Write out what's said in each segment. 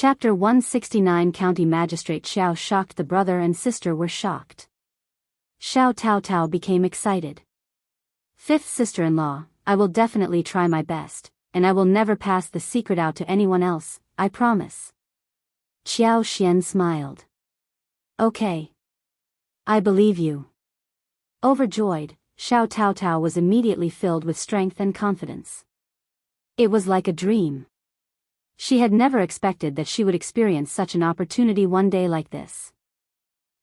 Chapter 169 County Magistrate Xiao shocked. The brother and sister were shocked. Xiao Tao became excited. Fifth sister-in-law, I will definitely try my best, and I will never pass the secret out to anyone else, I promise. Qiao Xian smiled. Okay. I believe you. Overjoyed, Xiao Tao was immediately filled with strength and confidence. It was like a dream. She had never expected that she would experience such an opportunity one day like this.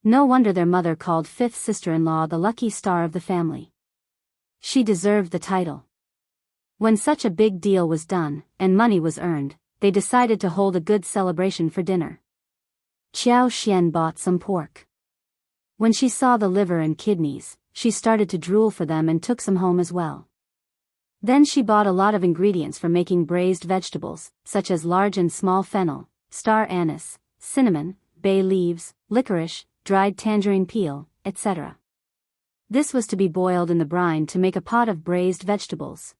No wonder their mother called fifth sister-in-law the lucky star of the family. She deserved the title. When such a big deal was done, and money was earned, they decided to hold a good celebration for dinner. Qiao Xian bought some pork. When she saw the liver and kidneys, she started to drool for them and took some home as well. Then she bought a lot of ingredients for making braised vegetables, such as large and small fennel, star anise, cinnamon, bay leaves, licorice, dried tangerine peel, etc. This was to be boiled in the brine to make a pot of braised vegetables.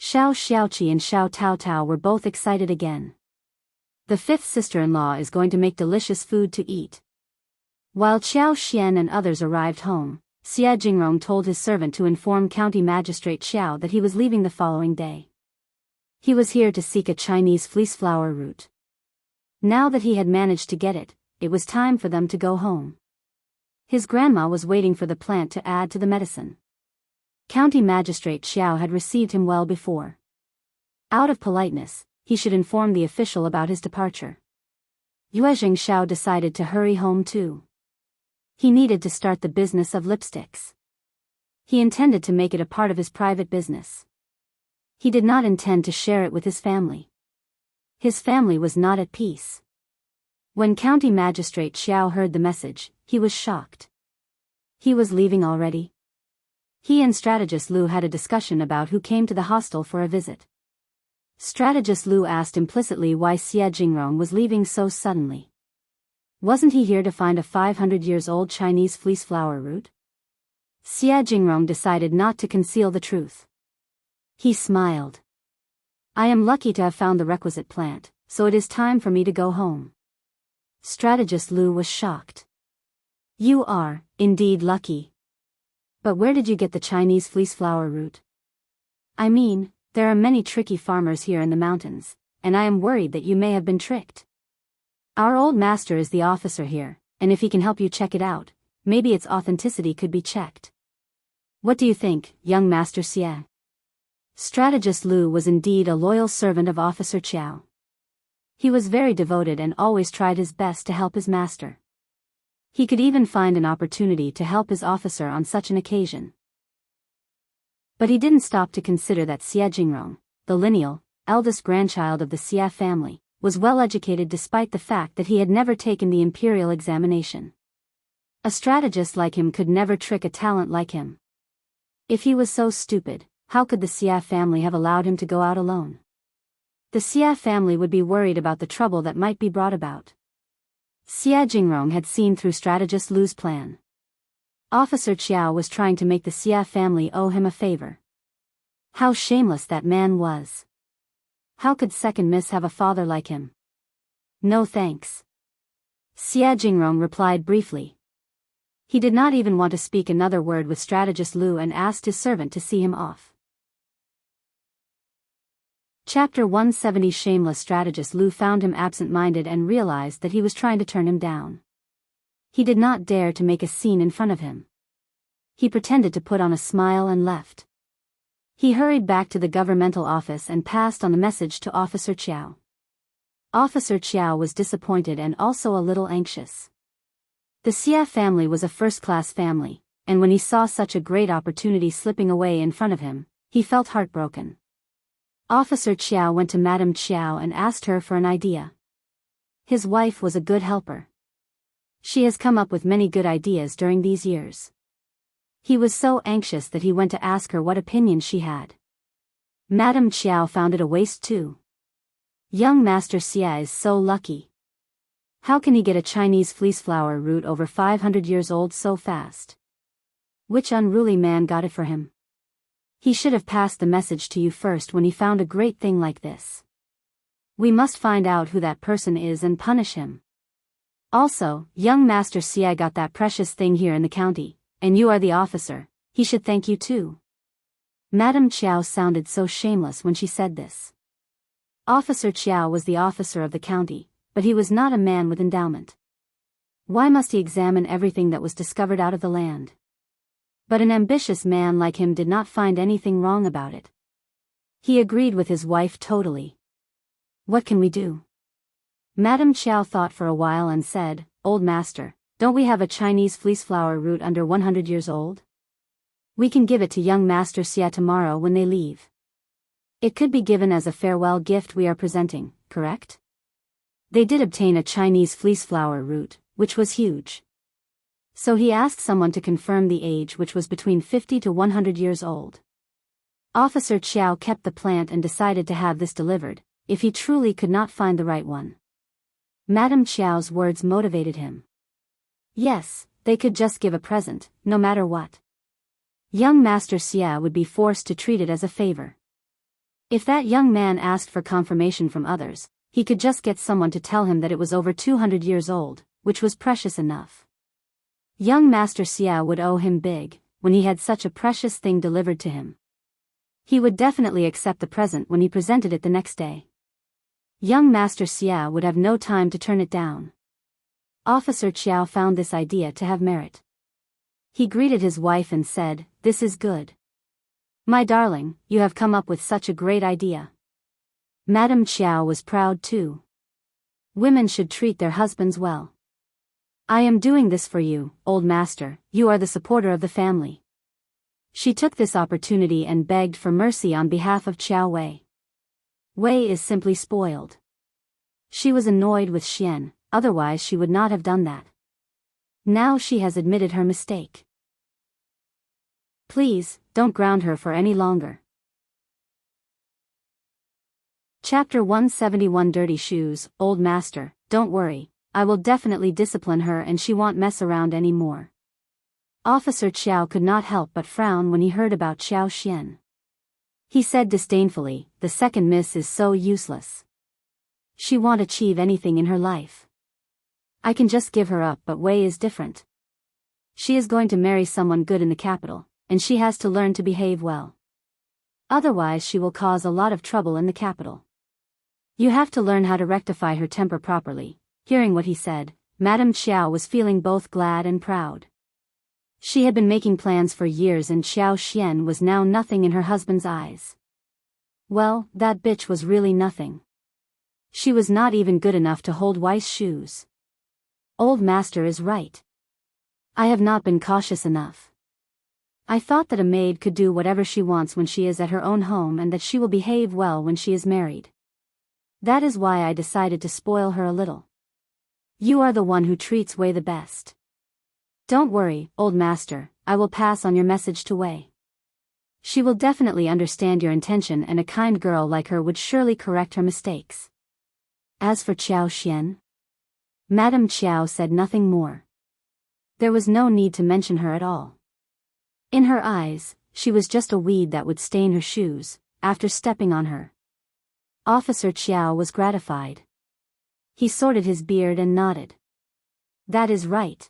Xiao Xiaoqi and Xiao Tao were both excited again. The fifth sister-in-law is going to make delicious food to eat. While Qiao Xian and others arrived home, Xie Jingrong told his servant to inform County Magistrate Xiao that he was leaving the following day. He was here to seek a Chinese fleeceflower root. Now that he had managed to get it, it was time for them to go home. His grandma was waiting for the plant to add to the medicine. County Magistrate Xiao had received him well before. Out of politeness, he should inform the official about his departure. Yuezheng Xiao decided to hurry home too. He needed to start the business of lipsticks. He intended to make it a part of his private business. He did not intend to share it with his family. His family was not at peace. When County Magistrate Xiao heard the message, he was shocked. He was leaving already? He and Strategist Lu had a discussion about who came to the hostel for a visit. Strategist Lu asked implicitly why Xie Jingrong was leaving so suddenly. Wasn't he here to find a 500-years-old Chinese fleeceflower root? Xie Jingrong decided not to conceal the truth. He smiled. I am lucky to have found the requisite plant, so it is time for me to go home. Strategist Lu was shocked. You are, indeed, lucky. But where did you get the Chinese fleeceflower root? I mean, there are many tricky farmers here in the mountains, and I am worried that you may have been tricked. Our old master is the officer here, and if he can help you check it out, maybe its authenticity could be checked. What do you think, young Master Xie? Strategist Lu was indeed a loyal servant of Officer Qiao. He was very devoted and always tried his best to help his master. He could even find an opportunity to help his officer on such an occasion. But he didn't stop to consider that Xie Jingrong, the lineal, eldest grandchild of the Xie family, was well educated despite the fact that he had never taken the imperial examination. A strategist like him could never trick a talent like him. If he was so stupid, how could the Xie family have allowed him to go out alone? The Xie family would be worried about the trouble that might be brought about. Xie Jingrong had seen through Strategist Lu's plan. Officer Qiao was trying to make the Xie family owe him a favor. How shameless that man was. How could Second Miss have a father like him? No thanks. Xie Jingrong replied briefly. He did not even want to speak another word with Strategist Lu and asked his servant to see him off. Chapter 170 Shameless. Strategist Lu found him absent-minded and realized that he was trying to turn him down. He did not dare to make a scene in front of him. He pretended to put on a smile and left. He hurried back to the governmental office and passed on the message to Officer Qiao. Officer Qiao was disappointed and also a little anxious. The Xie family was a first-class family, and when he saw such a great opportunity slipping away in front of him, he felt heartbroken. Officer Qiao went to Madame Qiao and asked her for an idea. His wife was a good helper. She has come up with many good ideas during these years. He was so anxious that he went to ask her what opinion she had. Madame Qiao found it a waste too. Young Master Xie is so lucky. How can he get a Chinese fleeceflower root over 500 years old so fast? Which unruly man got it for him? He should have passed the message to you first when he found a great thing like this. We must find out who that person is and punish him. Also, young Master Xiao got that precious thing here in the county, and you are the officer, he should thank you too. Madame Qiao sounded so shameless when she said this. Officer Qiao was the officer of the county, but he was not a man with endowment. Why must he examine everything that was discovered out of the land? But an ambitious man like him did not find anything wrong about it. He agreed with his wife totally. What can we do? Madame Qiao thought for a while and said, Old master, don't we have a Chinese fleeceflower root under 100 years old? We can give it to young Master Xiao tomorrow when they leave. It could be given as a farewell gift we are presenting, correct? They did obtain a Chinese fleeceflower root, which was huge. So he asked someone to confirm the age, which was between 50 to 100 years old. Officer Qiao kept the plant and decided to have this delivered, if he truly could not find the right one. Madame Qiao's words motivated him. Yes, they could just give a present, no matter what. Young Master Xiao would be forced to treat it as a favor. If that young man asked for confirmation from others, he could just get someone to tell him that it was over 200 years old, which was precious enough. Young Master Xiao would owe him big, when he had such a precious thing delivered to him. He would definitely accept the present when he presented it the next day. Young Master Xiao would have no time to turn it down. Officer Qiao found this idea to have merit. He greeted his wife and said, This is good. My darling, you have come up with such a great idea. Madame Qiao was proud too. Women should treat their husbands well. I am doing this for you, old master, you are the supporter of the family. She took this opportunity and begged for mercy on behalf of Qiao Wei. Wei is simply spoiled. She was annoyed with Xian, otherwise she would not have done that. Now she has admitted her mistake. Please, don't ground her for any longer. Chapter 171 Dirty Shoes. Old master, don't worry, I will definitely discipline her and she won't mess around anymore. Officer Qiao could not help but frown when he heard about Xiao Xian. He said disdainfully, the second miss is so useless. She won't achieve anything in her life. I can just give her up, but Wei is different. She is going to marry someone good in the capital, and she has to learn to behave well. Otherwise she will cause a lot of trouble in the capital. You have to learn how to rectify her temper properly. Hearing what he said, Madame Qiao was feeling both glad and proud. She had been making plans for years and Xiao Xian was now nothing in her husband's eyes. Well, that bitch was really nothing. She was not even good enough to hold Wei's shoes. Old master is right. I have not been cautious enough. I thought that a maid could do whatever she wants when she is at her own home and that she will behave well when she is married. That is why I decided to spoil her a little. You are the one who treats Wei the best. Don't worry, old master, I will pass on your message to Wei. She will definitely understand your intention and a kind girl like her would surely correct her mistakes. As for Xiao Xian, Madame Qiao said nothing more. There was no need to mention her at all. In her eyes, she was just a weed that would stain her shoes, after stepping on her. Officer Qiao was gratified. He sorted his beard and nodded. That is right.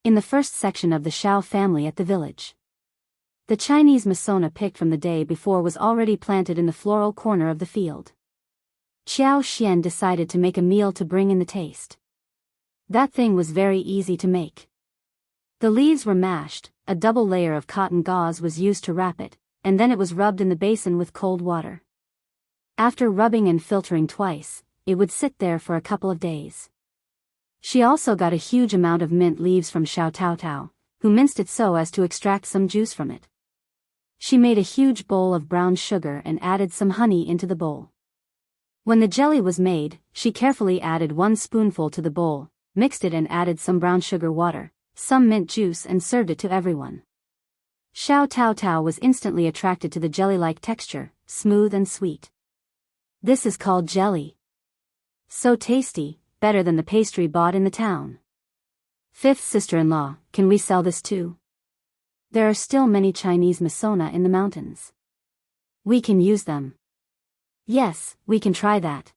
In the first section of the Xiao family at the village, the Chinese Masona picked from the day before was already planted in the floral corner of the field. Xiao Xian decided to make a meal to bring in the taste. That thing was very easy to make. The leaves were mashed, a double layer of cotton gauze was used to wrap it, and then it was rubbed in the basin with cold water. After rubbing and filtering twice, it would sit there for a couple of days. She also got a huge amount of mint leaves from Xiao Taotao, who minced it so as to extract some juice from it. She made a huge bowl of brown sugar and added some honey into the bowl. When the jelly was made, she carefully added 1 spoonful to the bowl, mixed it and added some brown sugar water, some mint juice and served it to everyone. Xiao Taotao was instantly attracted to the jelly-like texture, smooth and sweet. This is called jelly. So tasty, better than the pastry bought in the town. Fifth sister-in-law, can we sell this too? There are still many Chinese Masona in the mountains. We can use them. Yes, we can try that.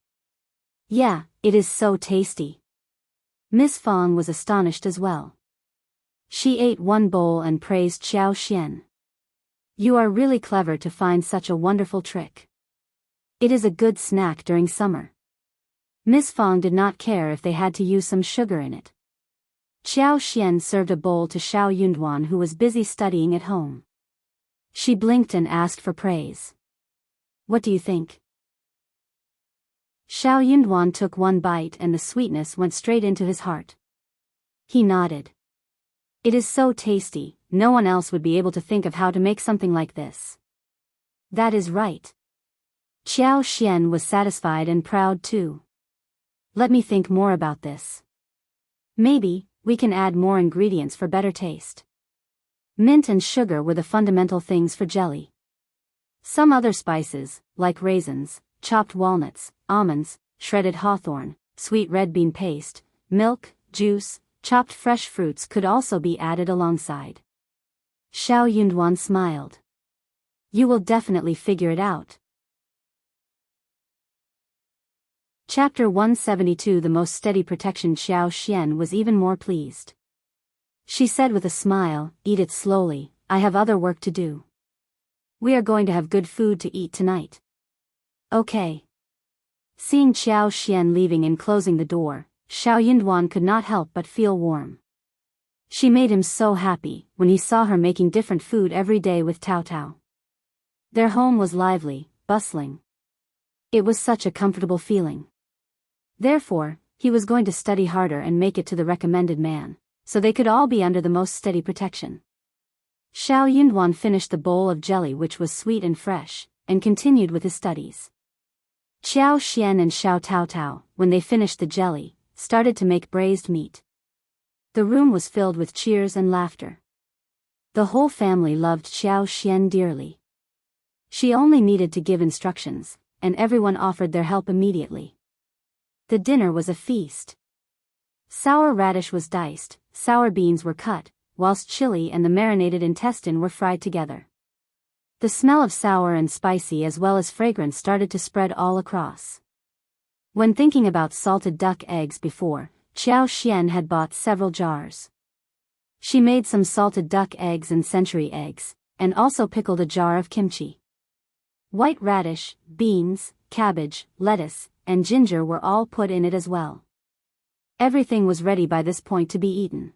Yeah, it is so tasty. Miss Fang was astonished as well. She ate one bowl and praised Xiao Xian. You are really clever to find such a wonderful trick. It is a good snack during summer. Miss Fang did not care if they had to use some sugar in it. Xiao Xian served a bowl to Xiao Yunduan, who was busy studying at home. She blinked and asked for praise. What do you think? Xiao Yunduan took one bite and the sweetness went straight into his heart. He nodded. It is so tasty, no one else would be able to think of how to make something like this. That is right. Xiao Xian was satisfied and proud too. Let me think more about this. Maybe we can add more ingredients for better taste. Mint and sugar were the fundamental things for jelly. Some other spices, like raisins, chopped walnuts, almonds, shredded hawthorn, sweet red bean paste, milk, juice, chopped fresh fruits could also be added alongside. Xiao Yunduan smiled. You will definitely figure it out. Chapter 172. The most steady protection. Xiao Xian was even more pleased. She said with a smile, eat it slowly, I have other work to do. We are going to have good food to eat tonight. Okay. Seeing Xiao Xian leaving and closing the door, Xiao Yunduan could not help but feel warm. She made him so happy when he saw her making different food every day with Tao Tao. Their home was lively, bustling. It was such a comfortable feeling. Therefore, he was going to study harder and make it to the recommended man, so they could all be under the most steady protection. Xiao Yunduan finished the bowl of jelly, which was sweet and fresh, and continued with his studies. Xiao Xian and Xiao Tao Tao, when they finished the jelly, started to make braised meat. The room was filled with cheers and laughter. The whole family loved Xiao Xian dearly. She only needed to give instructions, and everyone offered their help immediately. The dinner was a feast. Sour radish was diced, sour beans were cut, whilst chili and the marinated intestine were fried together. The smell of sour and spicy as well as fragrance started to spread all across. When thinking about salted duck eggs before, Xiao Xian had bought several jars. She made some salted duck eggs and century eggs, and also pickled a jar of kimchi. White radish, beans, cabbage, lettuce, and ginger were all put in it as well. Everything was ready by this point to be eaten.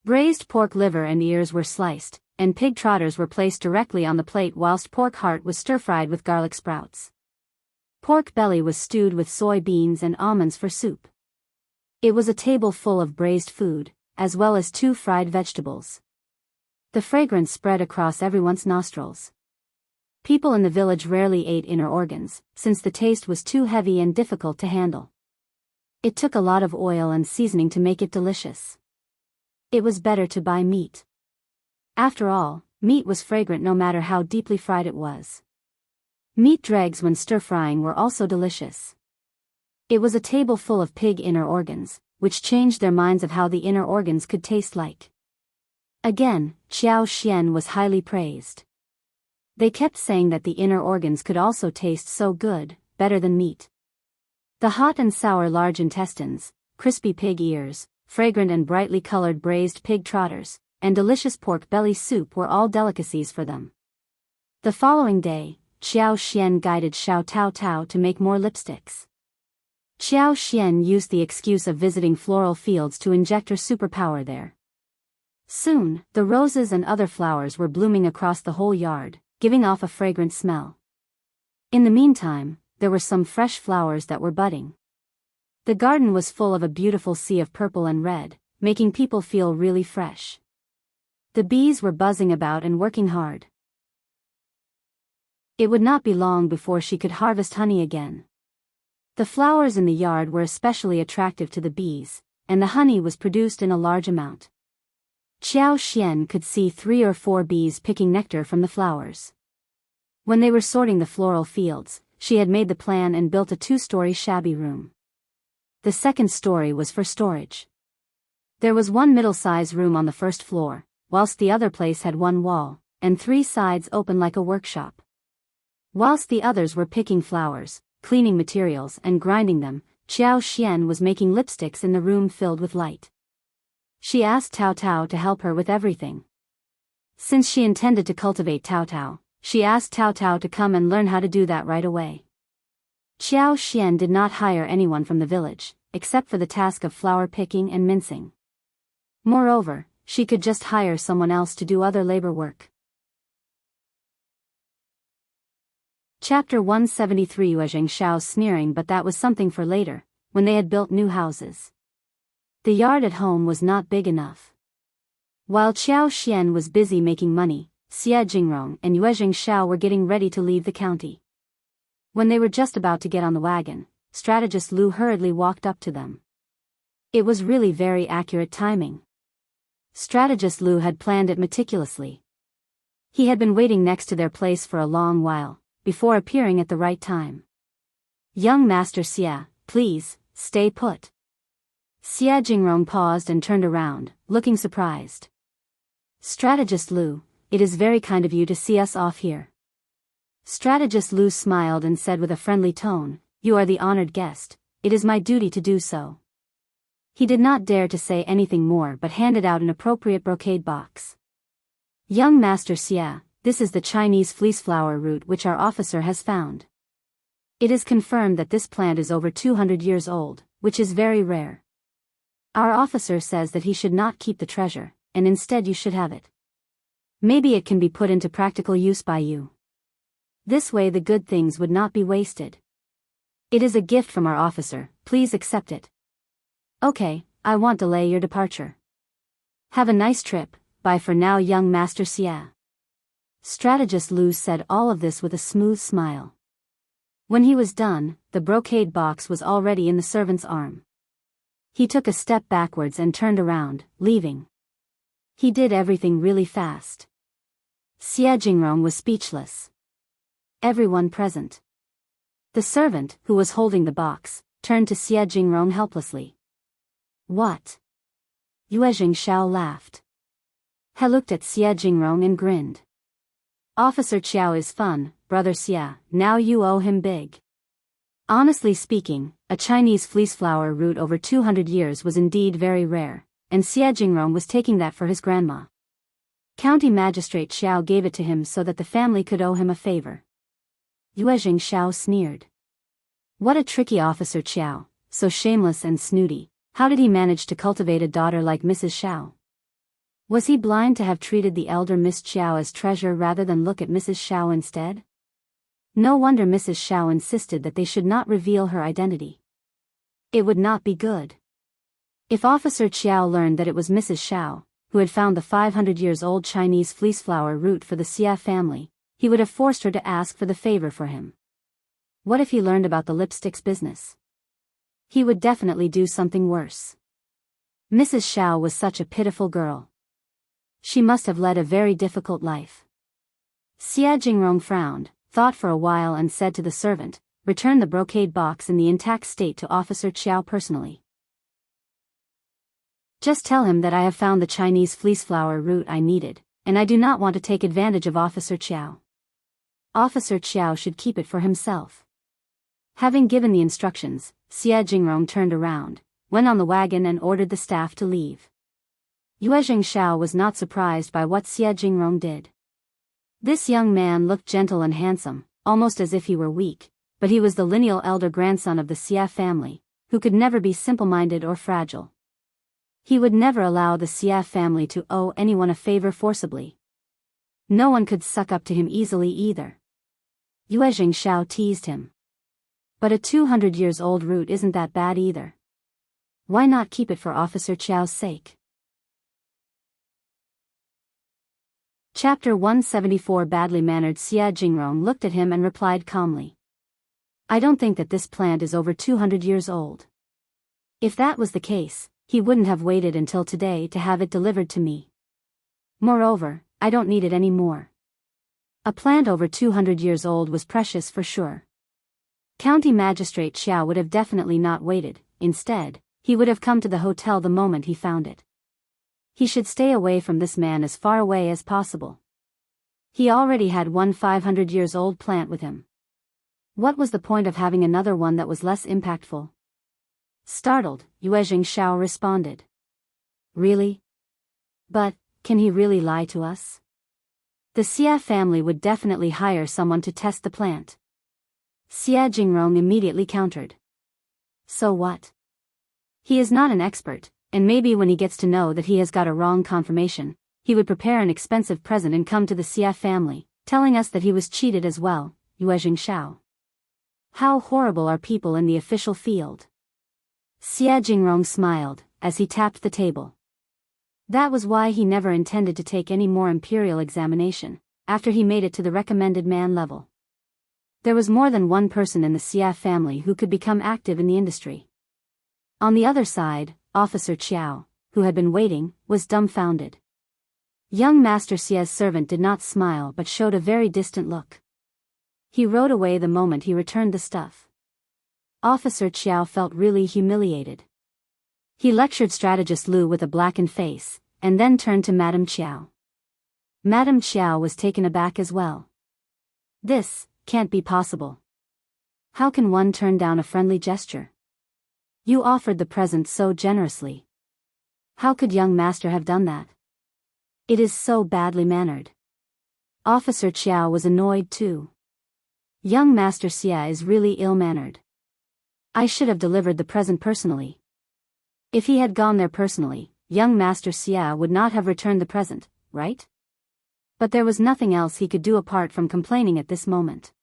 Braised pork liver and ears were sliced, and pig trotters were placed directly on the plate, whilst pork heart was stir-fried with garlic sprouts. Pork belly was stewed with soy beans and almonds for soup. It was a table full of braised food, as well as 2 fried vegetables. The fragrance spread across everyone's nostrils. People in the village rarely ate inner organs, since the taste was too heavy and difficult to handle. It took a lot of oil and seasoning to make it delicious. It was better to buy meat. After all, meat was fragrant no matter how deeply fried it was. Meat dregs when stir-frying were also delicious. It was a table full of pig inner organs, which changed their minds of how the inner organs could taste like. Again, Xiao Xian was highly praised. They kept saying that the inner organs could also taste so good, better than meat. The hot and sour large intestines, crispy pig ears, fragrant and brightly colored braised pig trotters, and delicious pork belly soup were all delicacies for them. The following day, Xiao Xian guided Xiao Tao Tao to make more lipsticks. Xiao Xian used the excuse of visiting floral fields to inject her superpower there. Soon, the roses and other flowers were blooming across the whole yard, giving off a fragrant smell. In the meantime, there were some fresh flowers that were budding. The garden was full of a beautiful sea of purple and red, making people feel really fresh. The bees were buzzing about and working hard. It would not be long before she could harvest honey again. The flowers in the yard were especially attractive to the bees, and the honey was produced in a large amount. Xiao Xian could see 3 or 4 bees picking nectar from the flowers. When they were sorting the floral fields, she had made the plan and built a 2-story shabby room. The second story was for storage. There was one middle-sized room on the first floor, whilst the other place had 1 wall, and 3 sides open like a workshop. Whilst the others were picking flowers, cleaning materials and grinding them, Qiao Xian was making lipsticks in the room filled with light. She asked Tao Tao to help her with everything. Since she intended to cultivate Tao Tao, she asked Tao Tao to come and learn how to do that right away. Qiao Xian did not hire anyone from the village, except for the task of flower picking and mincing. Moreover, she could just hire someone else to do other labor work. Chapter 173 Yuezheng Xiao's sneering, but that was something for later, when they had built new houses. The yard at home was not big enough. While Qiao Xian was busy making money, Xie Jingrong and Yuezheng Xiao were getting ready to leave the county. When they were just about to get on the wagon, strategist Lu hurriedly walked up to them. It was really very accurate timing. Strategist Lu had planned it meticulously. He had been waiting next to their place for a long while, before appearing at the right time. Young Master Xie, please, stay put. Xie Jingrong paused and turned around, looking surprised. Strategist Lu, it is very kind of you to see us off here. Strategist Lu smiled and said with a friendly tone, you are the honored guest, it is my duty to do so. He did not dare to say anything more but handed out an appropriate brocade box. Young Master Xie, this is the Chinese fleeceflower root which our officer has found. It is confirmed that this plant is over 200 years old, which is very rare. Our officer says that he should not keep the treasure, and instead you should have it. Maybe it can be put into practical use by you. This way the good things would not be wasted. It is a gift from our officer, please accept it. Okay, I won't delay your departure. Have a nice trip, bye for now young Master Xie. Strategist Lu said all of this with a smooth smile. When he was done, the brocade box was already in the servant's arm. He took a step backwards and turned around, leaving. He did everything really fast. Xie Jingrong was speechless. Everyone present. The servant, who was holding the box, turned to Xie Jingrong helplessly. What? Yuezheng Xiao laughed. He looked at Xie Jingrong and grinned. Officer Qiao is fun, brother Xie, now you owe him big. Honestly speaking, a Chinese fleeceflower root over 200 years was indeed very rare, and Xie Jingrong was taking that for his grandma. County Magistrate Xiao gave it to him so that the family could owe him a favor. Yuezheng Xiao sneered. What a tricky officer Qiao, so shameless and snooty, how did he manage to cultivate a daughter like Mrs. Xiao? Was he blind to have treated the elder Miss Qiao as treasure rather than look at Mrs. Xiao instead? No wonder Mrs. Xiao insisted that they should not reveal her identity. It would not be good. If Officer Qiao learned that it was Mrs. Xiao, who had found the 500 years old Chinese fleeceflower root for the Xie family, he would have forced her to ask for the favor for him. What if he learned about the lipsticks business? He would definitely do something worse. Mrs. Xiao was such a pitiful girl. She must have led a very difficult life. Xie Jingrong frowned, thought for a while and said to the servant, return the brocade box in the intact state to Officer Qiao personally. Just tell him that I have found the Chinese fleeceflower root I needed, and I do not want to take advantage of Officer Qiao. Officer Qiao should keep it for himself. Having given the instructions, Xie Jingrong turned around, went on the wagon and ordered the staff to leave. Yuezheng Xiao was not surprised by what Xie Jingrong did. This young man looked gentle and handsome, almost as if he were weak, but he was the lineal elder grandson of the Xie family, who could never be simple-minded or fragile. He would never allow the Xie family to owe anyone a favor forcibly. No one could suck up to him easily either. Yuezheng Xiao teased him. But a 200 years old root isn't that bad either. Why not keep it for Officer Qiao's sake? Chapter 174 Badly mannered Xie Jingrong looked at him and replied calmly. I don't think that this plant is over 200 years old. If that was the case, he wouldn't have waited until today to have it delivered to me. Moreover, I don't need it anymore. A plant over 200 years old was precious for sure. County Magistrate Xiao would have definitely not waited, instead, he would have come to the hotel the moment he found it. He should stay away from this man as far away as possible. He already had one 500 years old plant with him. What was the point of having another one that was less impactful? Startled, Yuezheng Xiao responded. Really? But, can he really lie to us? The Xia family would definitely hire someone to test the plant. Xia Jingrong immediately countered. So what? He is not an expert, and maybe when he gets to know that he has got a wrong confirmation, he would prepare an expensive present and come to the Xia family, telling us that he was cheated as well, Yuezheng Xiao. How horrible are people in the official field? Xia Jingrong smiled, as he tapped the table. That was why he never intended to take any more imperial examination, after he made it to the recommended man level. There was more than one person in the Xia family who could become active in the industry. On the other side, Officer Qiao, who had been waiting, was dumbfounded. Young Master Xia's servant did not smile but showed a very distant look. He rode away the moment he returned the stuff. Officer Qiao felt really humiliated. He lectured strategist Lu with a blackened face, and then turned to Madame Qiao. Madame Qiao was taken aback as well. This can't be possible. How can one turn down a friendly gesture? You offered the present so generously. How could young master have done that? It is so badly mannered. Officer Qiao was annoyed too. Young Master Xia is really ill-mannered. I should have delivered the present personally. If he had gone there personally, young Master Xia would not have returned the present, right? But there was nothing else he could do apart from complaining at this moment.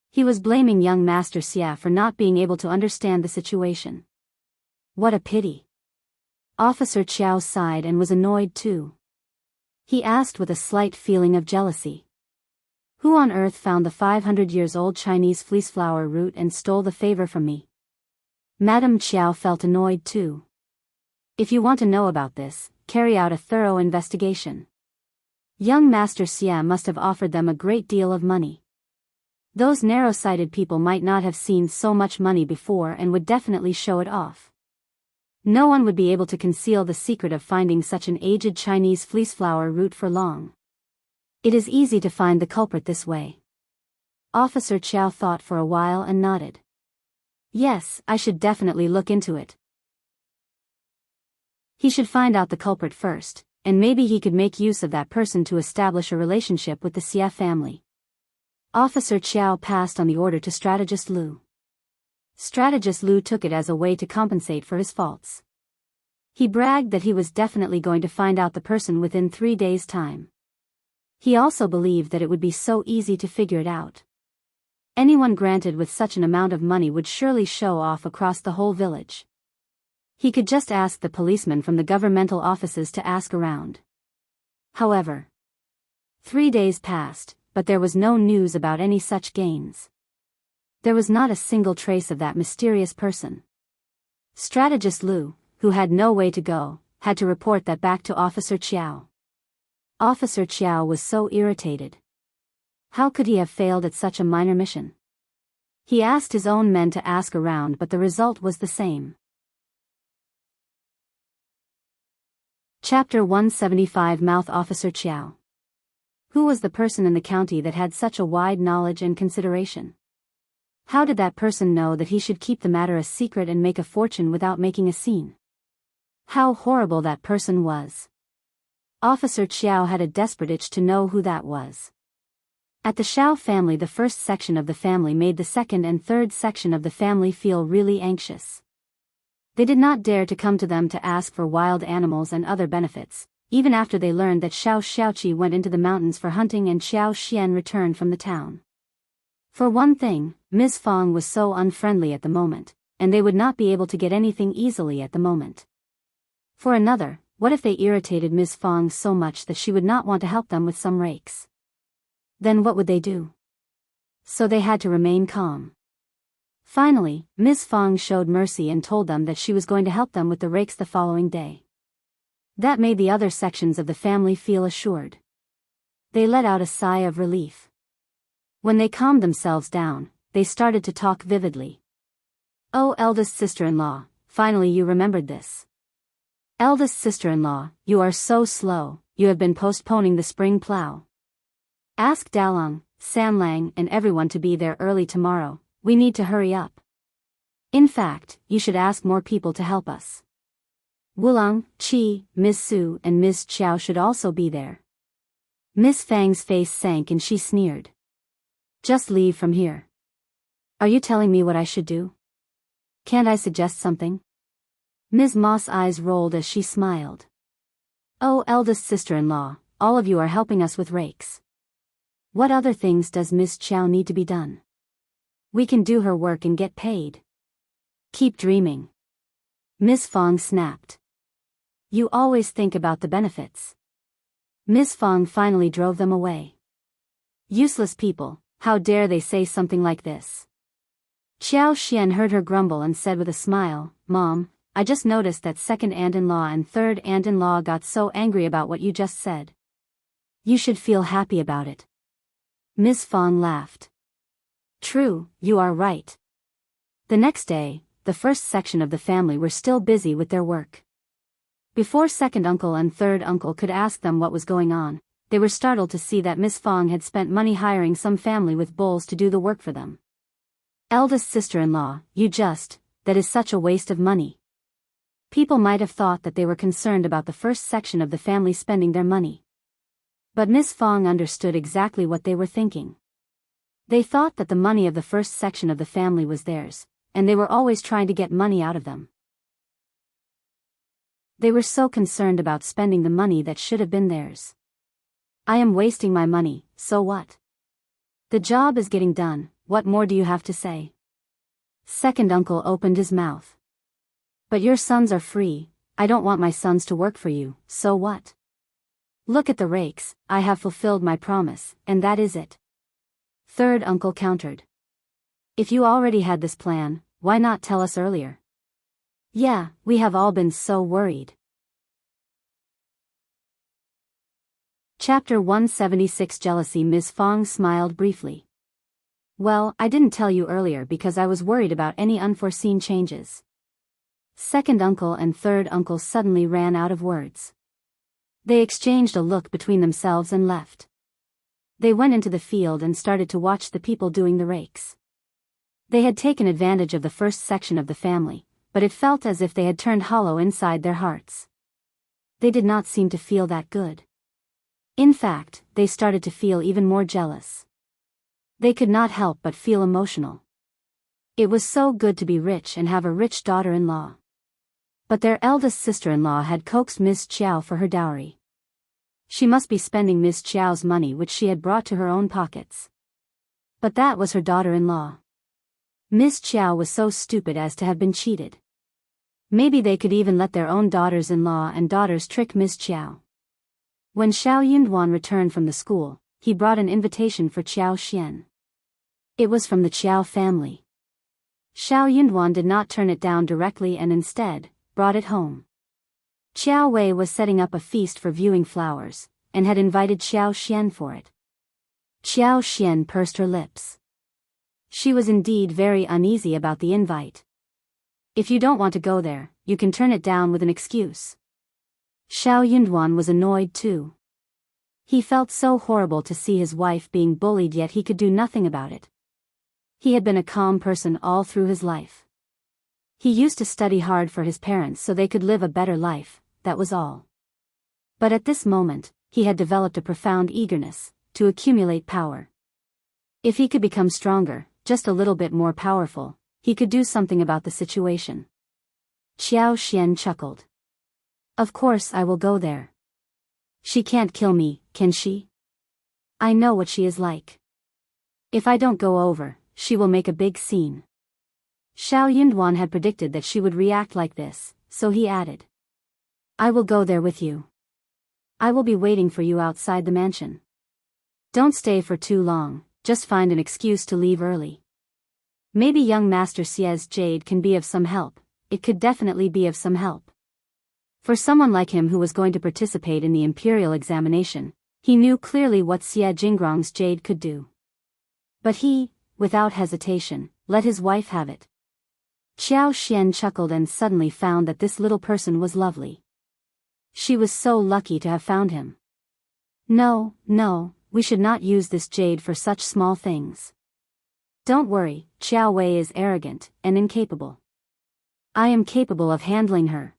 He was blaming young Master Xia for not being able to understand the situation. What a pity. Officer Qiao sighed and was annoyed too. He asked with a slight feeling of jealousy. Who on earth found the 500-years-old Chinese fleeceflower root and stole the favor from me? Madame Qiao felt annoyed too. If you want to know about this, carry out a thorough investigation. Young Master Xia must have offered them a great deal of money. Those narrow-sighted people might not have seen so much money before and would definitely show it off. No one would be able to conceal the secret of finding such an aged Chinese fleeceflower root for long. It is easy to find the culprit this way. Officer Qiao thought for a while and nodded. Yes, I should definitely look into it. He should find out the culprit first, and maybe he could make use of that person to establish a relationship with the Xia family. Officer Qiao passed on the order to Strategist Lu. Strategist Lu took it as a way to compensate for his faults. He bragged that he was definitely going to find out the person within 3 days' time. He also believed that it would be so easy to figure it out. Anyone granted with such an amount of money would surely show off across the whole village. He could just ask the policemen from the governmental offices to ask around. However, 3 days passed, but there was no news about any such gains. There was not a single trace of that mysterious person. Strategist Lu, who had no way to go, had to report that back to Officer Qiao. Officer Qiao was so irritated. How could he have failed at such a minor mission? He asked his own men to ask around, but the result was the same. Chapter 175 Mouth Officer Qiao. Who was the person in the county that had such a wide knowledge and consideration? How did that person know that he should keep the matter a secret and make a fortune without making a scene? How horrible that person was. Officer Qiao had a desperate itch to know who that was. At the Xiao family, the first section of the family made the second and third section of the family feel really anxious. They did not dare to come to them to ask for wild animals and other benefits, even after they learned that Xiao Xiaoqi went into the mountains for hunting and Xiao Xian returned from the town. For one thing, Ms. Fang was so unfriendly at the moment, and they would not be able to get anything easily at the moment. For another, what if they irritated Ms. Fang so much that she would not want to help them with some rakes? Then what would they do? So they had to remain calm. Finally, Ms. Fang showed mercy and told them that she was going to help them with the rakes the following day. That made the other sections of the family feel assured. They let out a sigh of relief. When they calmed themselves down, they started to talk vividly. Oh, eldest sister-in-law, finally you remembered this. Eldest sister-in-law, you are so slow, you have been postponing the spring plow. Ask Dalong, Samlang and everyone to be there early tomorrow, we need to hurry up. In fact, you should ask more people to help us. Wulang, Qi, Ms. Su and Ms. Qiao should also be there. Miss Fang's face sank and she sneered. Just leave from here. Are you telling me what I should do? Can't I suggest something? Ms. Ma's eyes rolled as she smiled. Oh, eldest sister-in-law, all of you are helping us with rakes. What other things does Miss Qiao need to be done? We can do her work and get paid. Keep dreaming. Miss Fang snapped. You always think about the benefits. Miss Fang finally drove them away. Useless people, how dare they say something like this? Xiao Xian heard her grumble and said with a smile, Mom, I just noticed that second aunt-in-law and third aunt-in-law got so angry about what you just said. You should feel happy about it. Miss Fang laughed. True, you are right. The next day, the first section of the family were still busy with their work. Before second uncle and third uncle could ask them what was going on, they were startled to see that Miss Fang had spent money hiring some family with bulls to do the work for them. Eldest sister-in-law, that is such a waste of money. People might have thought that they were concerned about the first section of the family spending their money. But Miss Fang understood exactly what they were thinking. They thought that the money of the first section of the family was theirs, and they were always trying to get money out of them. They were so concerned about spending the money that should have been theirs. I am wasting my money, so what? The job is getting done, what more do you have to say? Second uncle opened his mouth. But your sons are free, I don't want my sons to work for you, so what? Look at the rakes, I have fulfilled my promise, and that is it. Third uncle countered. If you already had this plan, why not tell us earlier? Yeah, we have all been so worried. Chapter 176 Jealousy. Ms. Fang smiled briefly. Well, I didn't tell you earlier because I was worried about any unforeseen changes. Second uncle and third uncle suddenly ran out of words. They exchanged a look between themselves and left. They went into the field and started to watch the people doing the rakes. They had taken advantage of the first section of the family, but it felt as if they had turned hollow inside their hearts. They did not seem to feel that good. In fact, they started to feel even more jealous. They could not help but feel emotional. It was so good to be rich and have a rich daughter-in-law. But their eldest sister-in-law had coaxed Miss Qiao for her dowry. She must be spending Miss Qiao's money which she had brought to her own pockets. But that was her daughter-in-law. Miss Qiao was so stupid as to have been cheated. Maybe they could even let their own daughters-in-law and daughters trick Miss Qiao. When Xiao Yunduan returned from the school, he brought an invitation for Qiao Xian. It was from the Qiao family. Xiao Yunduan did not turn it down directly and instead, brought it home. Qiao Wei was setting up a feast for viewing flowers, and had invited Xiao Xian for it. Xiao Xian pursed her lips. She was indeed very uneasy about the invite. If you don't want to go there, you can turn it down with an excuse. Xiao Yunduan was annoyed too. He felt so horrible to see his wife being bullied, yet he could do nothing about it. He had been a calm person all through his life. He used to study hard for his parents so they could live a better life, that was all. But at this moment, he had developed a profound eagerness to accumulate power. If he could become stronger, just a little bit more powerful, he could do something about the situation. Xiao Xian chuckled. Of course I will go there. She can't kill me, can she? I know what she is like. If I don't go over, she will make a big scene. Xiao Yunduan had predicted that she would react like this, so he added. I will go there with you. I will be waiting for you outside the mansion. Don't stay for too long, just find an excuse to leave early. Maybe young Master Xie's jade can be of some help, it could definitely be of some help. For someone like him who was going to participate in the imperial examination, he knew clearly what Xie Jingrong's jade could do. But he, without hesitation, let his wife have it. Xiao Xian chuckled and suddenly found that this little person was lovely. She was so lucky to have found him. No, we should not use this jade for such small things. Don't worry, Qiao Wei is arrogant and incapable. I am capable of handling her.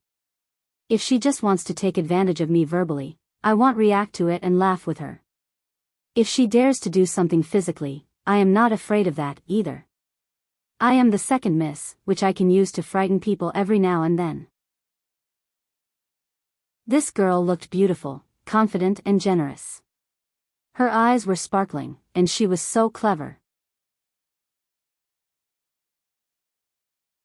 If she just wants to take advantage of me verbally, I won't react to it and laugh with her. If she dares to do something physically, I am not afraid of that, either. I am the second miss, which I can use to frighten people every now and then. This girl looked beautiful, confident and generous. Her eyes were sparkling, and she was so clever.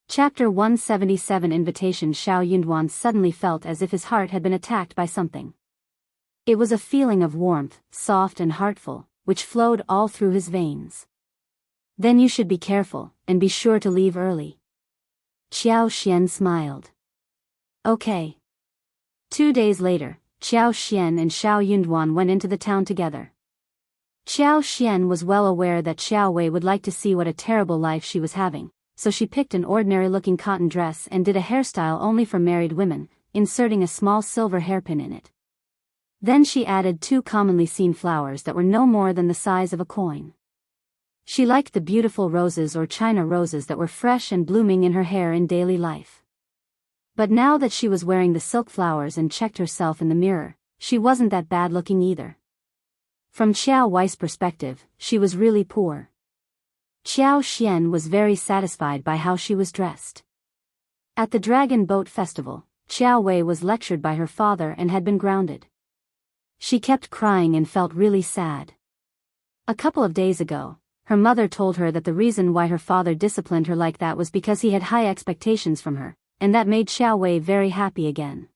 Chapter 177 Invitation. Xiao Yunduan suddenly felt as if his heart had been attacked by something. It was a feeling of warmth, soft and heartful, which flowed all through his veins. Then you should be careful, and be sure to leave early. Qiao Xian smiled. Okay. 2 days later, Qiao Xian and Xiao Yunduan went into the town together. Qiao Xian was well aware that Xiao Wei would like to see what a terrible life she was having, so she picked an ordinary-looking cotton dress and did a hairstyle only for married women, inserting a small silver hairpin in it. Then she added 2 commonly seen flowers that were no more than the size of a coin. She liked the beautiful roses or China roses that were fresh and blooming in her hair in daily life. But now that she was wearing the silk flowers and checked herself in the mirror, she wasn't that bad looking either. From Qiao Wei's perspective, she was really poor. Qiao Xian was very satisfied by how she was dressed. At the Dragon Boat Festival, Qiao Wei was lectured by her father and had been grounded. She kept crying and felt really sad. A couple of days ago, her mother told her that the reason why her father disciplined her like that was because he had high expectations from her, and that made Xiao Wei very happy again.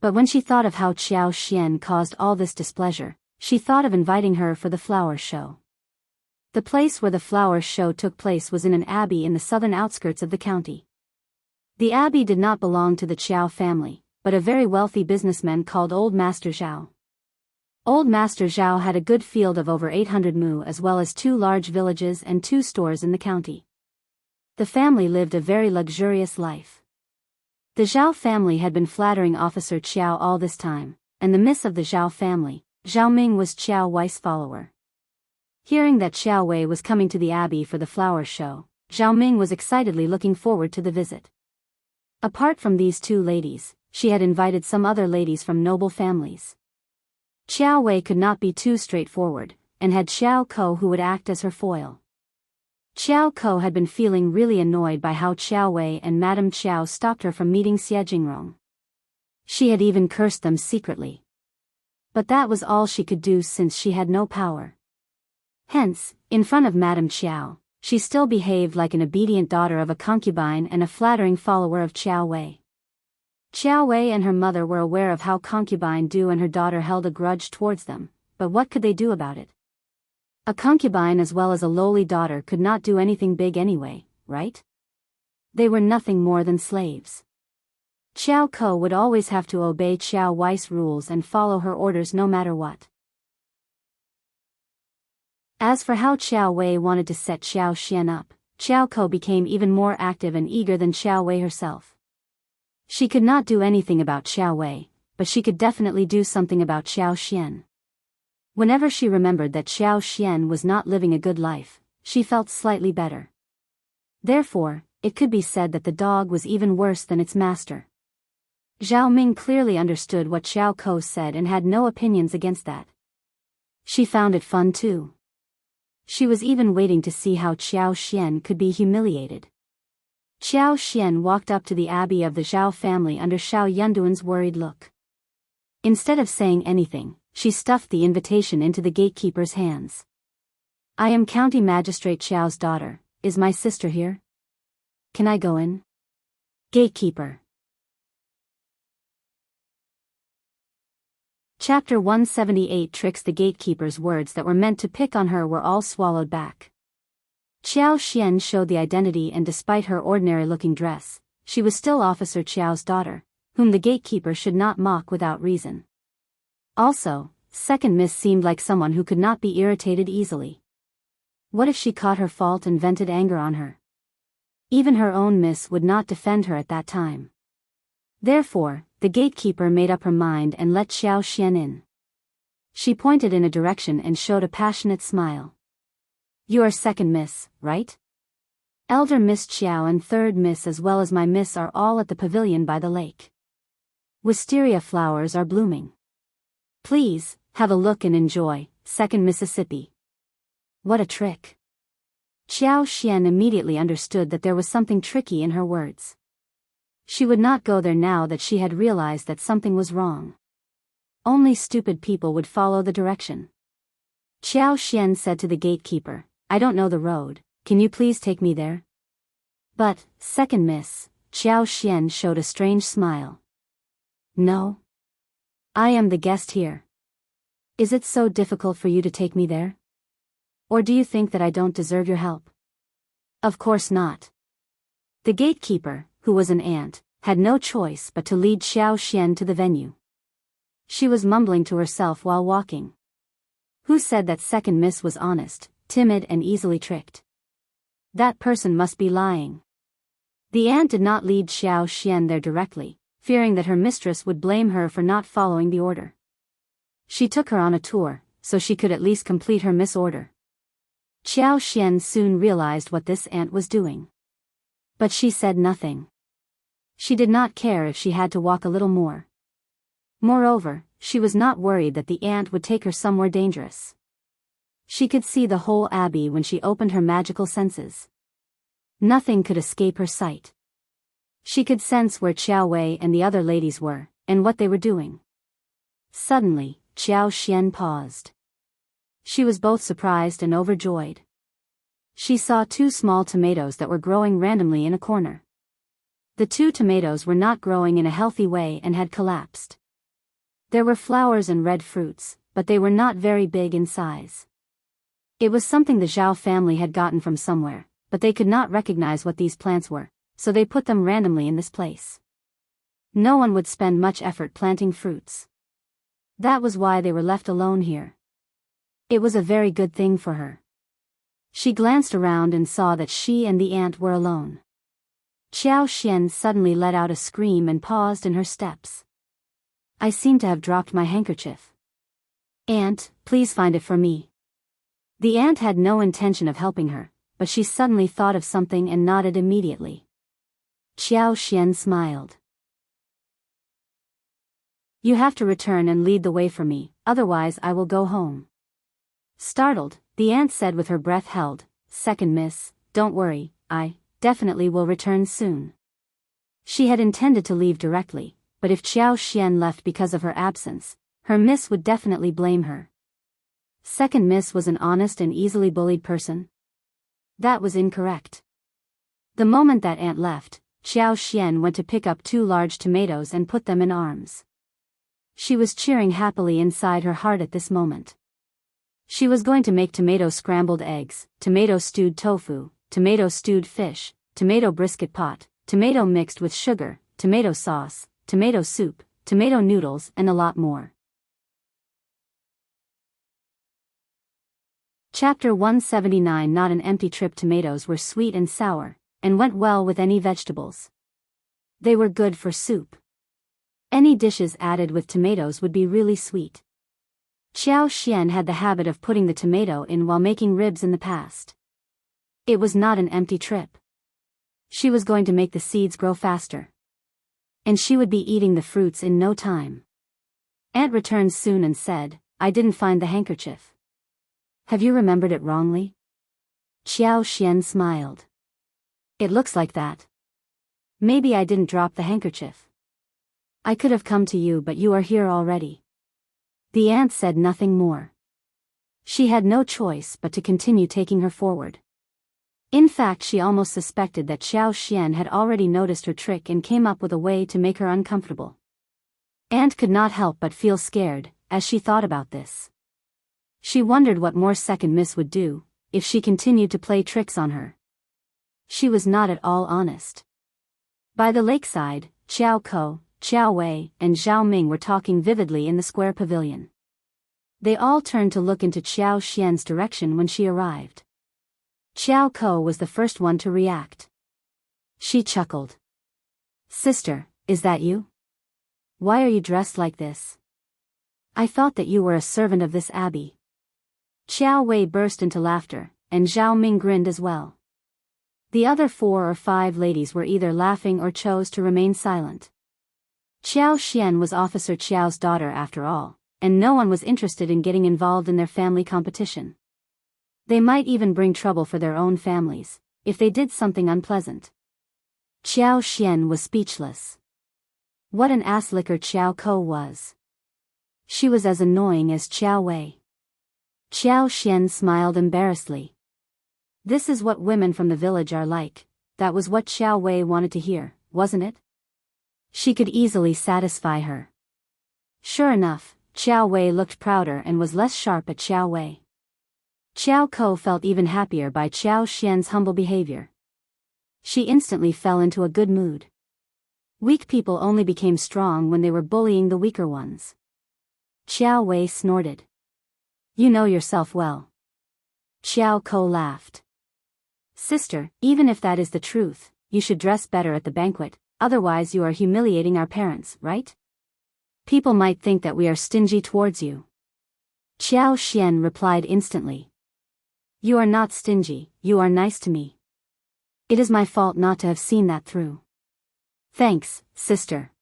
But when she thought of how Qiao Xian caused all this displeasure, she thought of inviting her for the flower show. The place where the flower show took place was in an abbey in the southern outskirts of the county. The abbey did not belong to the Qiao family, but a very wealthy businessman called Old Master Xiao. Old Master Xiao had a good field of over 800 mu as well as 2 large villages and 2 stores in the county. The family lived a very luxurious life. The Xiao family had been flattering Officer Qiao all this time, and the miss of the Xiao family, Xiao Ming, was Qiao Wei's follower. Hearing that Xiao Wei was coming to the abbey for the flower show, Xiao Ming was excitedly looking forward to the visit. Apart from these 2 ladies, she had invited some other ladies from noble families. Qiao Wei could not be too straightforward, and had Xiao Ko who would act as her foil. Xiao Ko had been feeling really annoyed by how Qiao Wei and Madame Qiao stopped her from meeting Xie Jingrong. She had even cursed them secretly. But that was all she could do since she had no power. Hence, in front of Madame Qiao, she still behaved like an obedient daughter of a concubine and a flattering follower of Qiao Wei. Qiao Wei and her mother were aware of how concubine do and her daughter held a grudge towards them, but what could they do about it? A concubine as well as a lowly daughter could not do anything big anyway, right? They were nothing more than slaves. Qiao Ko would always have to obey Qiao Wei's rules and follow her orders no matter what. As for how Qiao Wei wanted to set Xiao Xian up, Qiao Ko became even more active and eager than Xiao Wei herself. She could not do anything about Xiao Wei, but she could definitely do something about Xiao Xian. Whenever she remembered that Xiao Xian was not living a good life, she felt slightly better. Therefore, it could be said that the dog was even worse than its master. Xiao Ming clearly understood what Xiao Ko said and had no opinions against that. She found it fun too. She was even waiting to see how Xiao Xian could be humiliated. Xiao Xian walked up to the abbey of the Xiao family under Xiao Yunduan's worried look. Instead of saying anything, she stuffed the invitation into the gatekeeper's hands. I am County Magistrate Xiao's daughter. Is my sister here? Can I go in? Gatekeeper. Chapter 178 Tricks. The gatekeeper's words that were meant to pick on her were all swallowed back. Qiao Xian showed the identity, and despite her ordinary-looking dress, she was still Officer Qiao's daughter, whom the gatekeeper should not mock without reason. Also, Second Miss seemed like someone who could not be irritated easily. What if she caught her fault and vented anger on her? Even her own miss would not defend her at that time. Therefore, the gatekeeper made up her mind and let Xiao Xian in. She pointed in a direction and showed a passionate smile. You are Second Miss, right? Elder Miss Qiao and third Miss as well as my Miss are all at the pavilion by the lake. Wisteria flowers are blooming. Please, have a look and enjoy, second Mississippi. What a trick. Qiao Xian immediately understood that there was something tricky in her words. She would not go there now that she had realized that something was wrong. Only stupid people would follow the direction. Qiao Xian said to the gatekeeper, I don't know the road, can you please take me there? But, second Miss, Qiao Xian showed a strange smile. No. I am the guest here. Is it so difficult for you to take me there? Or do you think that I don't deserve your help? Of course not. The gatekeeper, who was an ant, had no choice but to lead Qiao Xian to the venue. She was mumbling to herself while walking. Who said that second Miss was honest, timid and easily tricked? That person must be lying. The ant did not lead Qiao Xian there directly, fearing that her mistress would blame her for not following the order. She took her on a tour, so she could at least complete her misorder. Qiao Xian soon realized what this ant was doing. But she said nothing. She did not care if she had to walk a little more. Moreover, she was not worried that the ant would take her somewhere dangerous. She could see the whole abbey when she opened her magical senses. Nothing could escape her sight. She could sense where Qiao Wei and the other ladies were, and what they were doing. Suddenly, Qiao Xian paused. She was both surprised and overjoyed. She saw 2 small tomatoes that were growing randomly in a corner. The 2 tomatoes were not growing in a healthy way and had collapsed. There were flowers and red fruits, but they were not very big in size. It was something the Zhao family had gotten from somewhere, but they could not recognize what these plants were, so they put them randomly in this place. No one would spend much effort planting fruits. That was why they were left alone here. It was a very good thing for her. She glanced around and saw that she and the ant were alone. Qiao Xian suddenly let out a scream and paused in her steps. I seem to have dropped my handkerchief. Ant, please find it for me. The ant had no intention of helping her, but she suddenly thought of something and nodded immediately. Qiao Xian smiled. You have to return and lead the way for me, otherwise I will go home. Startled, the ant said with her breath held, Second Miss, don't worry, I definitely will return soon. She had intended to leave directly, but if Qiao Xian left because of her absence, her miss would definitely blame her. Second Miss was an honest and easily bullied person? That was incorrect. The moment that ant left, Qiao Xian went to pick up 2 large tomatoes and put them in arms. She was cheering happily inside her heart at this moment. She was going to make tomato scrambled eggs, tomato stewed tofu, tomato stewed fish, tomato brisket pot, tomato mixed with sugar, tomato sauce, tomato soup, tomato noodles and a lot more. Chapter 179. Not an empty trip. Tomatoes were sweet and sour, and went well with any vegetables. They were good for soup. Any dishes added with tomatoes would be really sweet. Qiao Xian had the habit of putting the tomato in while making ribs in the past. It was not an empty trip. She was going to make the seeds grow faster. And she would be eating the fruits in no time. Aunt returned soon and said, I didn't find the handkerchief. Have you remembered it wrongly? Qiao Xian smiled. It looks like that. Maybe I didn't drop the handkerchief. I could have come to you, but you are here already. The ant said nothing more. She had no choice but to continue taking her forward. In fact, she almost suspected that Qiao Xian had already noticed her trick and came up with a way to make her uncomfortable. Ant could not help but feel scared, as she thought about this. She wondered what more Second Miss would do, if she continued to play tricks on her. She was not at all honest. By the lakeside, Qiao Ko, Qiao Wei, and Zhao Ming were talking vividly in the square pavilion. They all turned to look into Qiao Xian's direction when she arrived. Qiao Ko was the first one to react. She chuckled. Sister, is that you? Why are you dressed like this? I thought that you were a servant of this abbey. Qiao Wei burst into laughter, and Zhao Ming grinned as well. The other 4 or 5 ladies were either laughing or chose to remain silent. Qiao Xian was Officer Qiao's daughter after all, and no one was interested in getting involved in their family competition. They might even bring trouble for their own families, if they did something unpleasant. Qiao Xian was speechless. What an ass-licker Qiao Ko was. She was as annoying as Qiao Wei. Qiao Xian smiled embarrassedly. This is what women from the village are like. That was what Qiao Wei wanted to hear, wasn't it? She could easily satisfy her. Sure enough, Qiao Wei looked prouder and was less sharp at Qiao Wei. Qiao Ko felt even happier by Qiao Xian's humble behavior. She instantly fell into a good mood. Weak people only became strong when they were bullying the weaker ones. Qiao Wei snorted. You know yourself well. Qiao Ko laughed. Sister, even if that is the truth, you should dress better at the banquet, otherwise you are humiliating our parents, right? People might think that we are stingy towards you. Qiao Xian replied instantly. You are not stingy, you are nice to me. It is my fault not to have seen that through. Thanks, sister.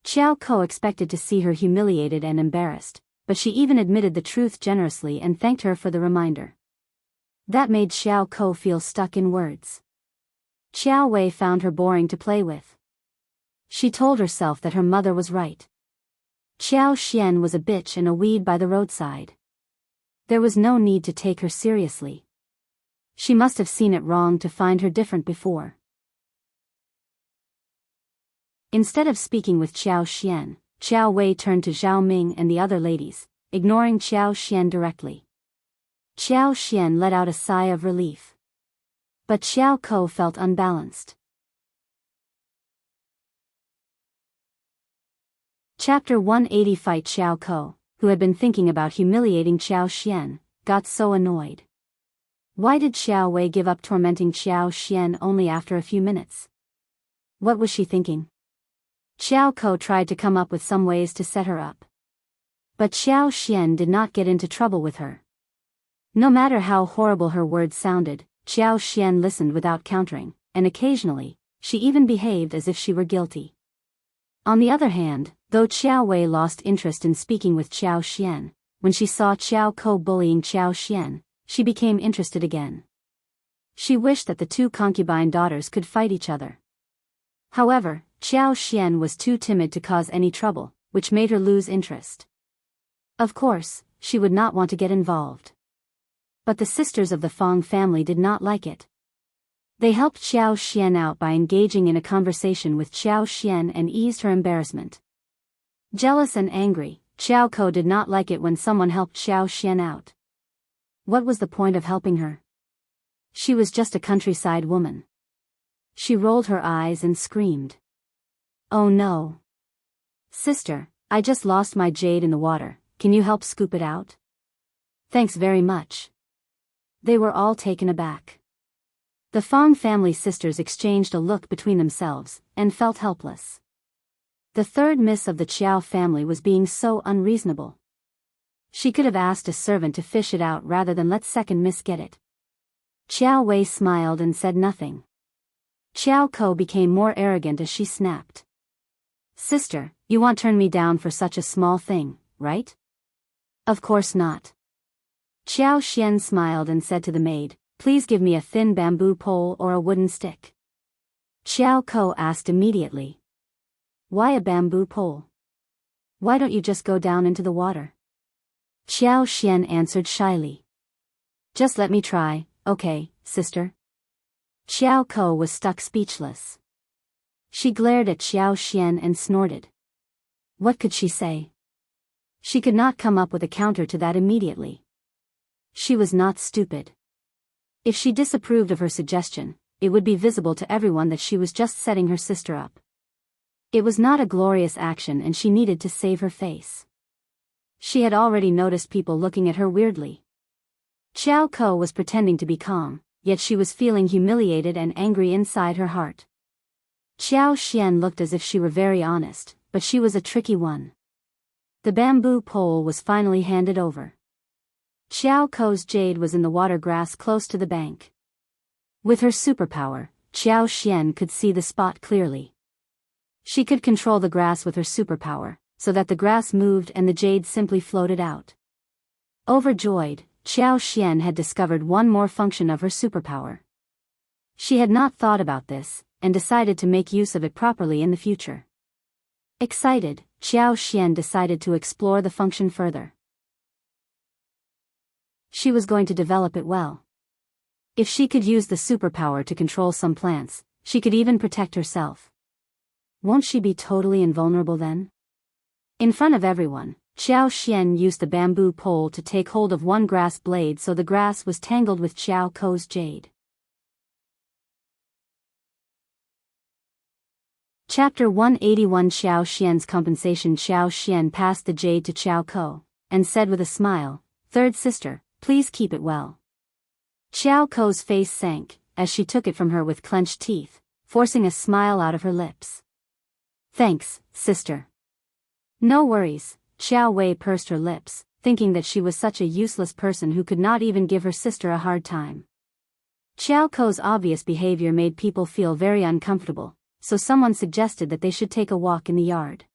Qiao Ko expected to see her humiliated and embarrassed, but she even admitted the truth generously and thanked her for the reminder. That made Qiao Ko feel stuck in words. Qiao Wei found her boring to play with. She told herself that her mother was right. Qiao Xian was a bitch and a weed by the roadside. There was no need to take her seriously. She must have seen it wrong to find her different before. Instead of speaking with Qiao Xian, Qiao Wei turned to Zhao Ming and the other ladies, ignoring Qiao Xian directly. Qiao Xian let out a sigh of relief. But Qiao Ko felt unbalanced. Chapter 180 Fight Qiao Ko, who had been thinking about humiliating Qiao Xian, got so annoyed. Why did Qiao Wei give up tormenting Qiao Xian only after a few minutes? What was she thinking? Qiao Ko tried to come up with some ways to set her up. But Qiao Xian did not get into trouble with her. No matter how horrible her words sounded, Qiao Xian listened without countering, and occasionally, she even behaved as if she were guilty. On the other hand, though Qiao Wei lost interest in speaking with Qiao Xian, when she saw Qiao Ko bullying Qiao Xian, she became interested again. She wished that the 2 concubine daughters could fight each other. However, Qiao Xian was too timid to cause any trouble, which made her lose interest. Of course, she would not want to get involved. But the sisters of the Fang family did not like it. They helped Qiao Xian out by engaging in a conversation with Qiao Xian and eased her embarrassment. Jealous and angry, Qiao Ko did not like it when someone helped Qiao Xian out. What was the point of helping her? She was just a countryside woman. She rolled her eyes and screamed. Oh no. Sister, I just lost my jade in the water, can you help scoop it out? Thanks very much. They were all taken aback. The Fang family sisters exchanged a look between themselves, and felt helpless. The third miss of the Qiao family was being so unreasonable. She could have asked a servant to fish it out rather than let second miss get it. Qiao Wei smiled and said nothing. Qiao Ko became more arrogant as she snapped. Sister, you won't turn me down for such a small thing, right? Of course not. Qiao Xian smiled and said to the maid, please give me a thin bamboo pole or a wooden stick. Qiao Ko asked immediately. Why a bamboo pole? Why don't you just go down into the water? Qiao Xian answered shyly. Just let me try, okay, sister? Qiao Ko was stuck speechless. She glared at Qiao Xian and snorted. What could she say? She could not come up with a counter to that immediately. She was not stupid. If she disapproved of her suggestion, it would be visible to everyone that she was just setting her sister up. It was not a glorious action and she needed to save her face. She had already noticed people looking at her weirdly. Qiao Ko was pretending to be calm, yet she was feeling humiliated and angry inside her heart. Qiao Xian looked as if she were very honest, but she was a tricky one. The bamboo pole was finally handed over. Qiao Ko's jade was in the water grass close to the bank. With her superpower, Qiao Xian could see the spot clearly. She could control the grass with her superpower, so that the grass moved and the jade simply floated out. Overjoyed, Qiao Xian had discovered one more function of her superpower. She had not thought about this, and decided to make use of it properly in the future. Excited, Qiao Xian decided to explore the function further. She was going to develop it well. If she could use the superpower to control some plants, she could even protect herself. Won't she be totally invulnerable then? In front of everyone, Qiao Xian used the bamboo pole to take hold of one grass blade so the grass was tangled with Qiao Ko's jade. Chapter 181 Xiao Xian's compensation. Xiao Xian passed the jade to Qiao Ko, and said with a smile, "Third sister, please keep it well." Qiao Ko's face sank, as she took it from her with clenched teeth, forcing a smile out of her lips. "Thanks, sister." "No worries." Qiao Wei pursed her lips, thinking that she was such a useless person who could not even give her sister a hard time. Qiao Ko's obvious behavior made people feel very uncomfortable, so someone suggested that they should take a walk in the yard.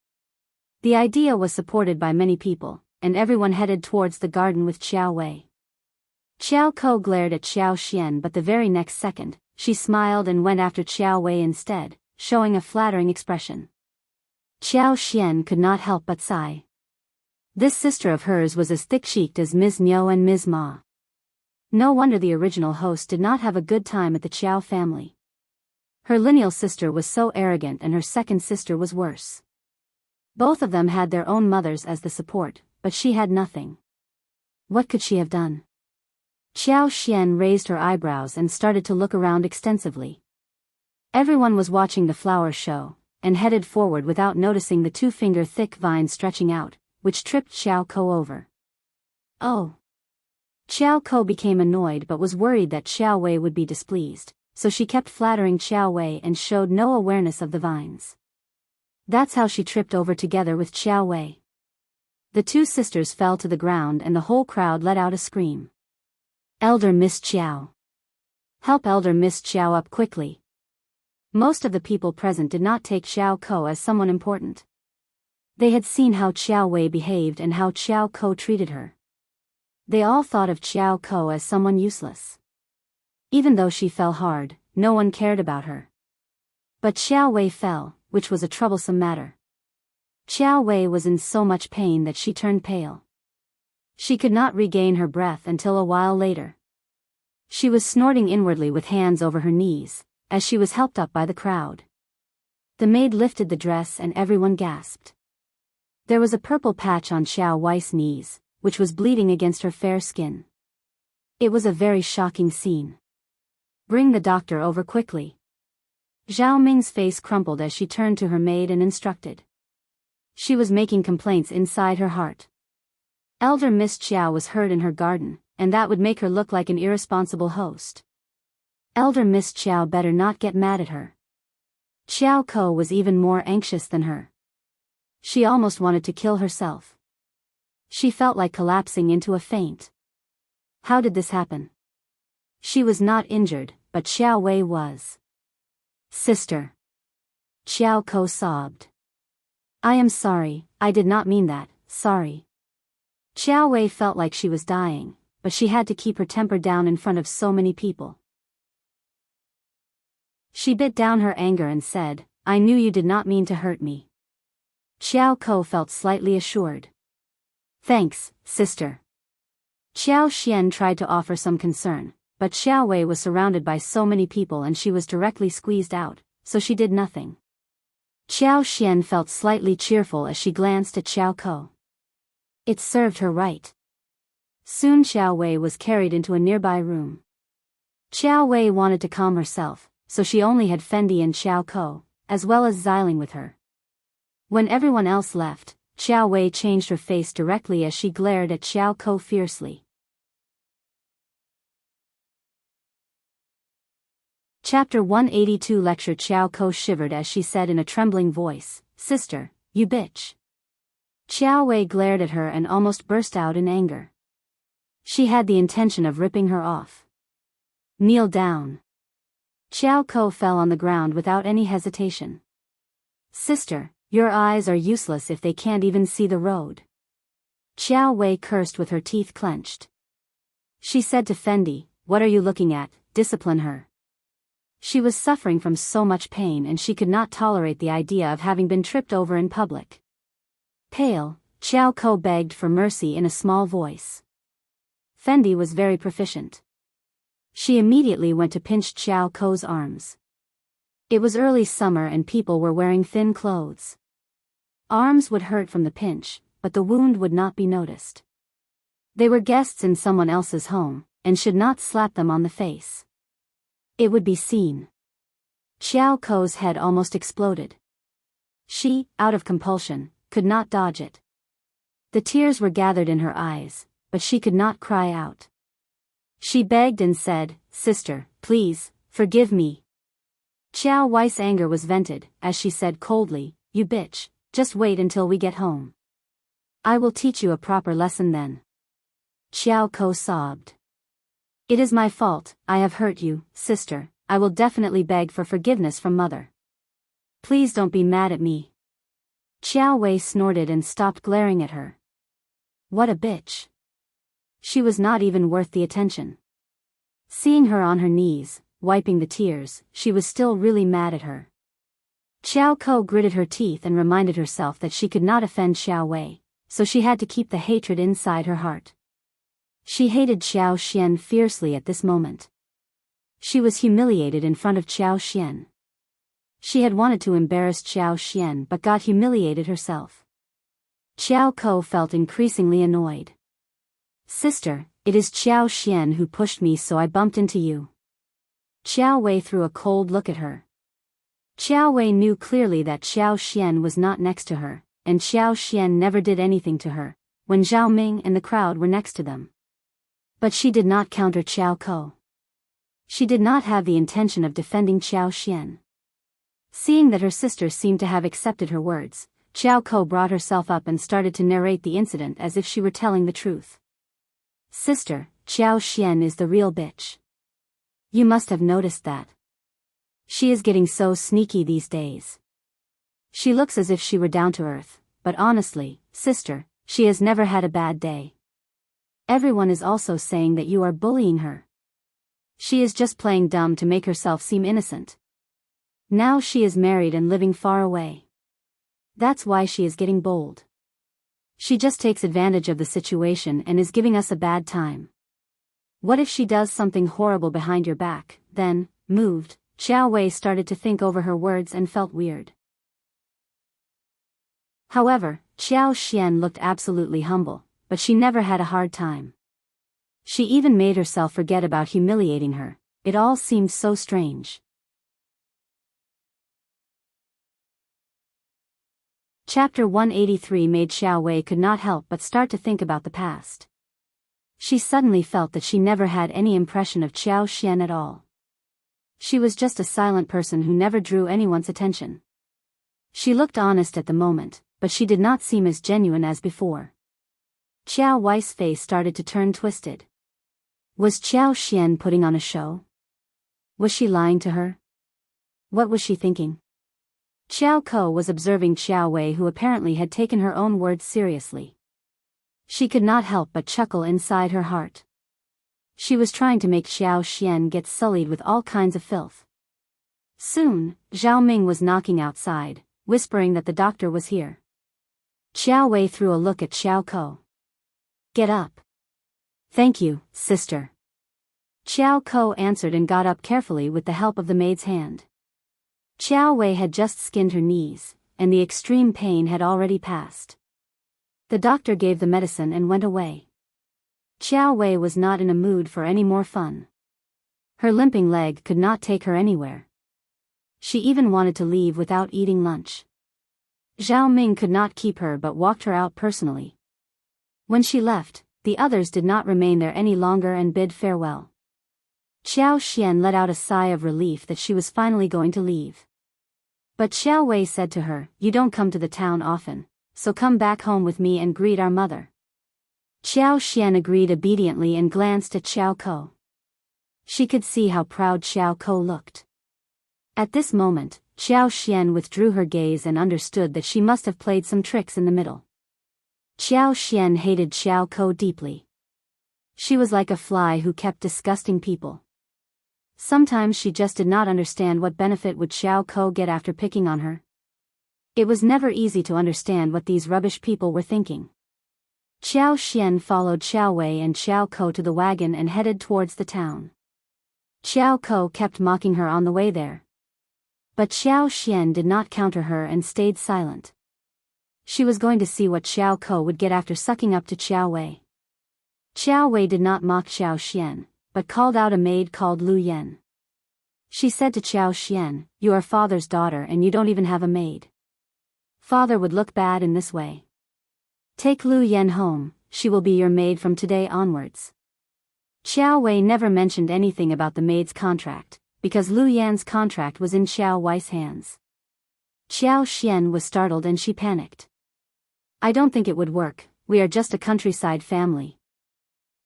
The idea was supported by many people, and everyone headed towards the garden with Qiao Wei. Qiao Ko glared at Xiao Xian, but the very next second, she smiled and went after Qiao Wei instead, showing a flattering expression. Xiao Xian could not help but sigh. This sister of hers was as thick-cheeked as Ms. Niu and Ms. Ma. No wonder the original host did not have a good time at the Qiao family. Her lineal sister was so arrogant and her second sister was worse. Both of them had their own mothers as the support, but she had nothing. What could she have done? Xiao Xian raised her eyebrows and started to look around extensively. Everyone was watching the flower show, and headed forward without noticing the two-finger-thick vine stretching out, which tripped Xiao Ko over. Oh! Xiao Ko became annoyed but was worried that Xiao Wei would be displeased, so she kept flattering Xiao Wei and showed no awareness of the vines. That's how she tripped over together with Xiao Wei. The two sisters fell to the ground and the whole crowd let out a scream. "Elder Miss Qiao! Help Elder Miss Qiao up quickly!" Most of the people present did not take Xiao Ko as someone important. They had seen how Xiao Wei behaved and how Xiao Ko treated her. They all thought of Xiao Ko as someone useless. Even though she fell hard, no one cared about her. But Xiao Wei fell, which was a troublesome matter. Xiao Wei was in so much pain that she turned pale. She could not regain her breath until a while later. She was snorting inwardly with hands over her knees, as she was helped up by the crowd. The maid lifted the dress and everyone gasped. There was a purple patch on Xiao Wei's knees, which was bleeding against her fair skin. It was a very shocking scene. "Bring the doctor over quickly." Zhao Ming's face crumpled as she turned to her maid and instructed. She was making complaints inside her heart. Elder Miss Qiao was hurt in her garden, and that would make her look like an irresponsible host. Elder Miss Qiao better not get mad at her. Qiao Ko was even more anxious than her. She almost wanted to kill herself. She felt like collapsing into a faint. How did this happen? She was not injured, but Xiao Wei was. "Sister." Qiao Ko sobbed. "I am sorry, I did not mean that, sorry." Xiao Wei felt like she was dying, but she had to keep her temper down in front of so many people. She bit down her anger and said, "I knew you did not mean to hurt me." Xiao Ko felt slightly assured. "Thanks, sister." Xiao Xian tried to offer some concern, but Xiao Wei was surrounded by so many people and she was directly squeezed out, so she did nothing. Xiao Xian felt slightly cheerful as she glanced at Xiao Ko. It served her right. Soon Xiao Wei was carried into a nearby room. Xiao Wei wanted to calm herself, so she only had Fendi and Xiao Ko, as well as Xiling with her. When everyone else left, Xiao Wei changed her face directly as she glared at Xiao Ko fiercely. Chapter 182 Lecture. Xiao Ko shivered as she said in a trembling voice, "Sister, you bitch." Xiao Wei glared at her and almost burst out in anger. She had the intention of ripping her off. "Kneel down." Qiao Ko fell on the ground without any hesitation. Sister, your eyes are useless if they can't even see the road. Qiao Wei cursed with her teeth clenched. She said to Fendi, what are you looking at? Discipline her. She was suffering from so much pain and she could not tolerate the idea of having been tripped over in public. Pale, Qiao Ko begged for mercy in a small voice. Fendi was very proficient. She immediately went to pinch Qiao Ko's arms. It was early summer and people were wearing thin clothes. Arms would hurt from the pinch, but the wound would not be noticed. They were guests in someone else's home, and should not slap them on the face. It would be seen. Qiao Ko's head almost exploded. She, out of compulsion, could not dodge it. The tears were gathered in her eyes, but she could not cry out. She begged and said, Sister, please, forgive me. Qiao Wei's anger was vented, as she said coldly, You bitch, just wait until we get home. I will teach you a proper lesson then. Qiao Ko sobbed. It is my fault, I have hurt you, sister, I will definitely beg for forgiveness from mother. Please don't be mad at me. Qiao Wei snorted and stopped glaring at her. What a bitch. She was not even worth the attention. Seeing her on her knees, wiping the tears, she was still really mad at her. Qiao Ko gritted her teeth and reminded herself that she could not offend Xiao Wei, so she had to keep the hatred inside her heart. She hated Xiao Xian fiercely at this moment. She was humiliated in front of Xiao Xian. She had wanted to embarrass Xiao Xian but got humiliated herself. Qiao Ko felt increasingly annoyed. Sister, it is Xiao Xian who pushed me so I bumped into you. Xiao Wei threw a cold look at her. Xiao Wei knew clearly that Xiao Xian was not next to her, and Xiao Xian never did anything to her, when Zhao Ming and the crowd were next to them. But she did not counter Qiao Ko. She did not have the intention of defending Xiao Xian. Seeing that her sister seemed to have accepted her words, Qiao Ko brought herself up and started to narrate the incident as if she were telling the truth. Sister, Xiao Xian is the real bitch. You must have noticed that. She is getting so sneaky these days. She looks as if she were down to earth, but honestly, sister, she has never had a bad day. Everyone is also saying that you are bullying her. She is just playing dumb to make herself seem innocent. Now she is married and living far away. That's why she is getting bold. She just takes advantage of the situation and is giving us a bad time. What if she does something horrible behind your back? Then, moved, Xiao Wei started to think over her words and felt weird. However, Xiao Xian looked absolutely humble, but she never had a hard time. She even made herself forget about humiliating her. It all seemed so strange. Chapter 183 made Xiao Wei could not help but start to think about the past. She suddenly felt that she never had any impression of Xiao Xian at all. She was just a silent person who never drew anyone's attention. She looked honest at the moment, but she did not seem as genuine as before. Qiao Wei's face started to turn twisted. Was Xiao Xian putting on a show? Was she lying to her? What was she thinking? Qiao Ko was observing Xiao Wei, who apparently had taken her own words seriously. She could not help but chuckle inside her heart. She was trying to make Xiao Xian get sullied with all kinds of filth. Soon, Zhao Ming was knocking outside, whispering that the doctor was here. Xiao Wei threw a look at Xiao Ko. Get up. Thank you, sister. Xiao Ko answered and got up carefully with the help of the maid's hand. Xiao Wei had just skinned her knees, and the extreme pain had already passed. The doctor gave the medicine and went away. Xiao Wei was not in a mood for any more fun. Her limping leg could not take her anywhere. She even wanted to leave without eating lunch. Zhao Ming could not keep her but walked her out personally. When she left, the others did not remain there any longer and bid farewell. Xiao Xian let out a sigh of relief that she was finally going to leave. But Xiao Wei said to her, You don't come to the town often, so come back home with me and greet our mother. Xiao Xian agreed obediently and glanced at Xiao Ko. She could see how proud Xiao Ko looked. At this moment, Xiao withdrew her gaze and understood that she must have played some tricks in the middle. Xiao hated Xiao deeply. She was like a fly who kept disgusting people. Sometimes she just did not understand what benefit would Xiao get after picking on her. It was never easy to understand what these rubbish people were thinking. Xiao followed Xiao and Xiao to the wagon and headed towards the town. Xiao kept mocking her on the way there. But Xiao did not counter her and stayed silent. She was going to see what Xiao would get after sucking up to Xiao Wei. Xiao Wei did not mock Xiao, but called out a maid called Lu Yan. She said to Xiao, "You are father's daughter and you don't even have a maid. Father would look bad in this way. Take Lu Yan home, she will be your maid from today onwards." Xiao Wei never mentioned anything about the maid's contract, because Lu Yan's contract was in Xiao Wei's hands. Xiao was startled and she panicked. "I don't think it would work, we are just a countryside family.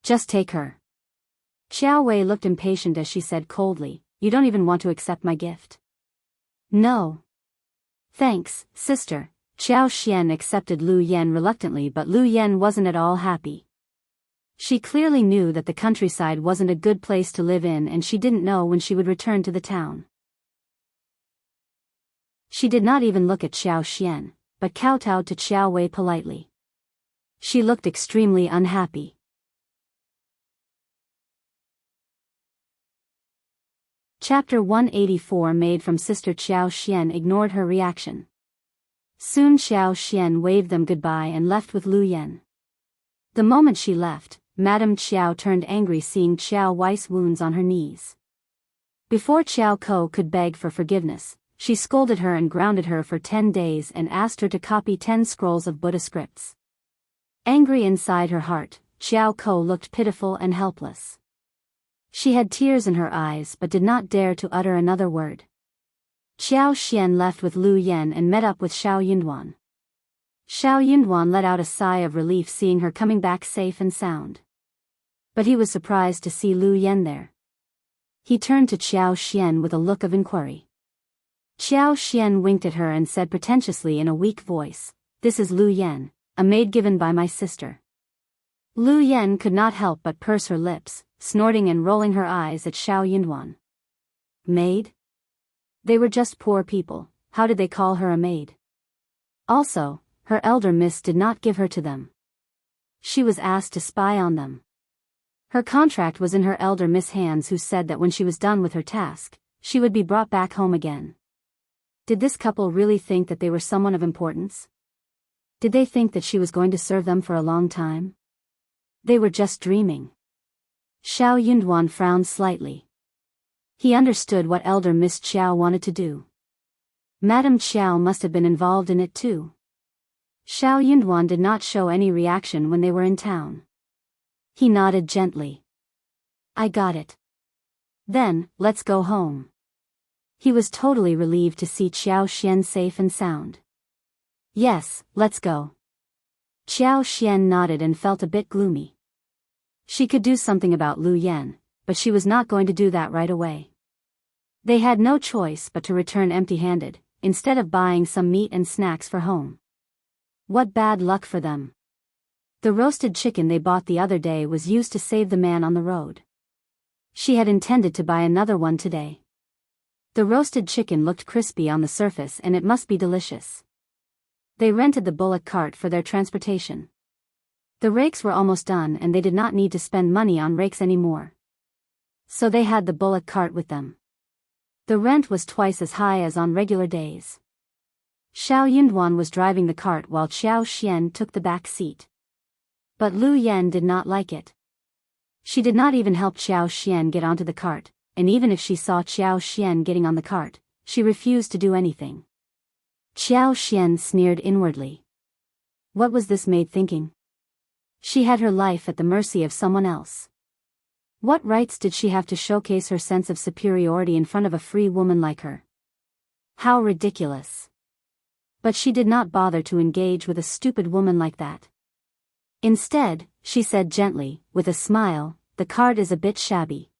Just take her." Xiao Wei looked impatient as she said coldly, "You don't even want to accept my gift?" "No. Thanks, sister." Xiao accepted Lu Yan reluctantly, but Lu Yan wasn't at all happy. She clearly knew that the countryside wasn't a good place to live in and she didn't know when she would return to the town. She did not even look at Xiao, but kowtowed to Xiao Wei politely. She looked extremely unhappy. Chapter 184 Maid from Sister Xiao ignored her reaction. Soon Xiao waved them goodbye and left with Lu Yan. The moment she left, Madame Qiao turned angry seeing Xiao Wei's wounds on her knees. Before Qiao could beg for forgiveness, she scolded her and grounded her for 10 days and asked her to copy 10 scrolls of Buddha scripts. Angry inside her heart, Qiao looked pitiful and helpless. She had tears in her eyes but did not dare to utter another word. Xiao left with Lu Yan and met up with Xiao Yunduan. Xiao Yunduan let out a sigh of relief seeing her coming back safe and sound. But he was surprised to see Lu Yan there. He turned to Xiao with a look of inquiry. Xiao winked at her and said pretentiously in a weak voice, "This is Lu Yan, a maid given by my sister." Lu Yan could not help but purse her lips, snorting and rolling her eyes at Xiao Yunduan. Maid? They were just poor people, how did they call her a maid? Also, her elder miss did not give her to them. She was asked to spy on them. Her contract was in her elder miss' hands, who said that when she was done with her task, she would be brought back home again. Did this couple really think that they were someone of importance? Did they think that she was going to serve them for a long time? They were just dreaming. Xiao Yunduan frowned slightly. He understood what elder Miss Qiao wanted to do. Madame Qiao must have been involved in it too. Xiao Yunduan did not show any reaction when they were in town. He nodded gently. "I got it. Then, let's go home." He was totally relieved to see Xiao safe and sound. "Yes, let's go." Xiao nodded and felt a bit gloomy. She could do something about Lu Yan, but she was not going to do that right away. They had no choice but to return empty-handed, instead of buying some meat and snacks for home. What bad luck for them. The roasted chicken they bought the other day was used to save the man on the road. She had intended to buy another one today. The roasted chicken looked crispy on the surface and it must be delicious. They rented the bullock cart for their transportation. The rakes were almost done and they did not need to spend money on rakes anymore. So they had the bullock cart with them. The rent was twice as high as on regular days. Xiao Yunduan was driving the cart while Xiao took the back seat. But Lu Yan did not like it. She did not even help Xiao get onto the cart, and even if she saw Xiao getting on the cart, she refused to do anything. Xiao sneered inwardly. What was this maid thinking? She had her life at the mercy of someone else. What rights did she have to showcase her sense of superiority in front of a free woman like her? How ridiculous. But she did not bother to engage with a stupid woman like that. Instead, she said gently, with a smile, "The cart is a bit shabby.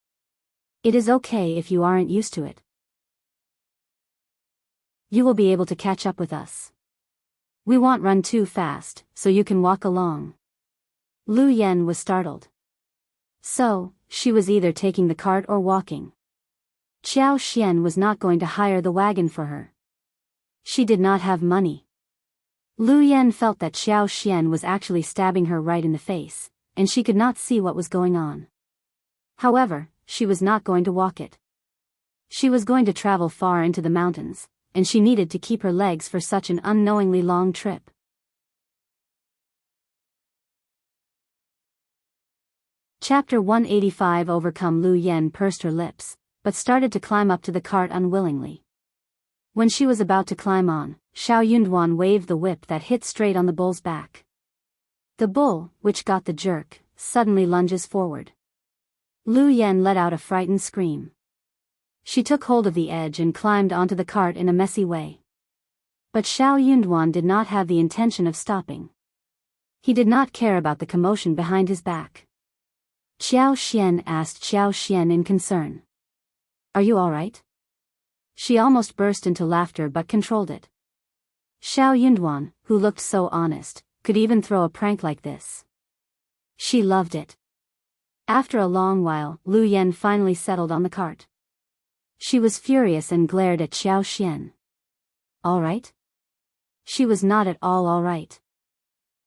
It is okay if you aren't used to it." You will be able to catch up with us. We won't run too fast, so you can walk along. Lu Yen was startled. So, she was either taking the cart or walking. Qiao Xian was not going to hire the wagon for her. She did not have money. Lu Yen felt that Qiao Xian was actually stabbing her right in the face, and she could not see what was going on. However, she was not going to walk it. She was going to travel far into the mountains, and she needed to keep her legs for such an unknowingly long trip. Chapter 185. Overcome. Lu Yen pursed her lips, but started to climb up to the cart unwillingly. When she was about to climb on, Xiao Yunduan waved the whip that hit straight on the bull's back. The bull, which got the jerk, suddenly lunges forward. Lu Yen let out a frightened scream. She took hold of the edge and climbed onto the cart in a messy way. But Xiao Yunduan did not have the intention of stopping. He did not care about the commotion behind his back. Qiao Xian asked Qiao Xian in concern. Are you all right? She almost burst into laughter but controlled it. Xiao Yunduan, who looked so honest, could even throw a prank like this. She loved it. After a long while, Lu Yen finally settled on the cart. She was furious and glared at Xiao Xian. All right? She was not at all right.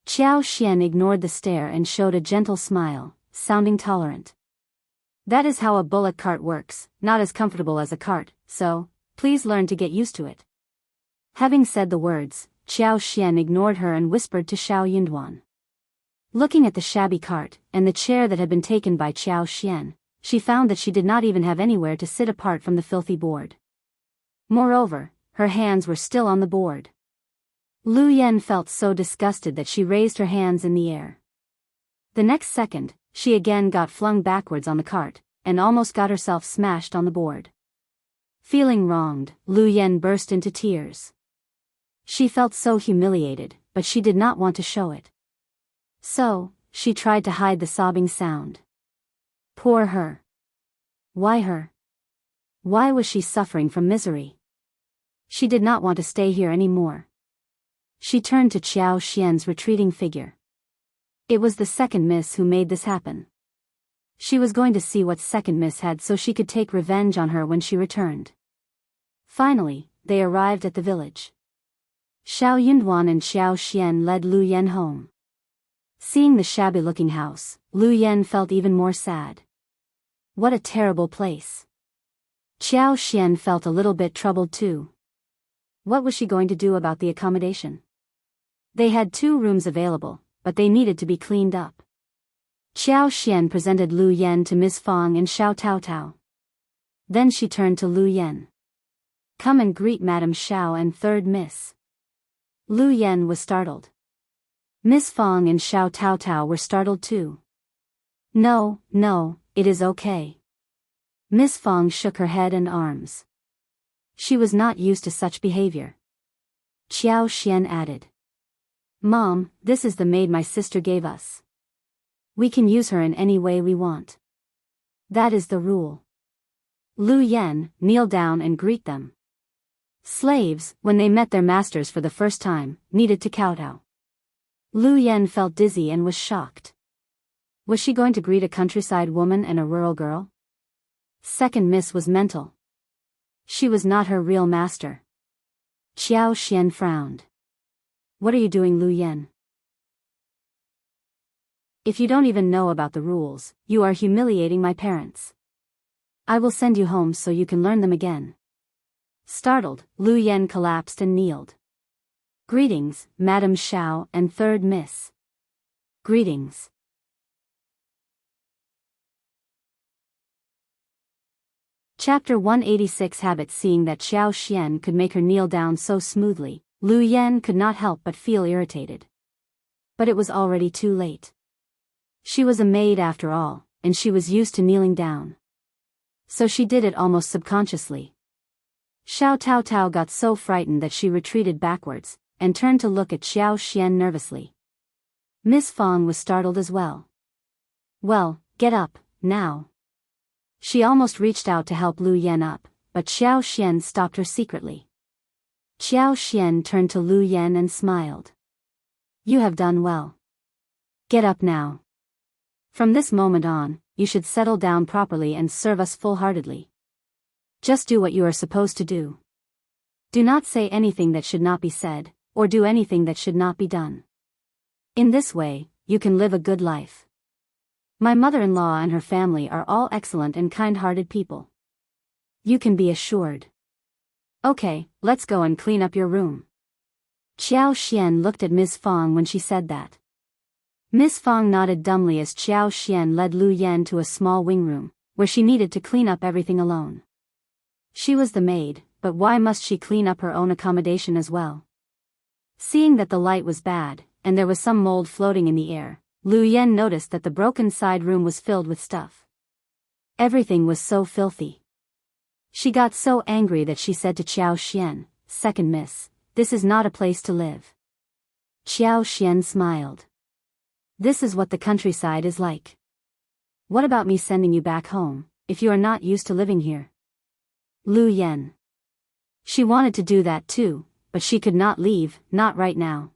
Xiao Xian ignored the stare and showed a gentle smile, sounding tolerant. That is how a bullock cart works, not as comfortable as a cart, so, please learn to get used to it. Having said the words, Xiao Xian ignored her and whispered to Xiao Yunduan. Looking at the shabby cart, and the chair that had been taken by Xiao Xian, she found that she did not even have anywhere to sit apart from the filthy board. Moreover, her hands were still on the board. Lu Yen felt so disgusted that she raised her hands in the air. The next second, she again got flung backwards on the cart, and almost got herself smashed on the board. Feeling wronged, Lu Yen burst into tears. She felt so humiliated, but she did not want to show it. So, she tried to hide the sobbing sound. Poor her. Why her? Why was she suffering from misery? She did not want to stay here anymore. She turned to Qiao Xian's retreating figure. It was the second miss who made this happen. She was going to see what second miss had so she could take revenge on her when she returned. Finally, they arrived at the village. Xiao Yunduan and Xiao Xian led Lu Yen home. Seeing the shabby-looking house, Lu Yen felt even more sad. What a terrible place. Xiao Xian felt a little bit troubled too. What was she going to do about the accommodation? They had 2 rooms available, but they needed to be cleaned up. Xiao Xian presented Lu Yen to Ms. Fang and Xiao Taotao. Then she turned to Lu Yen. Come and greet Madame Xiao and third miss. Lu Yen was startled. Miss Fang and Xiao Taotao were startled too. No, it is okay. Miss Fang shook her head and arms. She was not used to such behavior. Qiao Xian added. Mom, this is the maid my sister gave us. We can use her in any way we want. That is the rule. Lu Yen, kneel down and greet them. Slaves, when they met their masters for the first time, needed to kowtow. Lu Yen felt dizzy and was shocked. Was she going to greet a countryside woman and a rural girl? Second miss was mental. She was not her real master. Qiao Xian frowned. What are you doing, Lu Yen? If you don't even know about the rules, you are humiliating my parents. I will send you home so you can learn them again. Startled, Lu Yen collapsed and kneeled. Greetings, Madame Xiao and third miss. Greetings. Chapter 186. Habit. Seeing that Xiao Xian could make her kneel down so smoothly, Lu Yen could not help but feel irritated. But it was already too late. She was a maid after all, and she was used to kneeling down. So she did it almost subconsciously. Xiao Taotao got so frightened that she retreated backwards, and turned to look at Xiao Xian nervously. Miss Fang was startled as well. Well, get up, now. She almost reached out to help Lu Yen up, but Xiao Xian stopped her secretly. Qiao Xian turned to Lu Yan and smiled. You have done well. Get up now. From this moment on, you should settle down properly and serve us full-heartedly. Just do what you are supposed to do. Do not say anything that should not be said, or do anything that should not be done. In this way, you can live a good life. My mother-in-law and her family are all excellent and kind-hearted people. You can be assured. Okay, let's go and clean up your room. Qiao Xian looked at Ms. Fang when she said that. Ms. Fang nodded dumbly as Qiao Xian led Lu Yan to a small wing room, where she needed to clean up everything alone. She was the maid, but why must she clean up her own accommodation as well? Seeing that the light was bad, and there was some mold floating in the air, Lu Yan noticed that the broken side room was filled with stuff. Everything was so filthy. She got so angry that she said to Qiao Xian, "Second miss, this is not a place to live." Qiao Xian smiled. This is what the countryside is like. What about me sending you back home, if you are not used to living here? Lu Yan. She wanted to do that too, but she could not leave, not right now.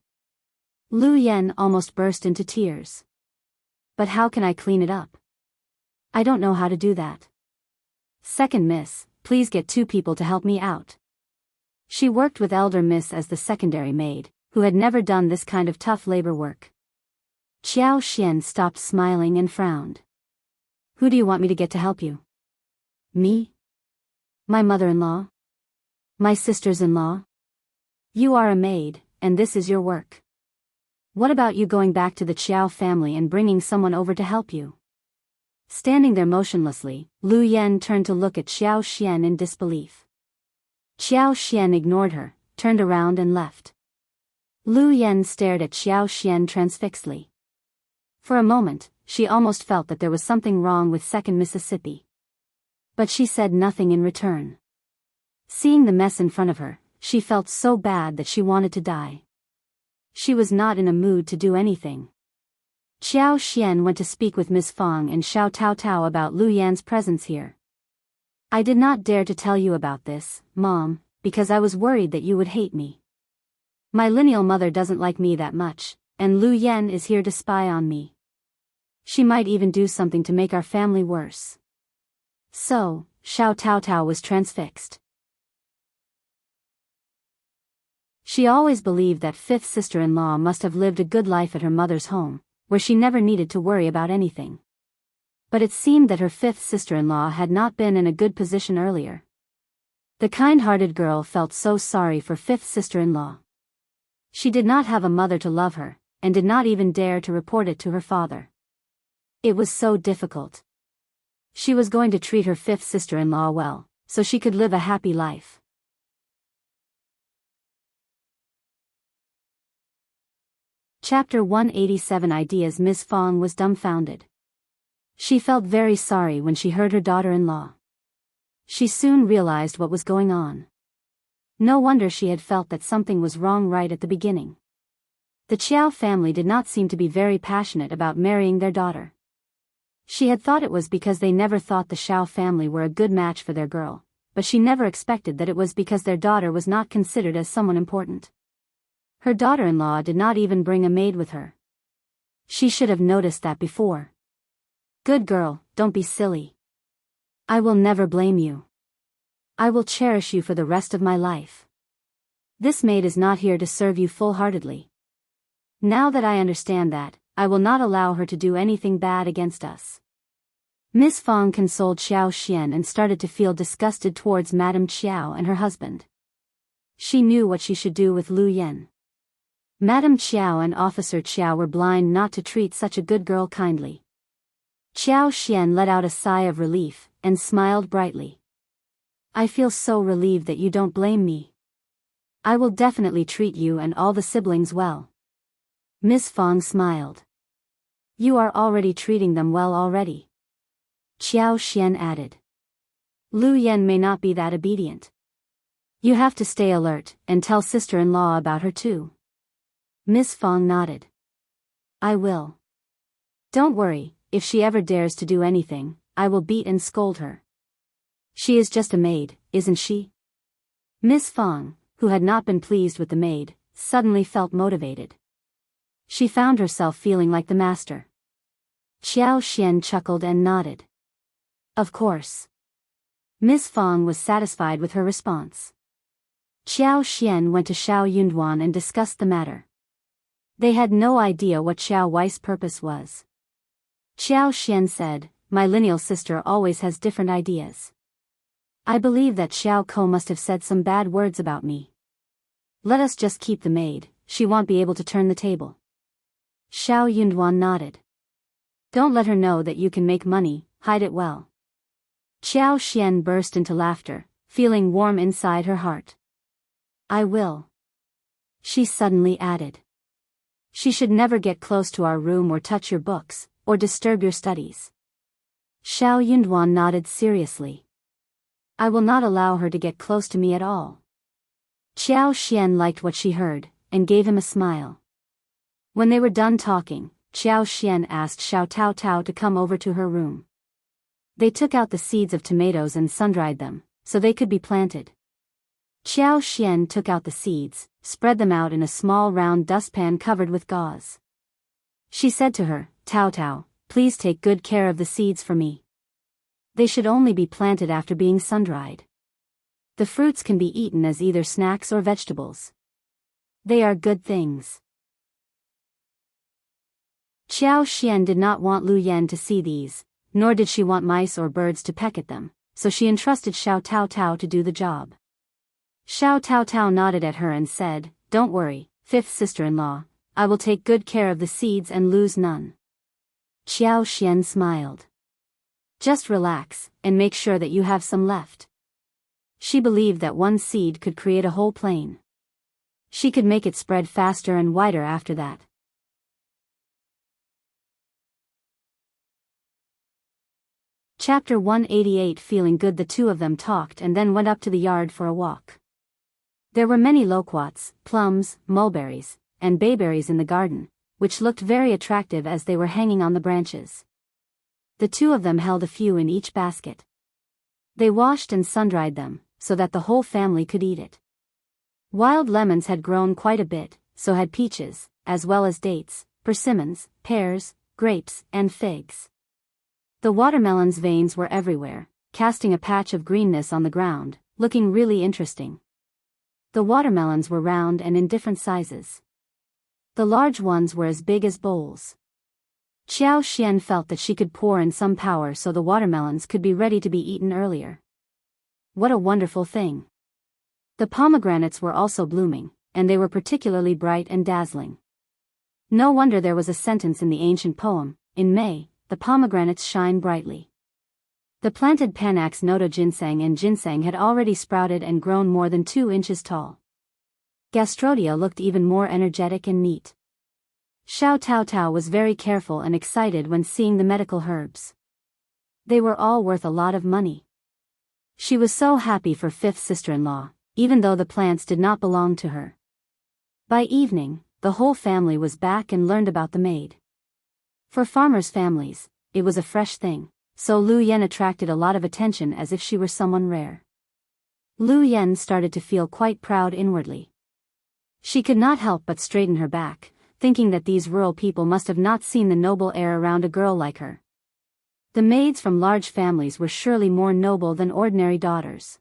Lu Yan almost burst into tears. But how can I clean it up? I don't know how to do that. Second miss, please get 2 people to help me out. She worked with elder miss as the secondary maid, who had never done this kind of tough labor work. Qiao Xian stopped smiling and frowned. Who do you want me to get to help you? Me? My mother-in-law? My sisters-in-law? You are a maid, and this is your work. What about you going back to the Qiao family and bringing someone over to help you? Standing there motionlessly, Lu Yan turned to look at Qiao Xian in disbelief. Qiao Xian ignored her, turned around and left. Lu Yan stared at Qiao Xian transfixedly. For a moment, she almost felt that there was something wrong with Second Mississippi. But she said nothing in return. Seeing the mess in front of her, she felt so bad that she wanted to die. She was not in a mood to do anything. Qiao Xian went to speak with Miss Fang and Xiao Tao about Lu Yan's presence here. I did not dare to tell you about this, Mom, because I was worried that you would hate me. My lineal mother doesn't like me that much, and Lu Yan is here to spy on me. She might even do something to make our family worse. So, Xiao Tao was transfixed. She always believed that 5th sister-in-law must have lived a good life at her mother's home, where she never needed to worry about anything. But it seemed that her 5th sister-in-law had not been in a good position earlier. The kind-hearted girl felt so sorry for 5th sister-in-law. She did not have a mother to love her, and did not even dare to report it to her father. It was so difficult. She was going to treat her 5th sister-in-law well, so she could live a happy life. Chapter 187 Ideas. Miss Fang was dumbfounded. She felt very sorry when she heard her daughter-in-law. She soon realized what was going on. No wonder she had felt that something was wrong right at the beginning. The Qiao family did not seem to be very passionate about marrying their daughter. She had thought it was because they never thought the Xiao family were a good match for their girl, but she never expected that it was because their daughter was not considered as someone important. Her daughter-in-law did not even bring a maid with her. She should have noticed that before. Good girl, don't be silly. I will never blame you. I will cherish you for the rest of my life. This maid is not here to serve you full-heartedly. Now that I understand that, I will not allow her to do anything bad against us. Miss Fang consoled Qiao Xian and started to feel disgusted towards Madame Qiao and her husband. She knew what she should do with Lu Yan. Madame Qiao and Officer Qiao were blind not to treat such a good girl kindly. Qiao Xian let out a sigh of relief, and smiled brightly. I feel so relieved that you don't blame me. I will definitely treat you and all the siblings well. Miss Fang smiled. You are already treating them well already. Qiao Xian added. Lu Yan may not be that obedient. You have to stay alert, and tell sister-in-law about her too. Miss Fang nodded. I will. Don't worry, if she ever dares to do anything, I will beat and scold her. She is just a maid, isn't she? Miss Fang, who had not been pleased with the maid, suddenly felt motivated. She found herself feeling like the master. Xiao chuckled and nodded. Of course. Miss Fang was satisfied with her response. Xiao went to Xiao and discussed the matter. They had no idea what Xiao Wei's purpose was. Xiao said, "My lineal sister always has different ideas. I believe that Xiao Ko must have said some bad words about me. Let us just keep the maid, she won't be able to turn the table." Xiao nodded. "Don't let her know that you can make money, hide it well." Xiao burst into laughter, feeling warm inside her heart. "I will." She suddenly added. "She should never get close to our room or touch your books, or disturb your studies." Xiao nodded seriously. "I will not allow her to get close to me at all." Xiao liked what she heard, and gave him a smile. When they were done talking, Xiao asked Xiao Tao to come over to her room. They took out the seeds of tomatoes and sun-dried them, so they could be planted. Xiao took out the seeds, spread them out in a small round dustpan covered with gauze. She said to her, Tao, please take good care of the seeds for me. They should only be planted after being sun-dried. The fruits can be eaten as either snacks or vegetables. They are good things. Xiao did not want Lu Yan to see these, nor did she want mice or birds to peck at them, so she entrusted Xiao Tao to do the job. Xiao Tao nodded at her and said, "Don't worry, fifth sister-in-law, I will take good care of the seeds and lose none." Xiao smiled. "Just relax, and make sure that you have some left." She believed that one seed could create a whole plain. She could make it spread faster and wider after that. Chapter 188. Feeling good, the two of them talked and then went up to the yard for a walk. There were many loquats, plums, mulberries, and bayberries in the garden, which looked very attractive as they were hanging on the branches. The two of them held a few in each basket. They washed and sun-dried them, so that the whole family could eat it. Wild lemons had grown quite a bit, so had peaches, as well as dates, persimmons, pears, grapes, and figs. The watermelon's veins were everywhere, casting a patch of greenness on the ground, looking really interesting. The watermelons were round and in different sizes. The large ones were as big as bowls. Xiao felt that she could pour in some power so the watermelons could be ready to be eaten earlier. What a wonderful thing! The pomegranates were also blooming, and they were particularly bright and dazzling. No wonder there was a sentence in the ancient poem, "In May, the pomegranates shine brightly." The planted Panax noto ginseng and ginseng had already sprouted and grown more than 2 inches tall. Gastrodia looked even more energetic and neat. Xiao Tao was very careful and excited when seeing the medical herbs. They were all worth a lot of money. She was so happy for fifth sister-in-law, even though the plants did not belong to her. By evening, the whole family was back and learned about the maid. For farmers' families, it was a fresh thing, so Lu Yan attracted a lot of attention as if she were someone rare. Lu Yan started to feel quite proud inwardly. She could not help but straighten her back, thinking that these rural people must have not seen the noble air around a girl like her. The maids from large families were surely more noble than ordinary daughters.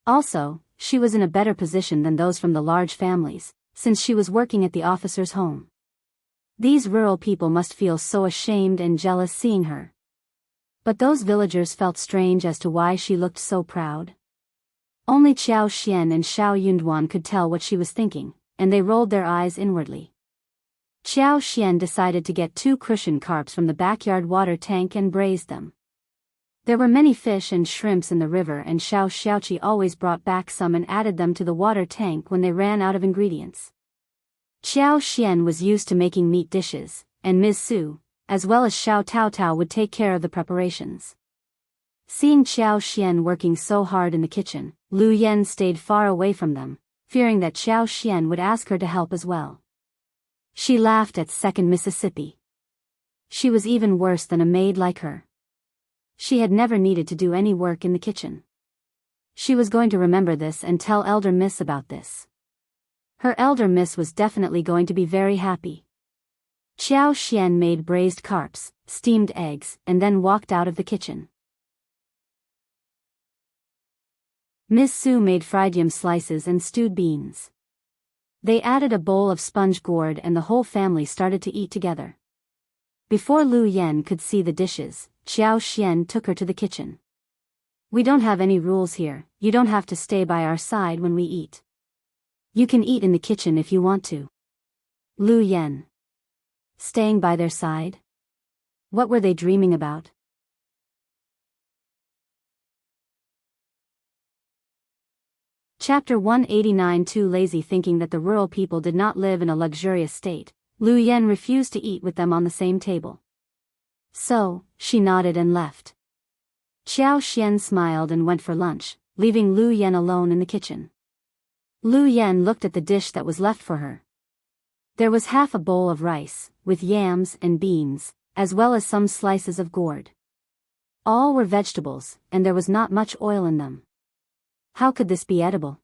Also, she was in a better position than those from the large families, since she was working at the officer's home. These rural people must feel so ashamed and jealous seeing her. But those villagers felt strange as to why she looked so proud. Only Qiao and Xiao could tell what she was thinking, and they rolled their eyes inwardly. Qiao decided to get 2 crucian carps from the backyard water tank and braise them. There were many fish and shrimps in the river, and Xiaoqi always brought back some and added them to the water tank when they ran out of ingredients. Qiao was used to making meat dishes, and Ms. Su, as well as Xiao Tao would take care of the preparations. Seeing Qiao working so hard in the kitchen, Lu Yan stayed far away from them, fearing that Xiao would ask her to help as well. She laughed at Second Mississippi. She was even worse than a maid like her. She had never needed to do any work in the kitchen. She was going to remember this and tell Elder Miss about this. Her Elder Miss was definitely going to be very happy. Qiao Xian made braised carps, steamed eggs, and then walked out of the kitchen. Miss Su made fried yam slices and stewed beans. They added a bowl of sponge gourd and the whole family started to eat together. Before Lu Yan could see the dishes, Qiao Xian took her to the kitchen. We don't have any rules here, you don't have to stay by our side when we eat. You can eat in the kitchen if you want to. Lu Yan. Staying by their side? What were they dreaming about? Chapter 189. Too lazy. Thinking that the rural people did not live in a luxurious state, Lu Yan refused to eat with them on the same table. So, she nodded and left. Qiao Xian smiled and went for lunch, leaving Lu Yan alone in the kitchen. Lu Yan looked at the dish that was left for her. There was half a bowl of rice, with yams and beans, as well as some slices of gourd. All were vegetables, and there was not much oil in them. How could this be edible?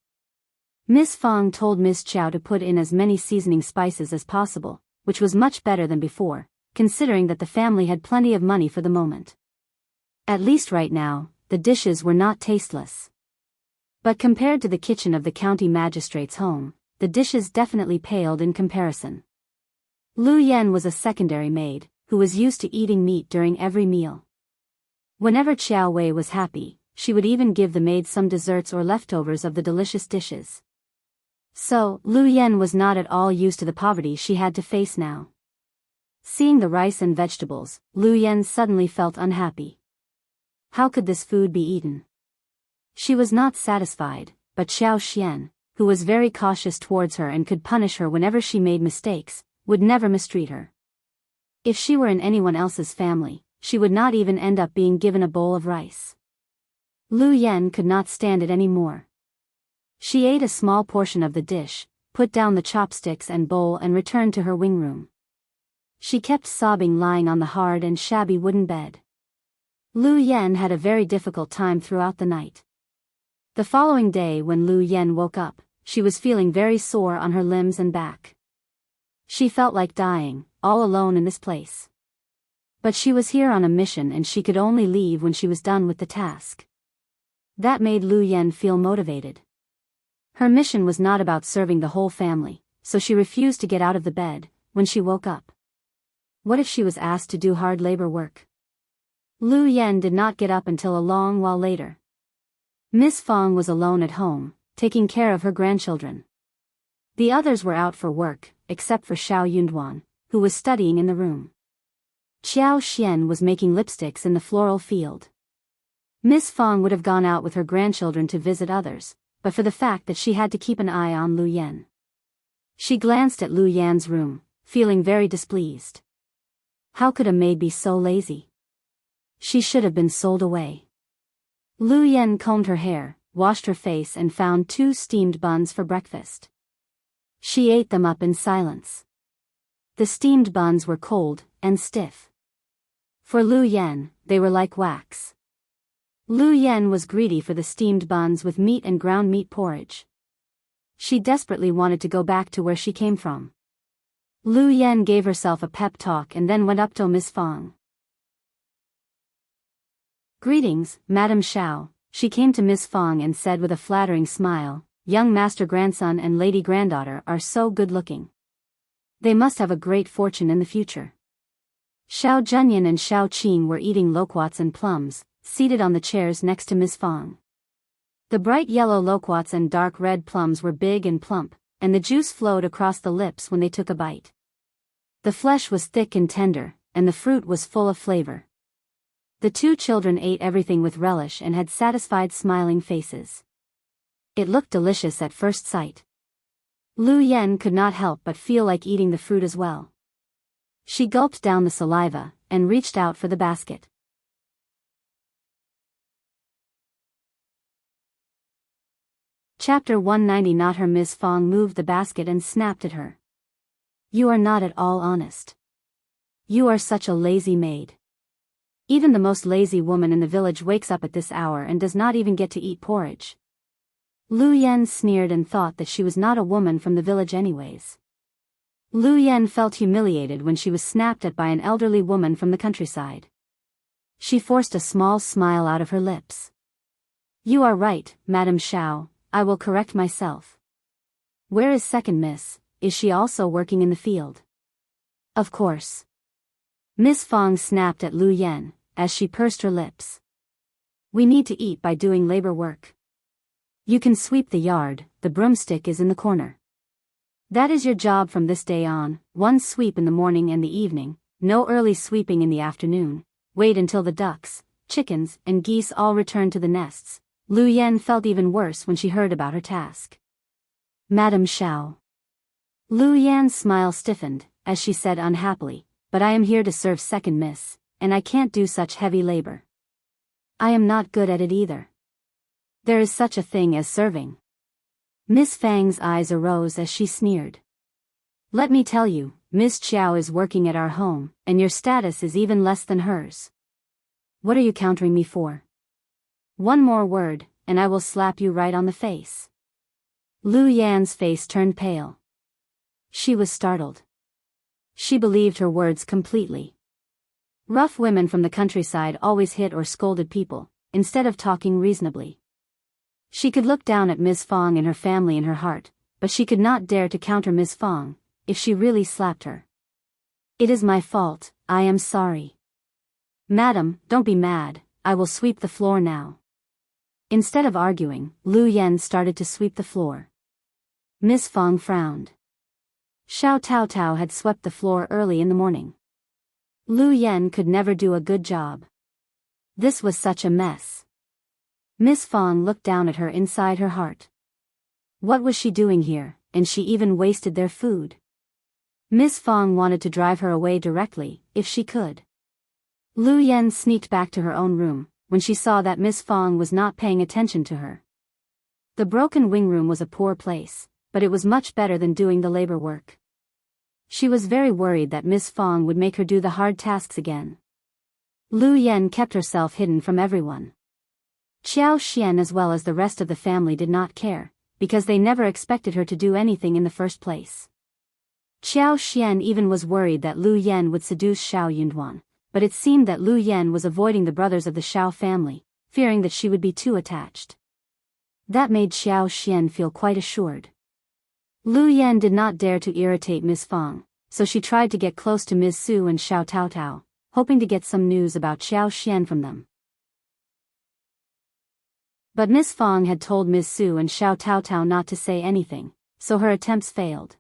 Miss Fang told Miss Qiao to put in as many seasoning spices as possible, which was much better than before, considering that the family had plenty of money for the moment. At least right now, the dishes were not tasteless. But compared to the kitchen of the county magistrate's home, the dishes definitely paled in comparison. Lu Yan was a secondary maid, who was used to eating meat during every meal. Whenever Qiao Wei was happy, she would even give the maid some desserts or leftovers of the delicious dishes. So, Lu Yan was not at all used to the poverty she had to face now. Seeing the rice and vegetables, Lu Yan suddenly felt unhappy. How could this food be eaten? She was not satisfied, but Qiao Xian, who was very cautious towards her and could punish her whenever she made mistakes, would never mistreat her. If she were in anyone else's family, she would not even end up being given a bowl of rice. Lu Yan could not stand it anymore. She ate a small portion of the dish, put down the chopsticks and bowl and returned to her wing room. She kept sobbing lying on the hard and shabby wooden bed. Lu Yan had a very difficult time throughout the night. The following day when Lu Yan woke up, she was feeling very sore on her limbs and back. She felt like dying, all alone in this place. But she was here on a mission and she could only leave when she was done with the task. That made Lu Yan feel motivated. Her mission was not about serving the whole family, so she refused to get out of the bed when she woke up. What if she was asked to do hard labor work? Lu Yan did not get up until a long while later. Miss Fang was alone at home, taking care of her grandchildren. The others were out for work, except for Xiao Yunduan, who was studying in the room. Qiao Xian was making lipsticks in the floral field. Miss Fang would have gone out with her grandchildren to visit others, but for the fact that she had to keep an eye on Lu Yan. She glanced at Lu Yan's room, feeling very displeased. How could a maid be so lazy? She should have been sold away. Lu Yan combed her hair, washed her face and found 2 steamed buns for breakfast. She ate them up in silence. The steamed buns were cold and stiff. For Lu Yan, they were like wax. Lu Yan was greedy for the steamed buns with meat and ground meat porridge. She desperately wanted to go back to where she came from. Lu Yan gave herself a pep talk and then went up to Miss Fang. Greetings, Madame Xiao, she came to Miss Fang and said with a flattering smile, young master grandson and lady granddaughter are so good-looking. They must have a great fortune in the future. Xiao Zhenyan and Xiao Qing were eating loquats and plums, seated on the chairs next to Miss Fang. The bright yellow loquats and dark red plums were big and plump, and the juice flowed across the lips when they took a bite. The flesh was thick and tender, and the fruit was full of flavor. The 2 children ate everything with relish and had satisfied smiling faces. It looked delicious at first sight. Lu Yan could not help but feel like eating the fruit as well. She gulped down the saliva, and reached out for the basket. Chapter 190. Not her. Miss Fang moved the basket and snapped at her. You are not at all honest. You are such a lazy maid. Even the most lazy woman in the village wakes up at this hour and does not even get to eat porridge. Lu Yan sneered and thought that she was not a woman from the village anyways. Lu Yan felt humiliated when she was snapped at by an elderly woman from the countryside. She forced a small smile out of her lips. You are right, Madam Xiao, I will correct myself. Where is second miss, is she also working in the field? Of course. Miss Fang snapped at Lu Yan, as she pursed her lips. We need to eat by doing labor work. You can sweep the yard, the broomstick is in the corner. That is your job from this day on, one sweep in the morning and the evening, no early sweeping in the afternoon, wait until the ducks, chickens, and geese all return to the nests. Lu Yan felt even worse when she heard about her task. Madam Xiao. Lu Yan's smile stiffened, as she said unhappily, but I am here to serve second miss, and I can't do such heavy labor. I am not good at it either. There is such a thing as serving. Miss Fang's eyes arose as she sneered. Let me tell you, Miss Qiao is working at our home, and your status is even less than hers. What are you countering me for? One more word, and I will slap you right on the face. Lu Yan's face turned pale. She was startled. She believed her words completely. Rough women from the countryside always hit or scolded people, instead of talking reasonably. She could look down at Ms. Fang and her family in her heart, but she could not dare to counter Ms. Fang, if she really slapped her. It is my fault, I am sorry. Madam, don't be mad, I will sweep the floor now. Instead of arguing, Lu Yan started to sweep the floor. Ms. Fang frowned. Xiao Tao had swept the floor early in the morning. Lu Yan could never do a good job. This was such a mess. Miss Fang looked down at her inside her heart. What was she doing here, and she even wasted their food? Miss Fang wanted to drive her away directly, if she could. Lu Yan sneaked back to her own room, when she saw that Miss Fang was not paying attention to her. The broken wing room was a poor place, but it was much better than doing the labor work. She was very worried that Miss Fang would make her do the hard tasks again. Lu Yan kept herself hidden from everyone. Qiao Xian as well as the rest of the family did not care, because they never expected her to do anything in the first place. Qiao Xian even was worried that Lu Yan would seduce Xiao Yunduan, but it seemed that Lu Yan was avoiding the brothers of the Xiao family, fearing that she would be too attached. That made Qiao Xian feel quite assured. Lu Yan did not dare to irritate Miss Fang, so she tried to get close to Ms. Su and Xiao Tao, hoping to get some news about Qiao Xian from them. But Miss Fang had told Ms. Su and Xiao Tao not to say anything, so her attempts failed.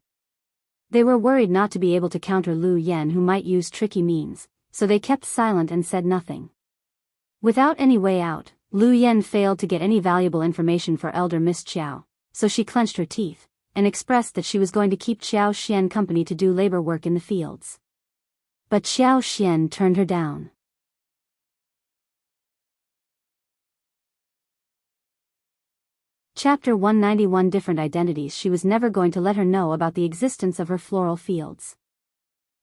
They were worried not to be able to counter Lu Yan, who might use tricky means, so they kept silent and said nothing. Without any way out, Lu Yan failed to get any valuable information for elder Miss Qiao, so she clenched her teeth, and expressed that she was going to keep Qiao Xian company to do labor work in the fields. But Qiao Xian turned her down. Chapter 191 Different Identities. She was never going to let her know about the existence of her floral fields.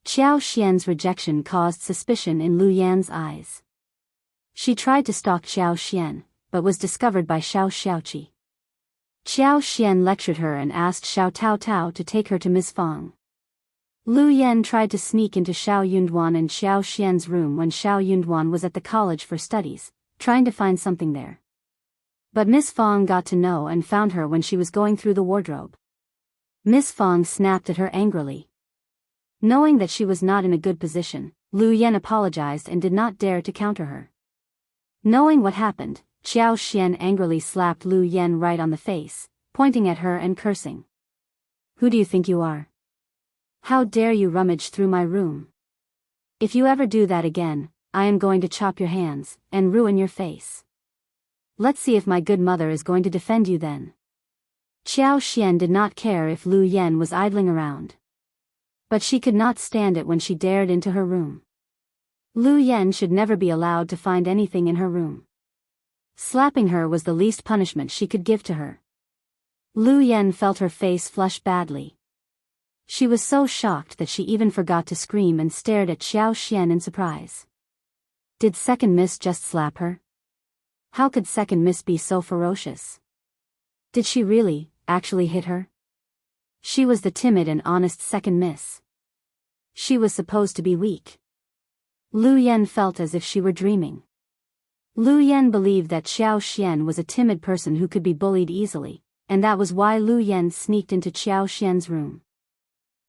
Qiao Xian's rejection caused suspicion in Lu Yan's eyes. She tried to stalk Qiao Xian, but was discovered by Xiao Xiaoqi. Qiao Xian lectured her and asked Xiao Tao to take her to Miss Fang. Lu Yan tried to sneak into Xiao Yunduan and Xiao Xian's room when Xiao Yunduan was at the college for studies, trying to find something there. But Miss Fang got to know and found her when she was going through the wardrobe. Miss Fang snapped at her angrily. Knowing that she was not in a good position, Lu Yan apologized and did not dare to counter her. Knowing what happened, Qiao Xian angrily slapped Lu Yan right on the face, pointing at her and cursing. Who do you think you are? How dare you rummage through my room? If you ever do that again, I am going to chop your hands and ruin your face. Let's see if my good mother is going to defend you then. Qiao Xian did not care if Lu Yan was idling around. But she could not stand it when she dared into her room. Lu Yan should never be allowed to find anything in her room. Slapping her was the least punishment she could give to her. Lu Yan felt her face flush badly. She was so shocked that she even forgot to scream and stared at Qiao Xian in surprise. Did second miss just slap her? How could second miss be so ferocious? Did she really, actually hit her? She was the timid and honest second miss. She was supposed to be weak. Lu Yen felt as if she were dreaming. Lu Yen believed that Xiao Xian was a timid person who could be bullied easily, and that was why Lu Yen sneaked into Xiao Xian's room.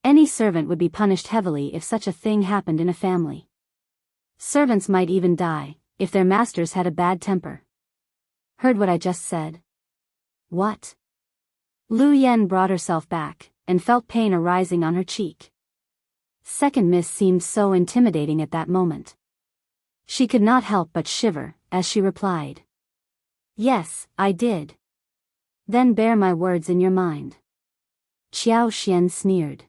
Any servant would be punished heavily if such a thing happened in a family. Servants might even die, if their masters had a bad temper. Heard what I just said? What? Lu Yen brought herself back, and felt pain arising on her cheek. Second miss seemed so intimidating at that moment. She could not help but shiver, as she replied. Yes, I did. Then bear my words in your mind. Qiao Xian sneered.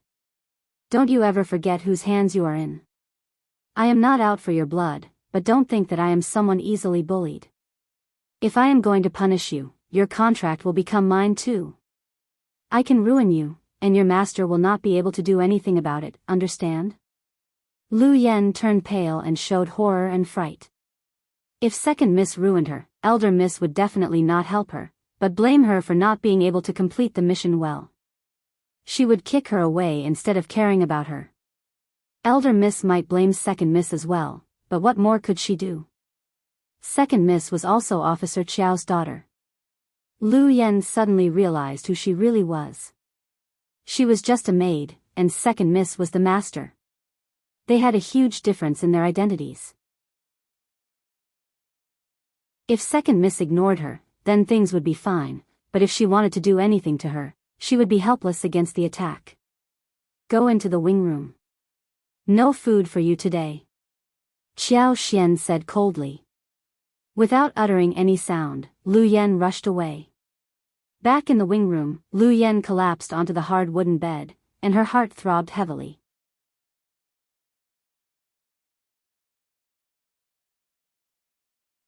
Don't you ever forget whose hands you are in. I am not out for your blood, but don't think that I am someone easily bullied. If I am going to punish you, your contract will become mine too. I can ruin you, and your master will not be able to do anything about it, understand? Lu Yen turned pale and showed horror and fright. If second miss ruined her, elder miss would definitely not help her, but blame her for not being able to complete the mission well. She would kick her away instead of caring about her. Elder miss might blame second miss as well, but what more could she do? Second miss was also Officer Qiao's daughter. Lu Yen suddenly realized who she really was. She was just a maid, and second miss was the master. They had a huge difference in their identities. If second miss ignored her, then things would be fine, but if she wanted to do anything to her, she would be helpless against the attack. Go into the wing room. No food for you today. Qiao Xian said coldly. Without uttering any sound, Lu Yen rushed away. Back in the wing room, Lu Yen collapsed onto the hard wooden bed, and her heart throbbed heavily.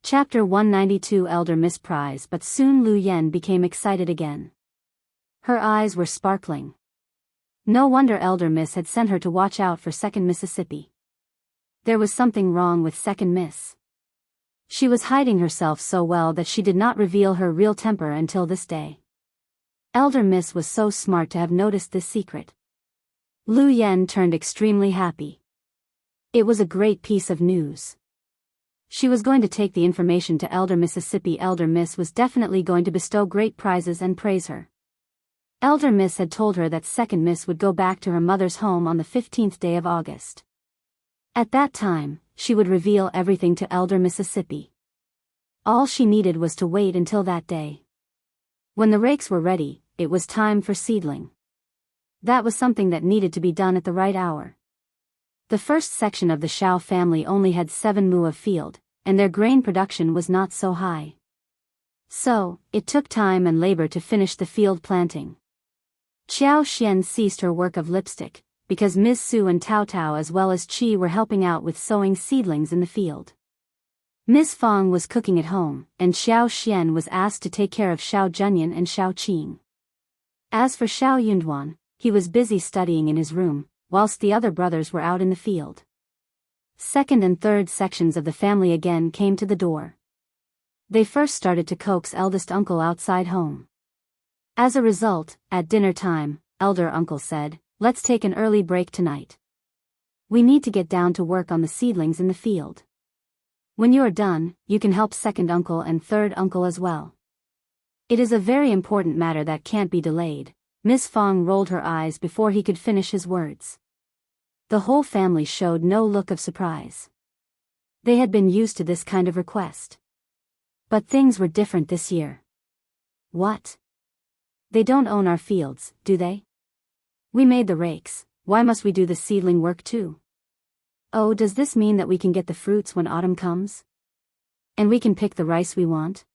Chapter 192 Elder Miss Prize. But soon Lu Yen became excited again. Her eyes were sparkling. No wonder Elder Miss had sent her to watch out for Second Mississippi. There was something wrong with Second Miss. She was hiding herself so well that she did not reveal her real temper until this day. Elder Miss was so smart to have noticed this secret. Lu Yen turned extremely happy. It was a great piece of news. She was going to take the information to Elder Mississippi. Elder Miss was definitely going to bestow great prizes and praise her. Elder Miss had told her that Second Miss would go back to her mother's home on the 15th day of August. At that time, she would reveal everything to Elder Mississippi. All she needed was to wait until that day. When the rakes were ready, it was time for seedling. That was something that needed to be done at the right hour. The first section of the Xiao family only had 7 mu of field, and their grain production was not so high. So, it took time and labor to finish the field planting. Qiao Xian ceased her work of lipstick, because Ms. Su and Tao Tao as well as Qi were helping out with sowing seedlings in the field. Ms. Fang was cooking at home, and Xiao Xian was asked to take care of Xiao Zhenyan and Xiao Qing. As for Xiao Yunduan, he was busy studying in his room, whilst the other brothers were out in the field. Second and third sections of the family again came to the door. They first started to coax eldest uncle outside home. As a result, at dinner time, elder uncle said, "Let's take an early break tonight. We need to get down to work on the seedlings in the field. When you are done, you can help second uncle and third uncle as well. It is a very important matter that can't be delayed." Miss Fang rolled her eyes before he could finish his words. The whole family showed no look of surprise. They had been used to this kind of request. But things were different this year. What? They don't own our fields, do they? We made the rakes, why must we do the seedling work too? Oh, does this mean that we can get the fruits when autumn comes? And we can pick the rice we want?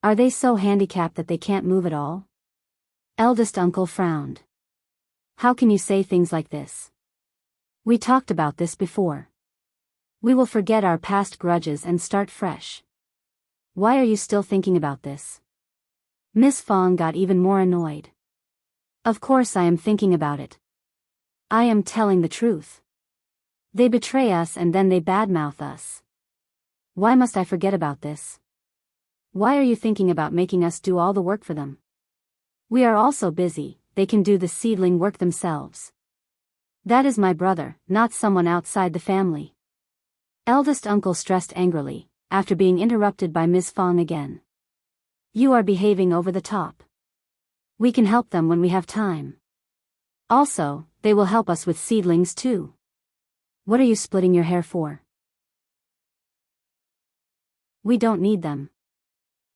Are they so handicapped that they can't move at all? Eldest uncle frowned. How can you say things like this? We talked about this before. We will forget our past grudges and start fresh. Why are you still thinking about this? Miss Fang got even more annoyed. Of course I am thinking about it. I am telling the truth. They betray us and then they badmouth us. Why must I forget about this? Why are you thinking about making us do all the work for them? We are all so busy, they can do the seedling work themselves. That is my brother, not someone outside the family. Eldest uncle stressed angrily, after being interrupted by Ms. Fang again. You are behaving over the top. We can help them when we have time. Also, they will help us with seedlings too. What are you splitting your hair for? We don't need them.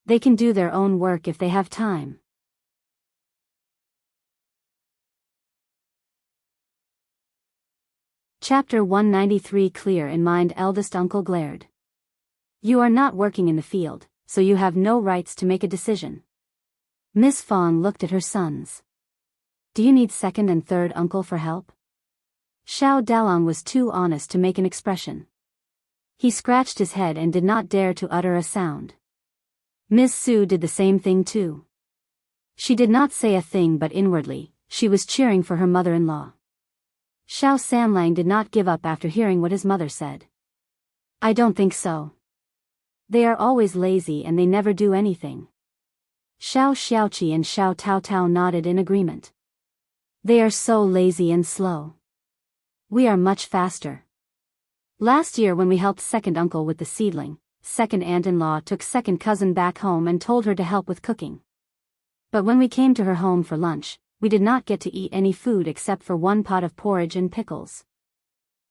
They can do their own work if they have time. Chapter 193. Clear in mind. Eldest uncle glared. You are not working in the field, so you have no rights to make a decision. Miss Fang looked at her sons. Do you need second and third uncle for help? Xiao Dalong was too honest to make an expression. He scratched his head and did not dare to utter a sound. Miss Su did the same thing too. She did not say a thing, but inwardly, she was cheering for her mother-in-law. Xiao Sanlang did not give up after hearing what his mother said. I don't think so. They are always lazy and they never do anything. Xiao Xiaoqi and Xiao Taotao nodded in agreement. They are so lazy and slow. We are much faster. Last year when we helped second uncle with the seedling, second aunt-in-law took second cousin back home and told her to help with cooking. But when we came to her home for lunch, we did not get to eat any food except for one pot of porridge and pickles.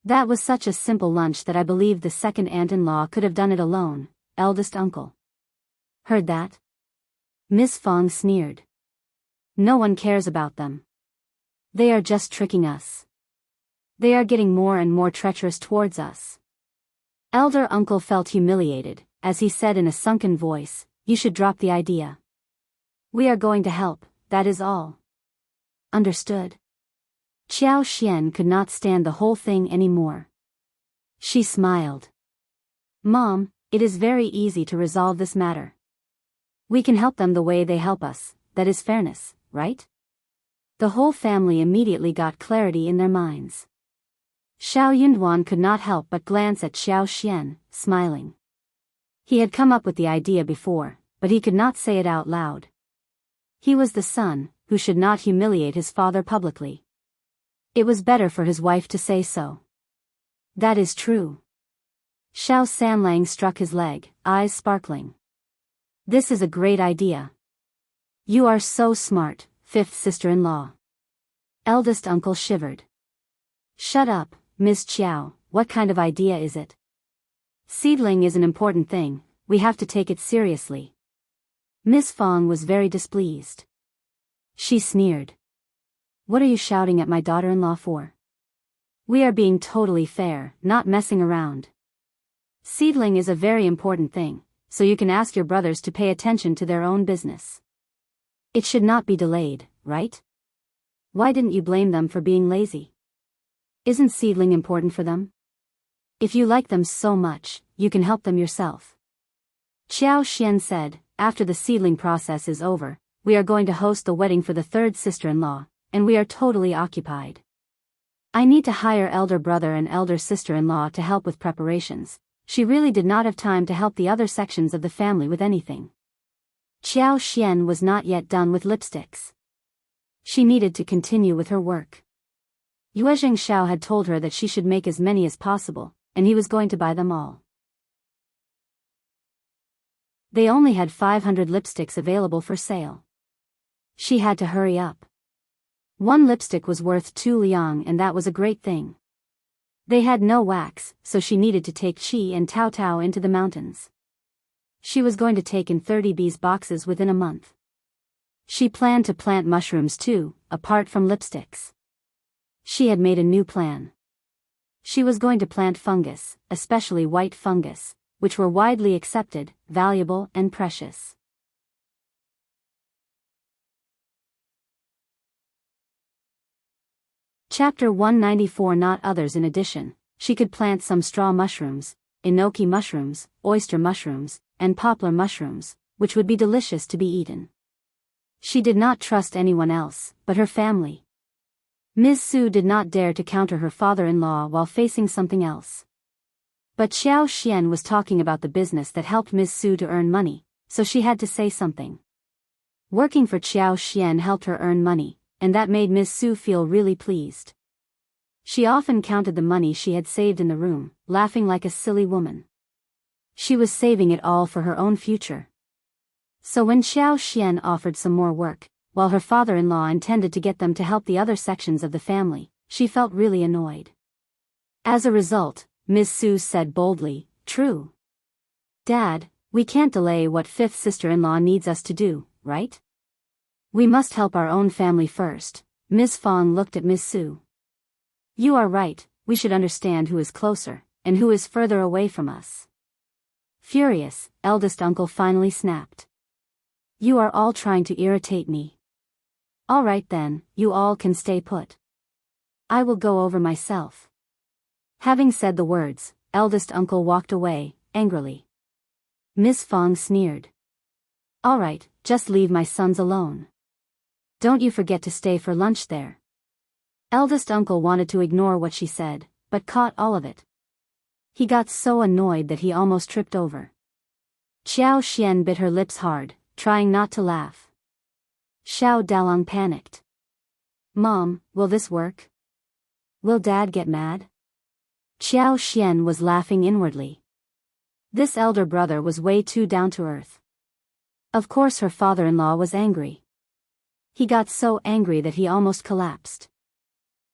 That was such a simple lunch that I believe the second aunt-in-law could have done it alone, eldest uncle. Heard that? Miss Fang sneered. No one cares about them. They are just tricking us. They are getting more and more treacherous towards us. Elder uncle felt humiliated, as he said in a sunken voice, you should drop the idea. We are going to help, that is all. Understood? Qiao Xian could not stand the whole thing anymore. She smiled. Mom, it is very easy to resolve this matter. We can help them the way they help us, that is fairness, right? The whole family immediately got clarity in their minds. Xiao Yunduan could not help but glance at Xiao Xian, smiling. He had come up with the idea before, but he could not say it out loud. He was the son, who should not humiliate his father publicly. It was better for his wife to say so. That is true. Xiao Sanlang struck his leg, eyes sparkling. This is a great idea. You are so smart, fifth sister-in-law. Eldest uncle shivered. Shut up, Miss Qiao, what kind of idea is it? Seedling is an important thing, we have to take it seriously. Miss Fang was very displeased. She sneered. What are you shouting at my daughter-in-law for? We are being totally fair, not messing around. Seedling is a very important thing, so you can ask your brothers to pay attention to their own business. It should not be delayed, right? Why didn't you blame them for being lazy? Isn't seedling important for them? If you like them so much, you can help them yourself. Qiao Xian said, after the seedling process is over, we are going to host the wedding for the third sister-in-law, and we are totally occupied. I need to hire elder brother and elder sister-in-law to help with preparations. She really did not have time to help the other sections of the family with anything. Qiao Xian was not yet done with lipsticks. She needed to continue with her work. Yuezheng Xiao had told her that she should make as many as possible, and he was going to buy them all. They only had 500 lipsticks available for sale. She had to hurry up. One lipstick was worth 2 liang, and that was a great thing. They had no wax, so she needed to take Qi and Tao Tao into the mountains. She was going to take in 30 bees boxes within a month. She planned to plant mushrooms too, apart from lipsticks. She had made a new plan. She was going to plant fungus, especially white fungus, which were widely accepted, valuable and precious. Chapter 194. Not others. In addition, she could plant some straw mushrooms, enoki mushrooms, oyster mushrooms, and poplar mushrooms, which would be delicious to be eaten. She did not trust anyone else, but her family. Ms. Su did not dare to counter her father-in-law while facing something else. But Xiao Xian was talking about the business that helped Ms. Su to earn money, so she had to say something. Working for Xiao Xian helped her earn money, and that made Ms. Su feel really pleased. She often counted the money she had saved in the room, laughing like a silly woman. She was saving it all for her own future. So when Xiao Xian offered some more work, while her father-in-law intended to get them to help the other sections of the family, she felt really annoyed. As a result, Ms. Su said boldly, "True. Dad, we can't delay what fifth sister-in-law needs us to do, right? We must help our own family first." Ms. Fang looked at Ms. Su. "You are right, we should understand who is closer, and who is further away from us." Furious, eldest uncle finally snapped. "You are all trying to irritate me. All right then, you all can stay put. I will go over myself." Having said the words, eldest uncle walked away, angrily. Ms. Fang sneered. "All right, just leave my sons alone. Don't you forget to stay for lunch there." Eldest uncle wanted to ignore what she said, but caught all of it. He got so annoyed that he almost tripped over. Xiao Xian bit her lips hard, trying not to laugh. Xiao Dalong panicked. "Mom, will this work? Will Dad get mad?" Xiao Xian was laughing inwardly. This elder brother was way too down to earth. Of course her father-in-law was angry. He got so angry that he almost collapsed.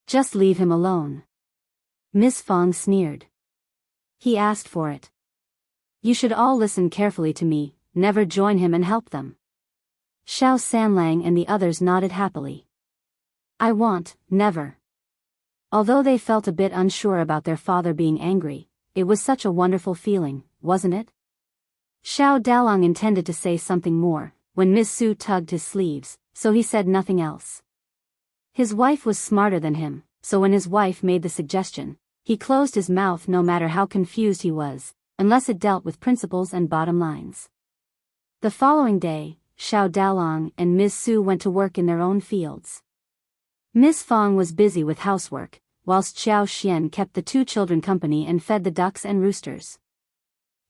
"Just leave him alone." Miss Fang sneered. "He asked for it. You should all listen carefully to me, never join him and help them." Xiao Sanlang and the others nodded happily. "I won't, never." Although they felt a bit unsure about their father being angry, it was such a wonderful feeling, wasn't it? Xiao Dalong intended to say something more, when Ms. Su tugged his sleeves, so he said nothing else. His wife was smarter than him, so when his wife made the suggestion, he closed his mouth no matter how confused he was, unless it dealt with principles and bottom lines. The following day, Xiao Dalong and Ms. Su went to work in their own fields. Miss Fang was busy with housework, whilst Xiao Xian kept the two children company and fed the ducks and roosters.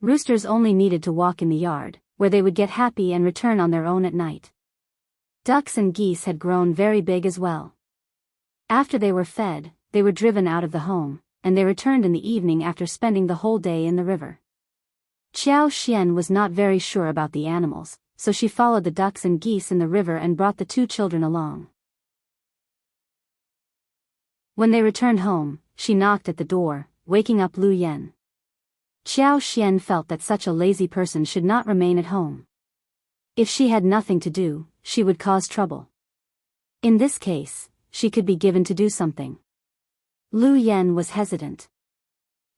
Roosters only needed to walk in the yard, where they would get happy and return on their own at night. Ducks and geese had grown very big as well. After they were fed, they were driven out of the home, and they returned in the evening after spending the whole day in the river. Xiao Xian was not very sure about the animals, so she followed the ducks and geese in the river and brought the two children along. When they returned home, she knocked at the door, waking up Lu Yan. Xiao Xian felt that such a lazy person should not remain at home. If she had nothing to do, she would cause trouble. In this case, she could be given to do something. Lu Yan was hesitant.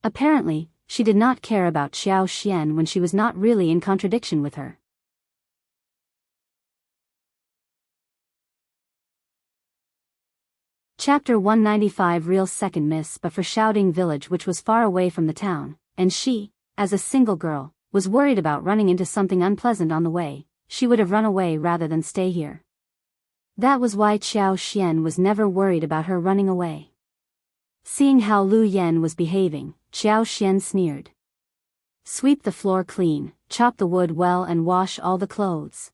Apparently, she did not care about Xiao Xian when she was not really in contradiction with her. Chapter 195 Real second miss but for Shouting Village, which was far away from the town, and she, as a single girl, was worried about running into something unpleasant on the way. She would have run away rather than stay here. That was why Xiao Xian was never worried about her running away. Seeing how Lu Yan was behaving, Xiao Xian sneered. "Sweep the floor clean, chop the wood well and wash all the clothes.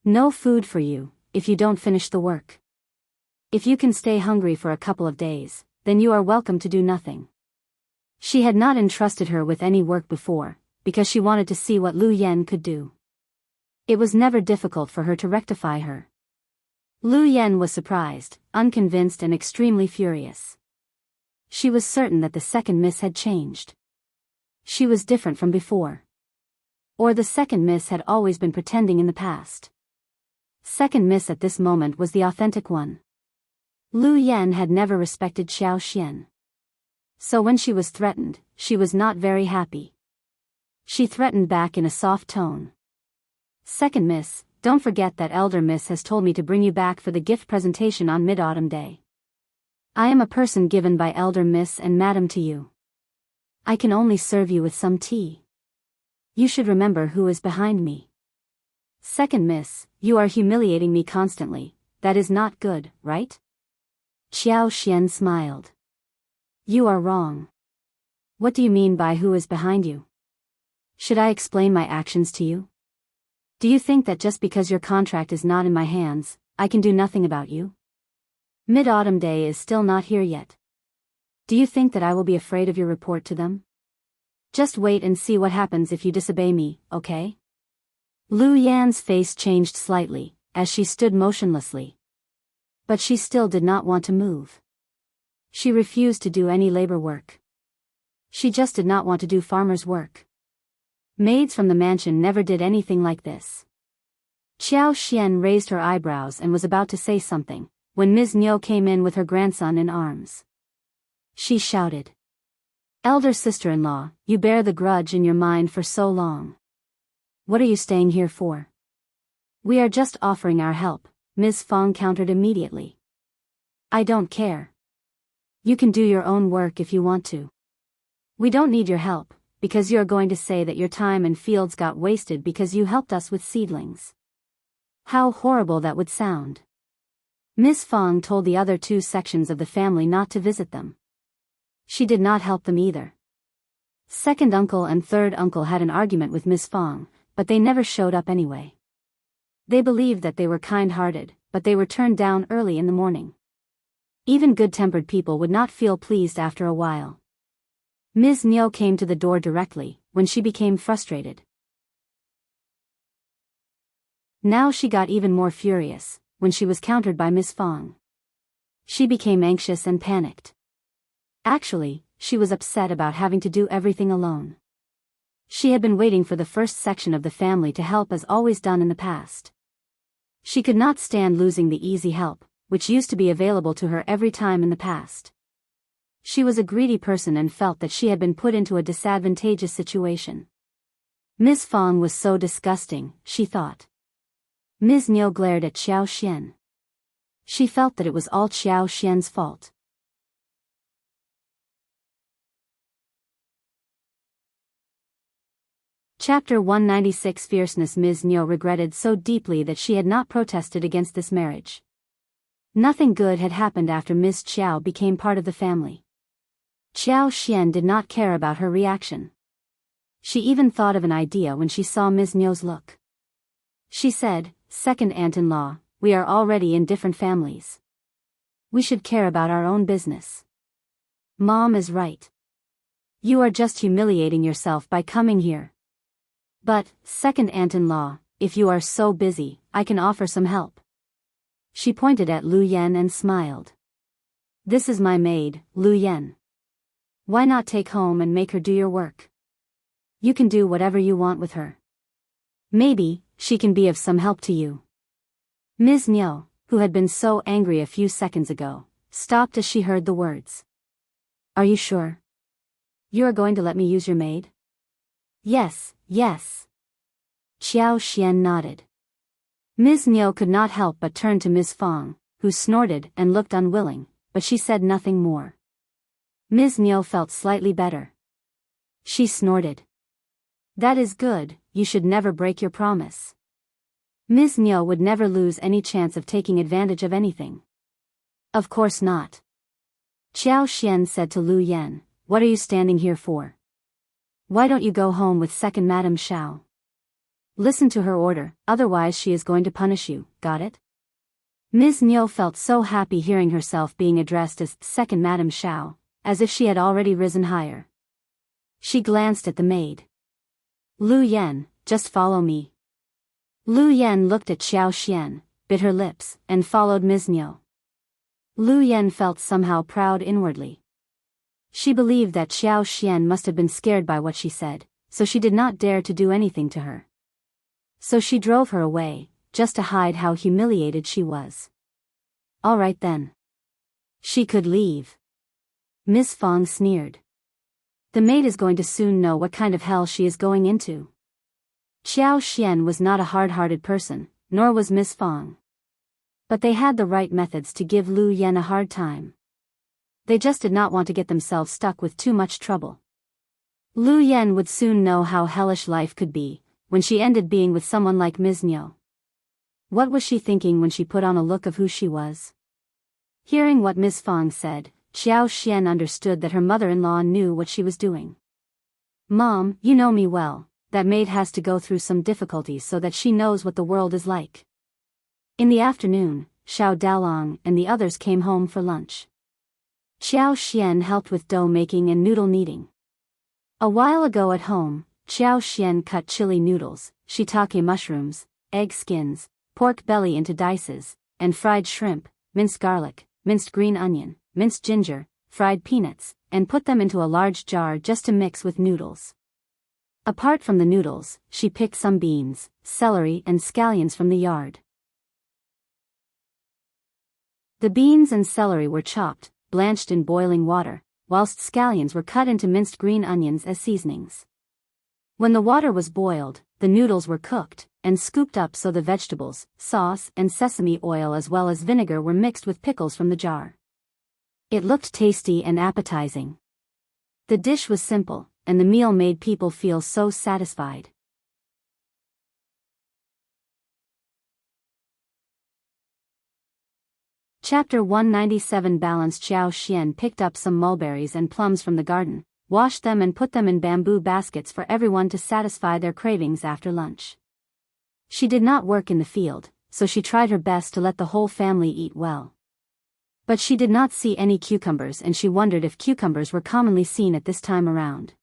No food for you, if you don't finish the work. If you can stay hungry for a couple of days, then you are welcome to do nothing." She had not entrusted her with any work before, because she wanted to see what Lu Yan could do. It was never difficult for her to rectify her. Lu Yan was surprised, unconvinced and extremely furious. She was certain that the second miss had changed. She was different from before. Or the second miss had always been pretending in the past. Second miss at this moment was the authentic one. Lu Yan had never respected Xiao Xian. So when she was threatened, she was not very happy. She threatened back in a soft tone. "Second miss, don't forget that elder miss has told me to bring you back for the gift presentation on Mid-Autumn Day. I am a person given by elder miss and madam to you. I can only serve you with some tea. You should remember who is behind me. Second miss, you are humiliating me constantly, that is not good, right?" Xiao Xian smiled. "You are wrong. What do you mean by who is behind you? Should I explain my actions to you? Do you think that just because your contract is not in my hands, I can do nothing about you? Mid-autumn day is still not here yet. Do you think that I will be afraid of your report to them? Just wait and see what happens if you disobey me, okay? Lu Yan's face changed slightly, as she stood motionlessly. But she still did not want to move. She refused to do any labor work. She just did not want to do farmer's work. Maids from the mansion never did anything like this. Qiao Xian raised her eyebrows and was about to say something, when Ms. Niu came in with her grandson in arms. She shouted. Elder sister-in-law, you bear the grudge in your mind for so long. What are you staying here for? We are just offering our help, Ms. Fang countered immediately. I don't care. You can do your own work if you want to. We don't need your help, because you're going to say that your time and fields got wasted because you helped us with seedlings. How horrible that would sound. Ms. Fang told the other two sections of the family not to visit them. She did not help them either. Second uncle and third uncle had an argument with Ms. Fang, but they never showed up anyway. They believed that they were kind-hearted, but they were turned down early in the morning. Even good-tempered people would not feel pleased after a while. Ms. Niu came to the door directly, when she became frustrated. Now she got even more furious, when she was countered by Ms. Fang. She became anxious and panicked. Actually, she was upset about having to do everything alone. She had been waiting for the first section of the family to help as always done in the past. She could not stand losing the easy help, which used to be available to her every time in the past. She was a greedy person and felt that she had been put into a disadvantageous situation. Ms. Fang was so disgusting, she thought. Ms. Niu glared at Qiao Xian. She felt that it was all Qiao Xian's fault. Chapter 196 Fierceness. Ms. Niu regretted so deeply that she had not protested against this marriage. Nothing good had happened after Ms. Qiao became part of the family. Qiao Xian did not care about her reaction. She even thought of an idea when she saw Ms. Niu's look. She said, Second aunt-in-law, we are already in different families. We should care about our own business. Mom is right. You are just humiliating yourself by coming here. But, second aunt-in-law, if you are so busy, I can offer some help. She pointed at Lu Yan and smiled. This is my maid, Lu Yan. Why not take home and make her do your work? You can do whatever you want with her. Maybe, she can be of some help to you. Ms. Niu, who had been so angry a few seconds ago, stopped as she heard the words. Are you sure? You are going to let me use your maid? Yes, yes. Qiao Xian nodded. Ms. Niu could not help but turn to Ms. Fang, who snorted and looked unwilling, but she said nothing more. Ms. Niu felt slightly better. She snorted. That is good, you should never break your promise. Ms. Niu would never lose any chance of taking advantage of anything. Of course not. Qiao Xian said to Lu Yan, what are you standing here for? Why don't you go home with second Madame Xiao? Listen to her order, otherwise she is going to punish you, got it? Ms. Niu felt so happy hearing herself being addressed as second Madame Xiao, as if she had already risen higher. She glanced at the maid. Lu Yan, just follow me. Lu Yan looked at Qiao Xian, bit her lips, and followed Ms. Niu. Lu Yan felt somehow proud inwardly. She believed that Qiao Xian must have been scared by what she said, so she did not dare to do anything to her. So she drove her away, just to hide how humiliated she was. All right then. She could leave. Ms. Fang sneered. The maid is going to soon know what kind of hell she is going into. Qiao Xian was not a hard-hearted person, nor was Ms. Fang. But they had the right methods to give Lu Yan a hard time. They just did not want to get themselves stuck with too much trouble. Lu Yan would soon know how hellish life could be, when she ended being with someone like Ms. Niu. What was she thinking when she put on a look of who she was? Hearing what Ms. Fang said, Qiao Xian understood that her mother-in-law knew what she was doing. "Mom, you know me well, that maid has to go through some difficulties so that she knows what the world is like." In the afternoon, Xiao Dalong and the others came home for lunch. Qiao Xian helped with dough making and noodle kneading. A while ago at home, Qiao Xian cut chili noodles, shiitake mushrooms, egg skins, pork belly into dices, and fried shrimp, minced garlic, minced green onion, minced ginger, fried peanuts, and put them into a large jar just to mix with noodles. Apart from the noodles, she picked some beans, celery and scallions from the yard. The beans and celery were chopped, blanched in boiling water, whilst scallions were cut into minced green onions as seasonings. When the water was boiled, the noodles were cooked, and scooped up so the vegetables, sauce and sesame oil as well as vinegar were mixed with pickles from the jar. It looked tasty and appetizing. The dish was simple, and the meal made people feel so satisfied. Chapter 197 Balance. Qiao Xian picked up some mulberries and plums from the garden, washed them and put them in bamboo baskets for everyone to satisfy their cravings after lunch. She did not work in the field, so she tried her best to let the whole family eat well. But she did not see any cucumbers and she wondered if cucumbers were commonly seen at this time around.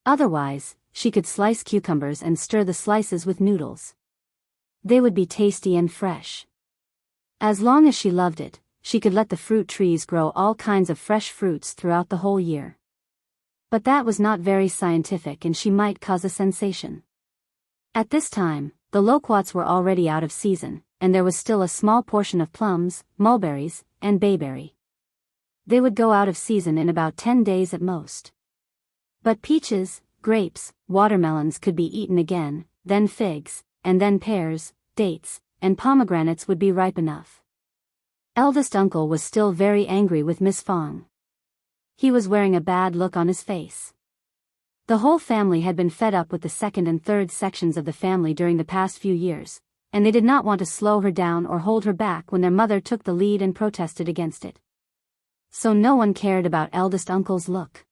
Otherwise, she could slice cucumbers and stir the slices with noodles. They would be tasty and fresh. As long as she loved it, she could let the fruit trees grow all kinds of fresh fruits throughout the whole year. But that was not very scientific and she might cause a sensation. At this time, the loquats were already out of season, and there was still a small portion of plums, mulberries, and bayberry. They would go out of season in about 10 days at most. But peaches, grapes, watermelons could be eaten again, then figs, and then pears, dates, and pomegranates would be ripe enough. Eldest uncle was still very angry with Miss Fang. He was wearing a bad look on his face. The whole family had been fed up with the second and third sections of the family during the past few years, and they did not want to slow her down or hold her back when their mother took the lead and protested against it. So no one cared about eldest uncle's look.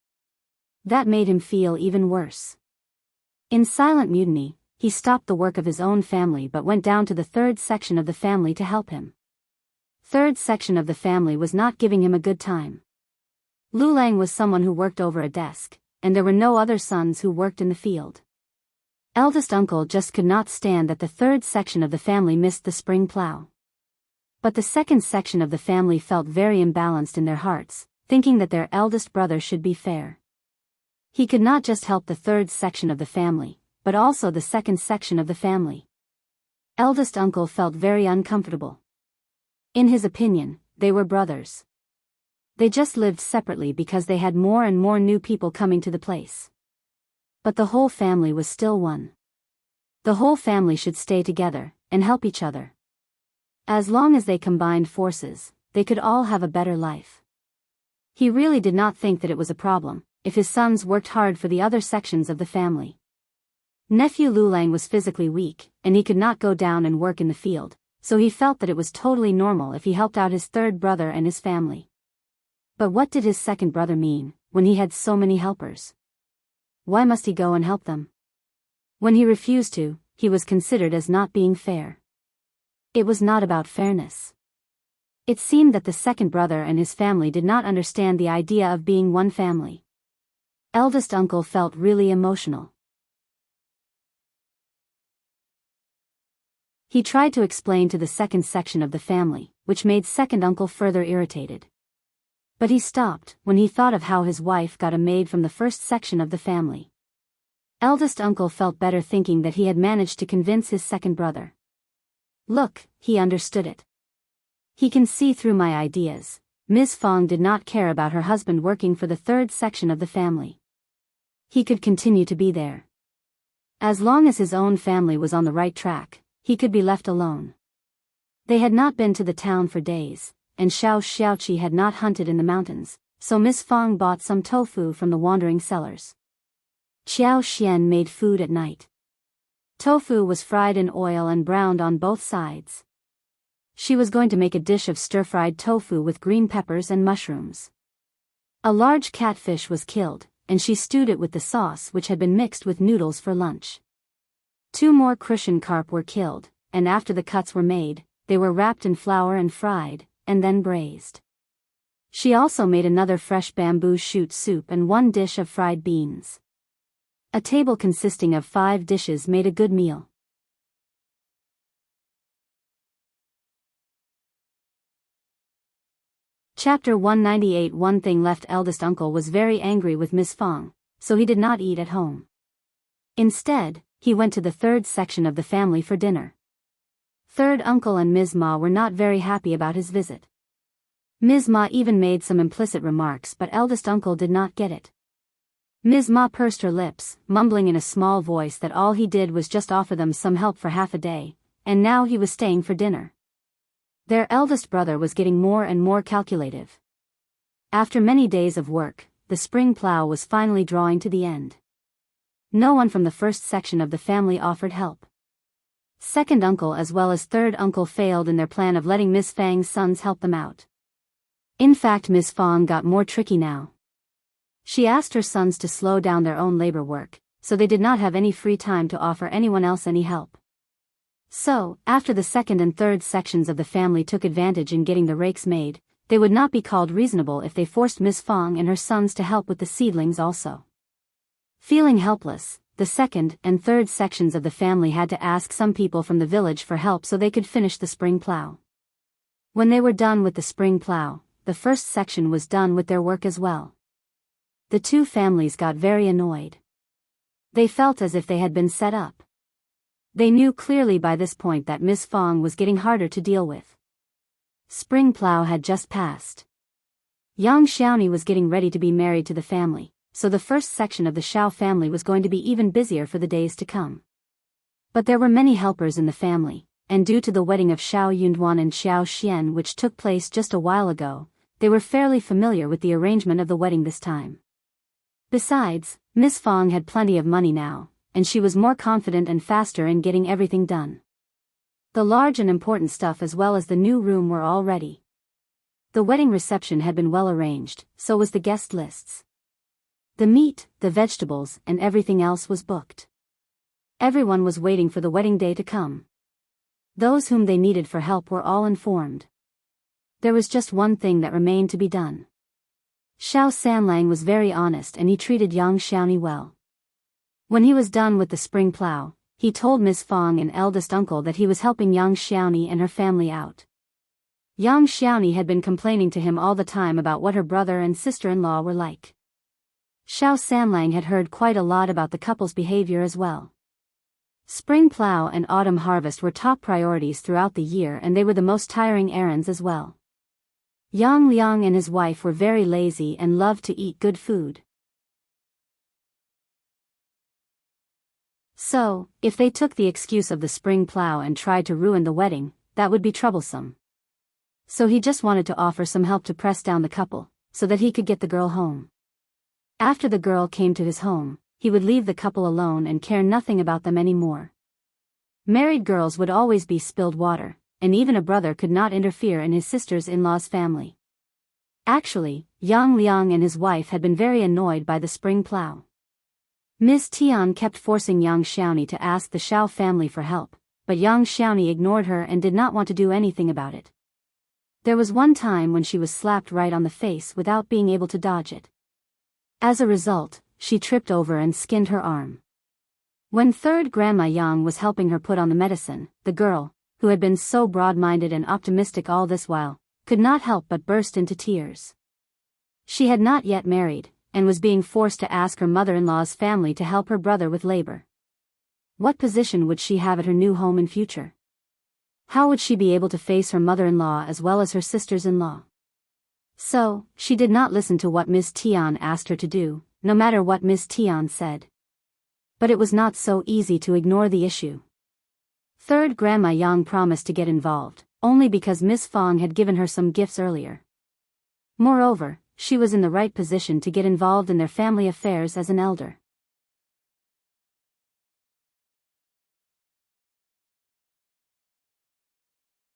That made him feel even worse. In silent mutiny, he stopped the work of his own family but went down to the third section of the family to help him. Third section of the family was not giving him a good time. Lulang was someone who worked over a desk, and there were no other sons who worked in the field. Eldest uncle just could not stand that the third section of the family missed the spring plow. But the second section of the family felt very imbalanced in their hearts, thinking that their eldest brother should be fair. He could not just help the third section of the family, but also the second section of the family. Eldest uncle felt very uncomfortable. In his opinion, they were brothers. They just lived separately because they had more and more new people coming to the place. But the whole family was still one. The whole family should stay together, and help each other. As long as they combined forces, they could all have a better life. He really did not think that it was a problem, if his sons worked hard for the other sections of the family. Nephew Lulang was physically weak, and he could not go down and work in the field, so he felt that it was totally normal if he helped out his third brother and his family. But what did his second brother mean, when he had so many helpers? Why must he go and help them? When he refused to, he was considered as not being fair. It was not about fairness. It seemed that the second brother and his family did not understand the idea of being one family. Eldest uncle felt really emotional. He tried to explain to the second section of the family, which made second uncle further irritated. But he stopped when he thought of how his wife got a maid from the first section of the family. Eldest uncle felt better thinking that he had managed to convince his second brother. Look, he understood it. He can see through my ideas. Ms. Fang did not care about her husband working for the third section of the family. He could continue to be there. As long as his own family was on the right track, he could be left alone. They had not been to the town for days, and Xiaoqi had not hunted in the mountains, so Miss Fang bought some tofu from the wandering sellers. Qiao Xian made food at night. Tofu was fried in oil and browned on both sides. She was going to make a dish of stir-fried tofu with green peppers and mushrooms. A large catfish was killed, and she stewed it with the sauce which had been mixed with noodles for lunch. 2 more crucian carp were killed, and after the cuts were made, they were wrapped in flour and fried, and then braised. She also made another fresh bamboo shoot soup and 1 dish of fried beans. A table consisting of 5 dishes made a good meal. Chapter 198. One thing left. Eldest uncle was very angry with Miss Fang, so he did not eat at home. Instead, he went to the 3rd section of the family for dinner. 3rd uncle and Ms. Ma were not very happy about his visit. Ms. Ma even made some implicit remarks, but eldest uncle did not get it. Ms. Ma pursed her lips, mumbling in a small voice that all he did was just offer them some help for half a day, and now he was staying for dinner. Their eldest brother was getting more and more calculative. After many days of work, the spring plow was finally drawing to the end. No one from the 1st section of the family offered help. 2nd uncle as well as 3rd uncle failed in their plan of letting Miss Fang's sons help them out. In fact, Miss Fang got more tricky now. She asked her sons to slow down their own labor work, so they did not have any free time to offer anyone else any help. So, after the 2nd and 3rd sections of the family took advantage in getting the rakes made, they would not be called reasonable if they forced Miss Fang and her sons to help with the seedlings also. Feeling helpless, the 2nd and 3rd sections of the family had to ask some people from the village for help so they could finish the spring plow. When they were done with the spring plow, the 1st section was done with their work as well. The 2 families got very annoyed. They felt as if they had been set up. They knew clearly by this point that Miss Fang was getting harder to deal with. Spring plow had just passed. Young Xiaoni was getting ready to be married to the family, so the 1st section of the Xiao family was going to be even busier for the days to come. But there were many helpers in the family, and due to the wedding of Xiao Yunduan and Xiao Xian which took place just a while ago, they were fairly familiar with the arrangement of the wedding this time. Besides, Miss Fang had plenty of money now, and she was more confident and faster in getting everything done. The large and important stuff as well as the new room were all ready. The wedding reception had been well arranged, so was the guest lists. The meat, the vegetables, and everything else was booked. Everyone was waiting for the wedding day to come. Those whom they needed for help were all informed. There was just one thing that remained to be done. Xiao Sanlang was very honest and he treated Yang Xiaoni well. When he was done with the spring plow, he told Miss Fang and eldest uncle that he was helping Yang Xiaoni and her family out. Yang Xiaoni had been complaining to him all the time about what her brother and sister-in-law were like. Xiao Sanlang had heard quite a lot about the couple's behavior as well. Spring plow and autumn harvest were top priorities throughout the year and they were the most tiring errands as well. Yang Liang and his wife were very lazy and loved to eat good food. So, if they took the excuse of the spring plow and tried to ruin the wedding, that would be troublesome. So he just wanted to offer some help to press down the couple, so that he could get the girl home. After the girl came to his home, he would leave the couple alone and care nothing about them anymore. Married girls would always be spilled water, and even a brother could not interfere in his sister's-in-law's family. Actually, Yang Liang and his wife had been very annoyed by the spring plow. Miss Tian kept forcing Yang Xiaoni to ask the Xiao family for help, but Yang Xiaoni ignored her and did not want to do anything about it. There was one time when she was slapped right on the face without being able to dodge it. As a result, she tripped over and skinned her arm. When third Grandma Yang was helping her put on the medicine, the girl, who had been so broad-minded and optimistic all this while, could not help but burst into tears. She had not yet married, and was being forced to ask her mother-in-law's family to help her brother with labor. What position would she have at her new home in future? How would she be able to face her mother-in-law as well as her sisters-in-law? So, she did not listen to what Miss Tian asked her to do, no matter what Miss Tian said. But it was not so easy to ignore the issue. Third Grandma Yang promised to get involved, only because Miss Fang had given her some gifts earlier. Moreover, she was in the right position to get involved in their family affairs as an elder.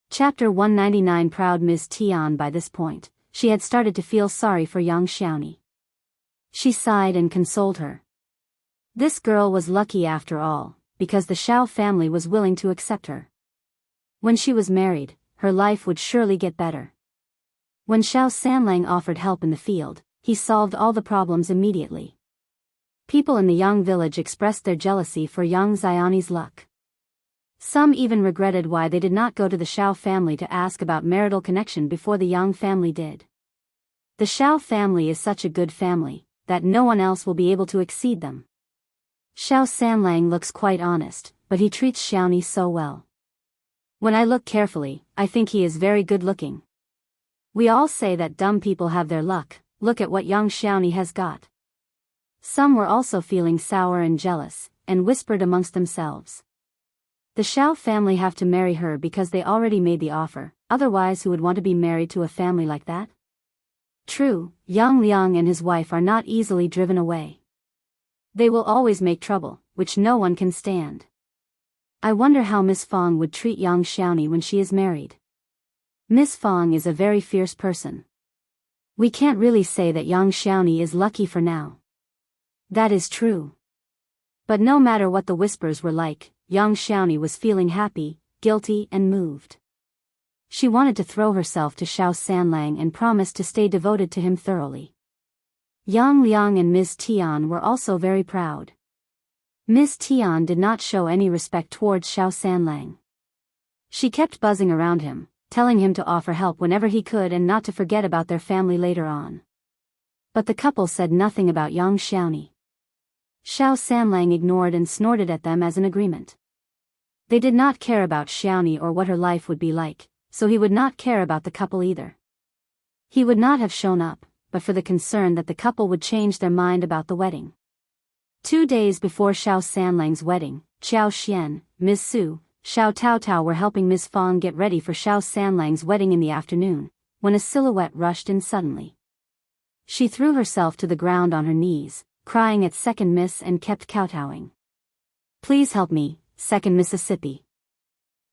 Chapter 199. Proud Miss Tian. By this point, she had started to feel sorry for Yang Xiaoni. She sighed and consoled her. This girl was lucky after all, because the Xiao family was willing to accept her. When she was married, her life would surely get better. When Xiao Sanlang offered help in the field, he solved all the problems immediately. People in the Yang village expressed their jealousy for Yang Xiani's luck. Some even regretted why they did not go to the Xiao family to ask about marital connection before the Yang family did. The Xiao family is such a good family, that no one else will be able to exceed them. Xiao Sanlang looks quite honest, but he treats Xiaoni so well. When I look carefully, I think he is very good looking. We all say that dumb people have their luck, look at what young Xiaoni has got. Some were also feeling sour and jealous, and whispered amongst themselves. The Xiao family have to marry her because they already made the offer, otherwise who would want to be married to a family like that? True, Yang Liang and his wife are not easily driven away. They will always make trouble, which no one can stand. I wonder how Miss Fang would treat young Xiaoni when she is married. Miss Fang is a very fierce person. We can't really say that young Xiaoni is lucky for now. That is true. But no matter what the whispers were like, young Xiaoni was feeling happy, guilty and moved. She wanted to throw herself to Xiao Sanlang and promised to stay devoted to him thoroughly. Yang Liang and Ms. Tian were also very proud. Ms. Tian did not show any respect towards Xiao Sanlang. She kept buzzing around him, telling him to offer help whenever he could and not to forget about their family later on. But the couple said nothing about young Xiaoni. Xiao Sanlang ignored and snorted at them as an agreement. They did not care about Xiaoni or what her life would be like, so he would not care about the couple either. He would not have shown up, but for the concern that the couple would change their mind about the wedding. 2 days before Xiao Sanlang's wedding, Qiao Xian, Ms. Su, Xiao Taotao were helping Ms. Fang get ready for Xiao Sanlang's wedding in the afternoon, when a silhouette rushed in suddenly. She threw herself to the ground on her knees, crying at Second Miss and kept kowtowing. Please help me, Second Mississippi.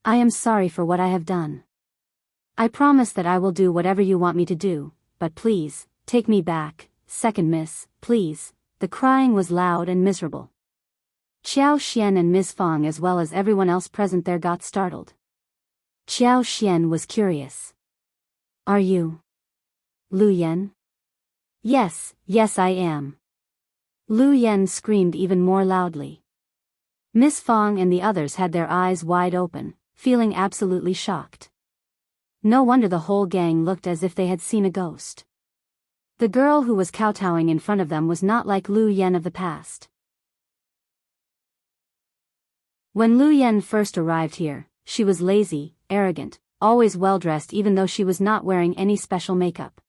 I am sorry for what I have done. I promise that I will do whatever you want me to do, but please, take me back, Second Miss, please. The crying was loud and miserable. Qiao Xian and Ms. Fang as well as everyone else present there got startled. Qiao Xian was curious. Are you Lu Yan? Yes, yes I am. Lu Yan screamed even more loudly. Miss Fang and the others had their eyes wide open, feeling absolutely shocked. No wonder the whole gang looked as if they had seen a ghost. The girl who was kowtowing in front of them was not like Lu Yan of the past. When Lu Yan first arrived here, she was lazy, arrogant, always well-dressed even though she was not wearing any special makeup.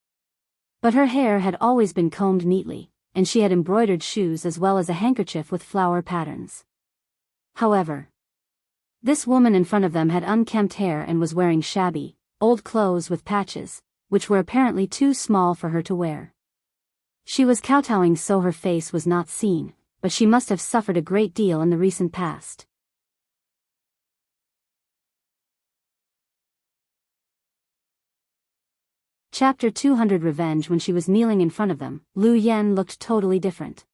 But her hair had always been combed neatly, and she had embroidered shoes as well as a handkerchief with flower patterns. However, this woman in front of them had unkempt hair and was wearing shabby, old clothes with patches, which were apparently too small for her to wear. She was kowtowing so her face was not seen, but she must have suffered a great deal in the recent past. Chapter 200 Revenge. When she was kneeling in front of them, Lu Yan looked totally different.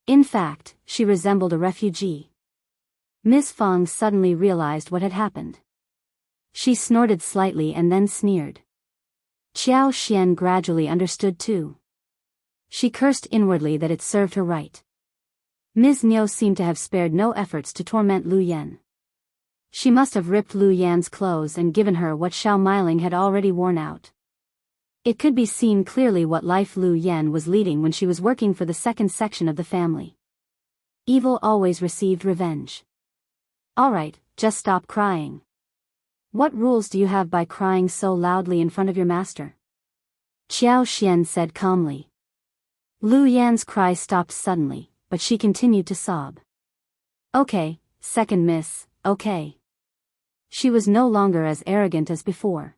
In fact, she resembled a refugee. Miss Fang suddenly realized what had happened. She snorted slightly and then sneered. Qiao Xian gradually understood too. She cursed inwardly that it served her right. Ms. Niu seemed to have spared no efforts to torment Lu Yan. She must have ripped Lu Yan's clothes and given her what Xiao Meiling had already worn out. It could be seen clearly what life Lu Yan was leading when she was working for the second section of the family. Evil always received revenge. Alright, just stop crying. What rules do you have by crying so loudly in front of your master? Qiao Xian said calmly. Lu Yan's cry stopped suddenly, but she continued to sob. Okay, Second Miss, okay. She was no longer as arrogant as before.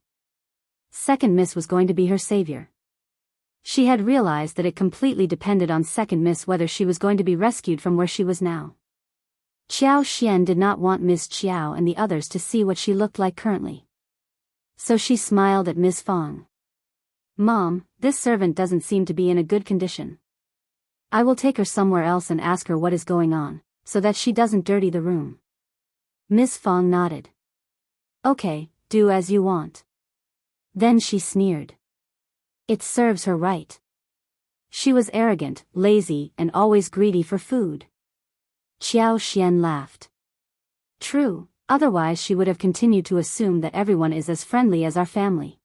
Second Miss was going to be her savior. She had realized that it completely depended on Second Miss whether she was going to be rescued from where she was now. Qiao Xian did not want Miss Qiao and the others to see what she looked like currently. So she smiled at Miss Fang. Mom, this servant doesn't seem to be in a good condition. I will take her somewhere else and ask her what is going on, so that she doesn't dirty the room. Miss Fang nodded. Okay, do as you want. Then she sneered. It serves her right. She was arrogant, lazy, and always greedy for food. Qiao Xian laughed. True, otherwise she would have continued to assume that everyone is as friendly as our family.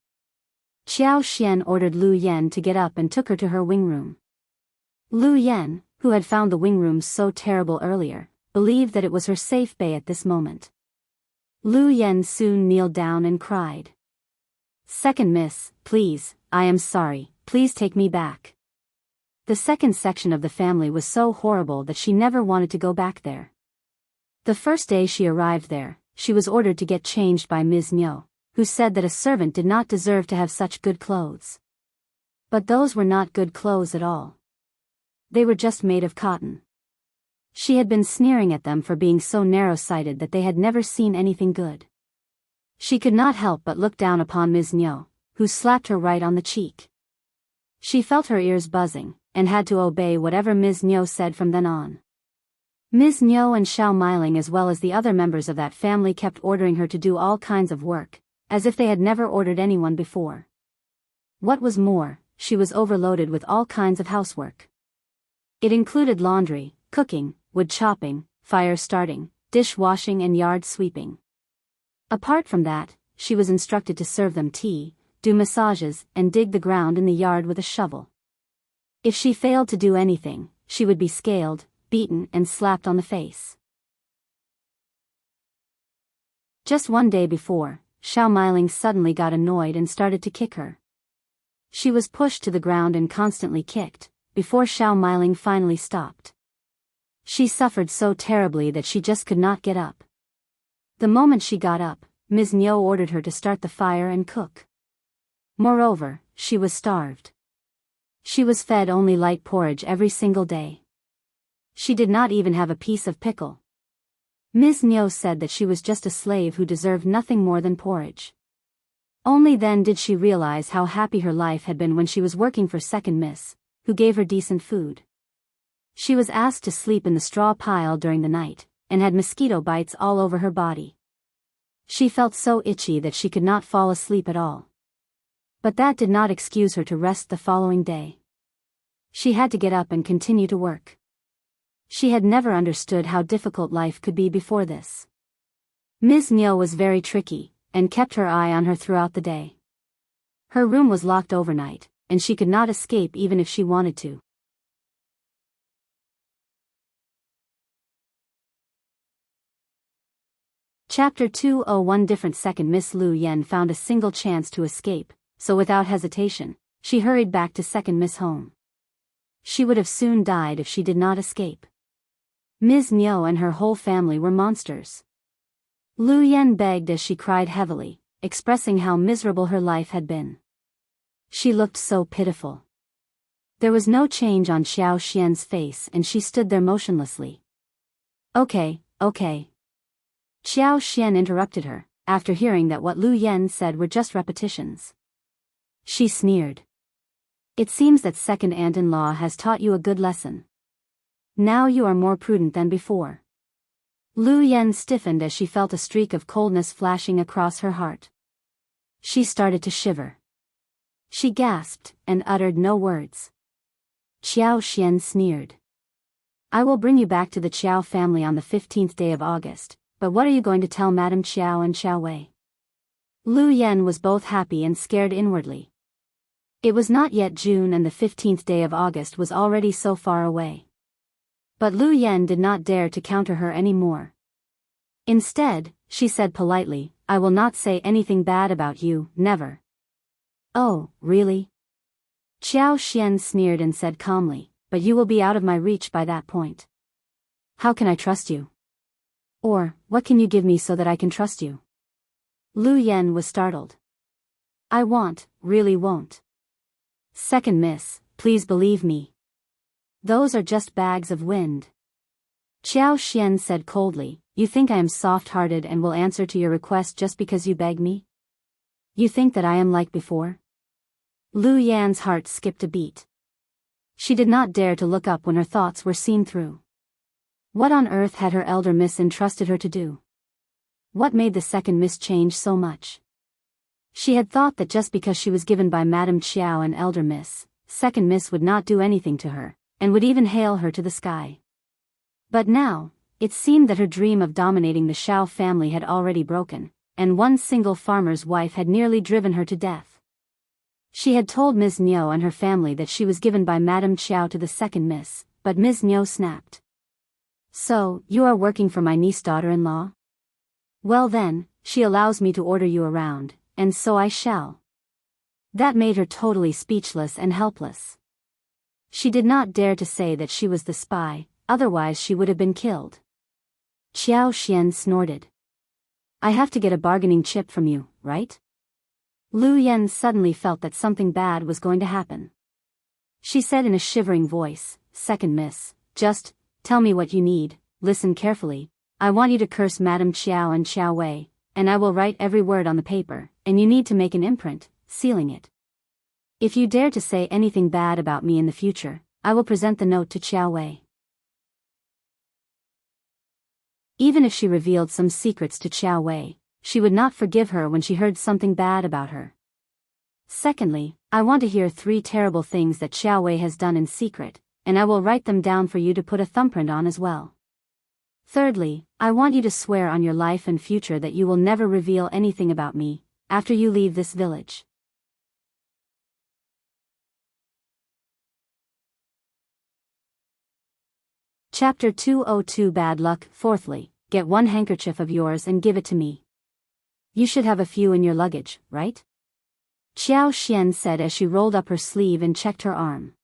Qiao Xian ordered Lu Yan to get up and took her to her wing room. Lu Yan, who had found the wing rooms so terrible earlier, believed that it was her safe bay at this moment. Lu Yan soon kneeled down and cried. Second miss, please, I am sorry, please take me back. The second section of the family was so horrible that she never wanted to go back there. The first day she arrived there, she was ordered to get changed by Ms. Niu, who said that a servant did not deserve to have such good clothes. But those were not good clothes at all. They were just made of cotton. She had been sneering at them for being so narrow-sighted that they had never seen anything good. She could not help but look down upon Ms. Niu, who slapped her right on the cheek. She felt her ears buzzing, and had to obey whatever Ms. Niu said from then on. Ms. Niu and Xiao Miling as well as the other members of that family kept ordering her to do all kinds of work, as if they had never ordered anyone before. What was more, she was overloaded with all kinds of housework. It included laundry, cooking, wood chopping, fire starting, dish washing and yard sweeping. Apart from that, she was instructed to serve them tea, do massages, and dig the ground in the yard with a shovel. If she failed to do anything, she would be scaled, beaten and slapped on the face. Just one day before, Xiao Miling suddenly got annoyed and started to kick her. She was pushed to the ground and constantly kicked, before Xiao Miling finally stopped. She suffered so terribly that she just could not get up. The moment she got up, Ms. Niu ordered her to start the fire and cook. Moreover, she was starved. She was fed only light porridge every single day. She did not even have a piece of pickle. Ms. Niu said that she was just a slave who deserved nothing more than porridge. Only then did she realize how happy her life had been when she was working for second miss, who gave her decent food. She was asked to sleep in the straw pile during the night, and had mosquito bites all over her body. She felt so itchy that she could not fall asleep at all. But that did not excuse her to rest the following day. She had to get up and continue to work. She had never understood how difficult life could be before this. Ms. Niu was very tricky, and kept her eye on her throughout the day. Her room was locked overnight, and she could not escape even if she wanted to. Chapter 201 Different Second Miss Lu Yan found a single chance to escape, so without hesitation, she hurried back to second miss home. She would have soon died if she did not escape. Ms. Niu and her whole family were monsters. Lu Yan begged as she cried heavily, expressing how miserable her life had been. She looked so pitiful. There was no change on Xiao Xian's face and she stood there motionlessly. Okay. Xiao Xian interrupted her, after hearing that what Lu Yan said were just repetitions. She sneered. It seems that second aunt-in-law has taught you a good lesson. Now you are more prudent than before. Lu Yan stiffened as she felt a streak of coldness flashing across her heart. She started to shiver. She gasped, and uttered no words. Xiao Xian sneered. I will bring you back to the Qiao family on the 15th day of August, but what are you going to tell Madame Qiao and Xiao Wei? Lu Yan was both happy and scared inwardly. It was not yet June and the 15th day of August was already so far away. But Lu Yan did not dare to counter her any more. Instead, she said politely, I will not say anything bad about you, never. Oh, really? Xiao Xian sneered and said calmly, but you will be out of my reach by that point. How can I trust you? Or, what can you give me so that I can trust you? Lu Yan was startled. I really won't. Second miss, please believe me. Those are just bags of wind. Xiao Xian said coldly, you think I am soft-hearted and will answer to your request just because you beg me? You think that I am like before? Lu Yan's heart skipped a beat. She did not dare to look up when her thoughts were seen through. What on earth had her elder miss entrusted her to do? What made the second miss change so much? She had thought that just because she was given by Madame Qiao an elder miss, second miss would not do anything to her, and would even hail her to the sky. But now, it seemed that her dream of dominating the Xiao family had already broken, and one single farmer's wife had nearly driven her to death. She had told Ms. Niu and her family that she was given by Madame Qiao to the second miss, but Ms. Niu snapped. "So, you are working for my niece daughter-in-law? Well then, she allows me to order you around, and so I shall." That made her totally speechless and helpless. She did not dare to say that she was the spy, otherwise she would have been killed. Qiao Xian snorted. "I have to get a bargaining chip from you, right?" Lu Yan suddenly felt that something bad was going to happen. She said in a shivering voice, "Second miss, just tell me what you need, listen carefully. I want you to curse Madame Qiao and Xiao Wei, and I will write every word on the paper, and you need to make an imprint, sealing it. If you dare to say anything bad about me in the future, I will present the note to Xiao Wei." Even if she revealed some secrets to Xiao Wei, she would not forgive her when she heard something bad about her. "Secondly, I want to hear 3 terrible things that Xiao Wei has done in secret, and I will write them down for you to put a thumbprint on as well. Thirdly, I want you to swear on your life and future that you will never reveal anything about me, after you leave this village." Chapter 202 Bad Luck. Fourthly, get one handkerchief of yours and give it to me. You should have a few in your luggage, right? Qiao Xian said as she rolled up her sleeve and checked her arm.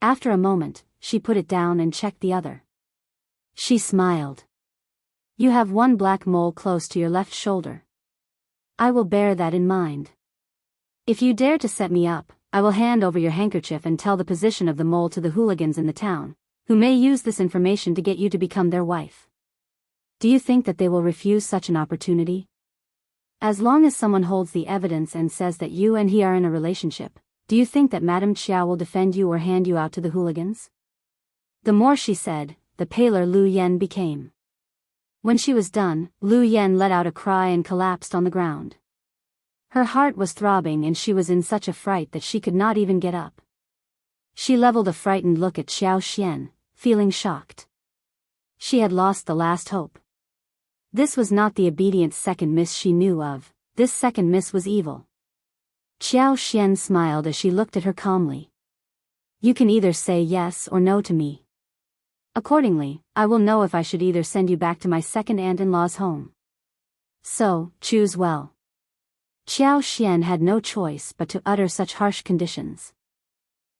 After a moment, she put it down and checked the other. She smiled. "You have one black mole close to your left shoulder. I will bear that in mind. If you dare to set me up, I will hand over your handkerchief and tell the position of the mole to the hooligans in the town, who may use this information to get you to become their wife. Do you think that they will refuse such an opportunity? As long as someone holds the evidence and says that you and he are in a relationship, do you think that Madame Qiao will defend you or hand you out to the hooligans?" The more she said, the paler Lu Yan became. When she was done, Lu Yan let out a cry and collapsed on the ground. Her heart was throbbing and she was in such a fright that she could not even get up. She leveled a frightened look at Qiao Xian, feeling shocked. She had lost the last hope. This was not the obedient second miss she knew of, this second miss was evil. Qiao Xian smiled as she looked at her calmly. "You can either say yes or no to me. Accordingly, I will know if I should either send you back to my second aunt-in-law's home. So, choose well." Qiao Xian had no choice but to utter such harsh conditions.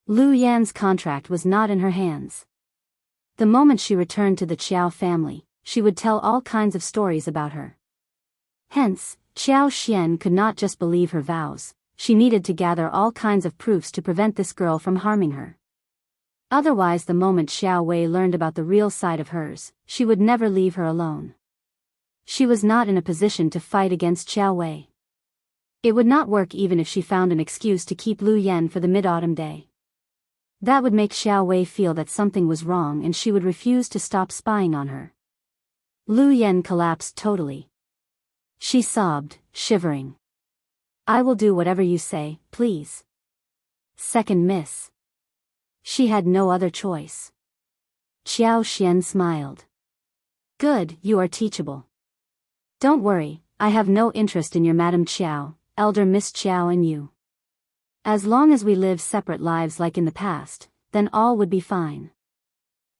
Lu Yan's contract was not in her hands. The moment she returned to the Qiao family, she would tell all kinds of stories about her. Hence, Qiao Xian could not just believe her vows, she needed to gather all kinds of proofs to prevent this girl from harming her. Otherwise, the moment Xiao Wei learned about the real side of hers, she would never leave her alone. She was not in a position to fight against Xiao Wei. It would not work even if she found an excuse to keep Lu Yan for the mid-autumn day. That would make Xiao Wei feel that something was wrong and she would refuse to stop spying on her. Lu Yan collapsed totally. She sobbed, shivering. "I will do whatever you say, please." Second miss. She had no other choice. Qiao Xian smiled. "Good, you are teachable. Don't worry, I have no interest in your Madame Qiao, elder Miss Qiao and you. As long as we live separate lives like in the past, then all would be fine.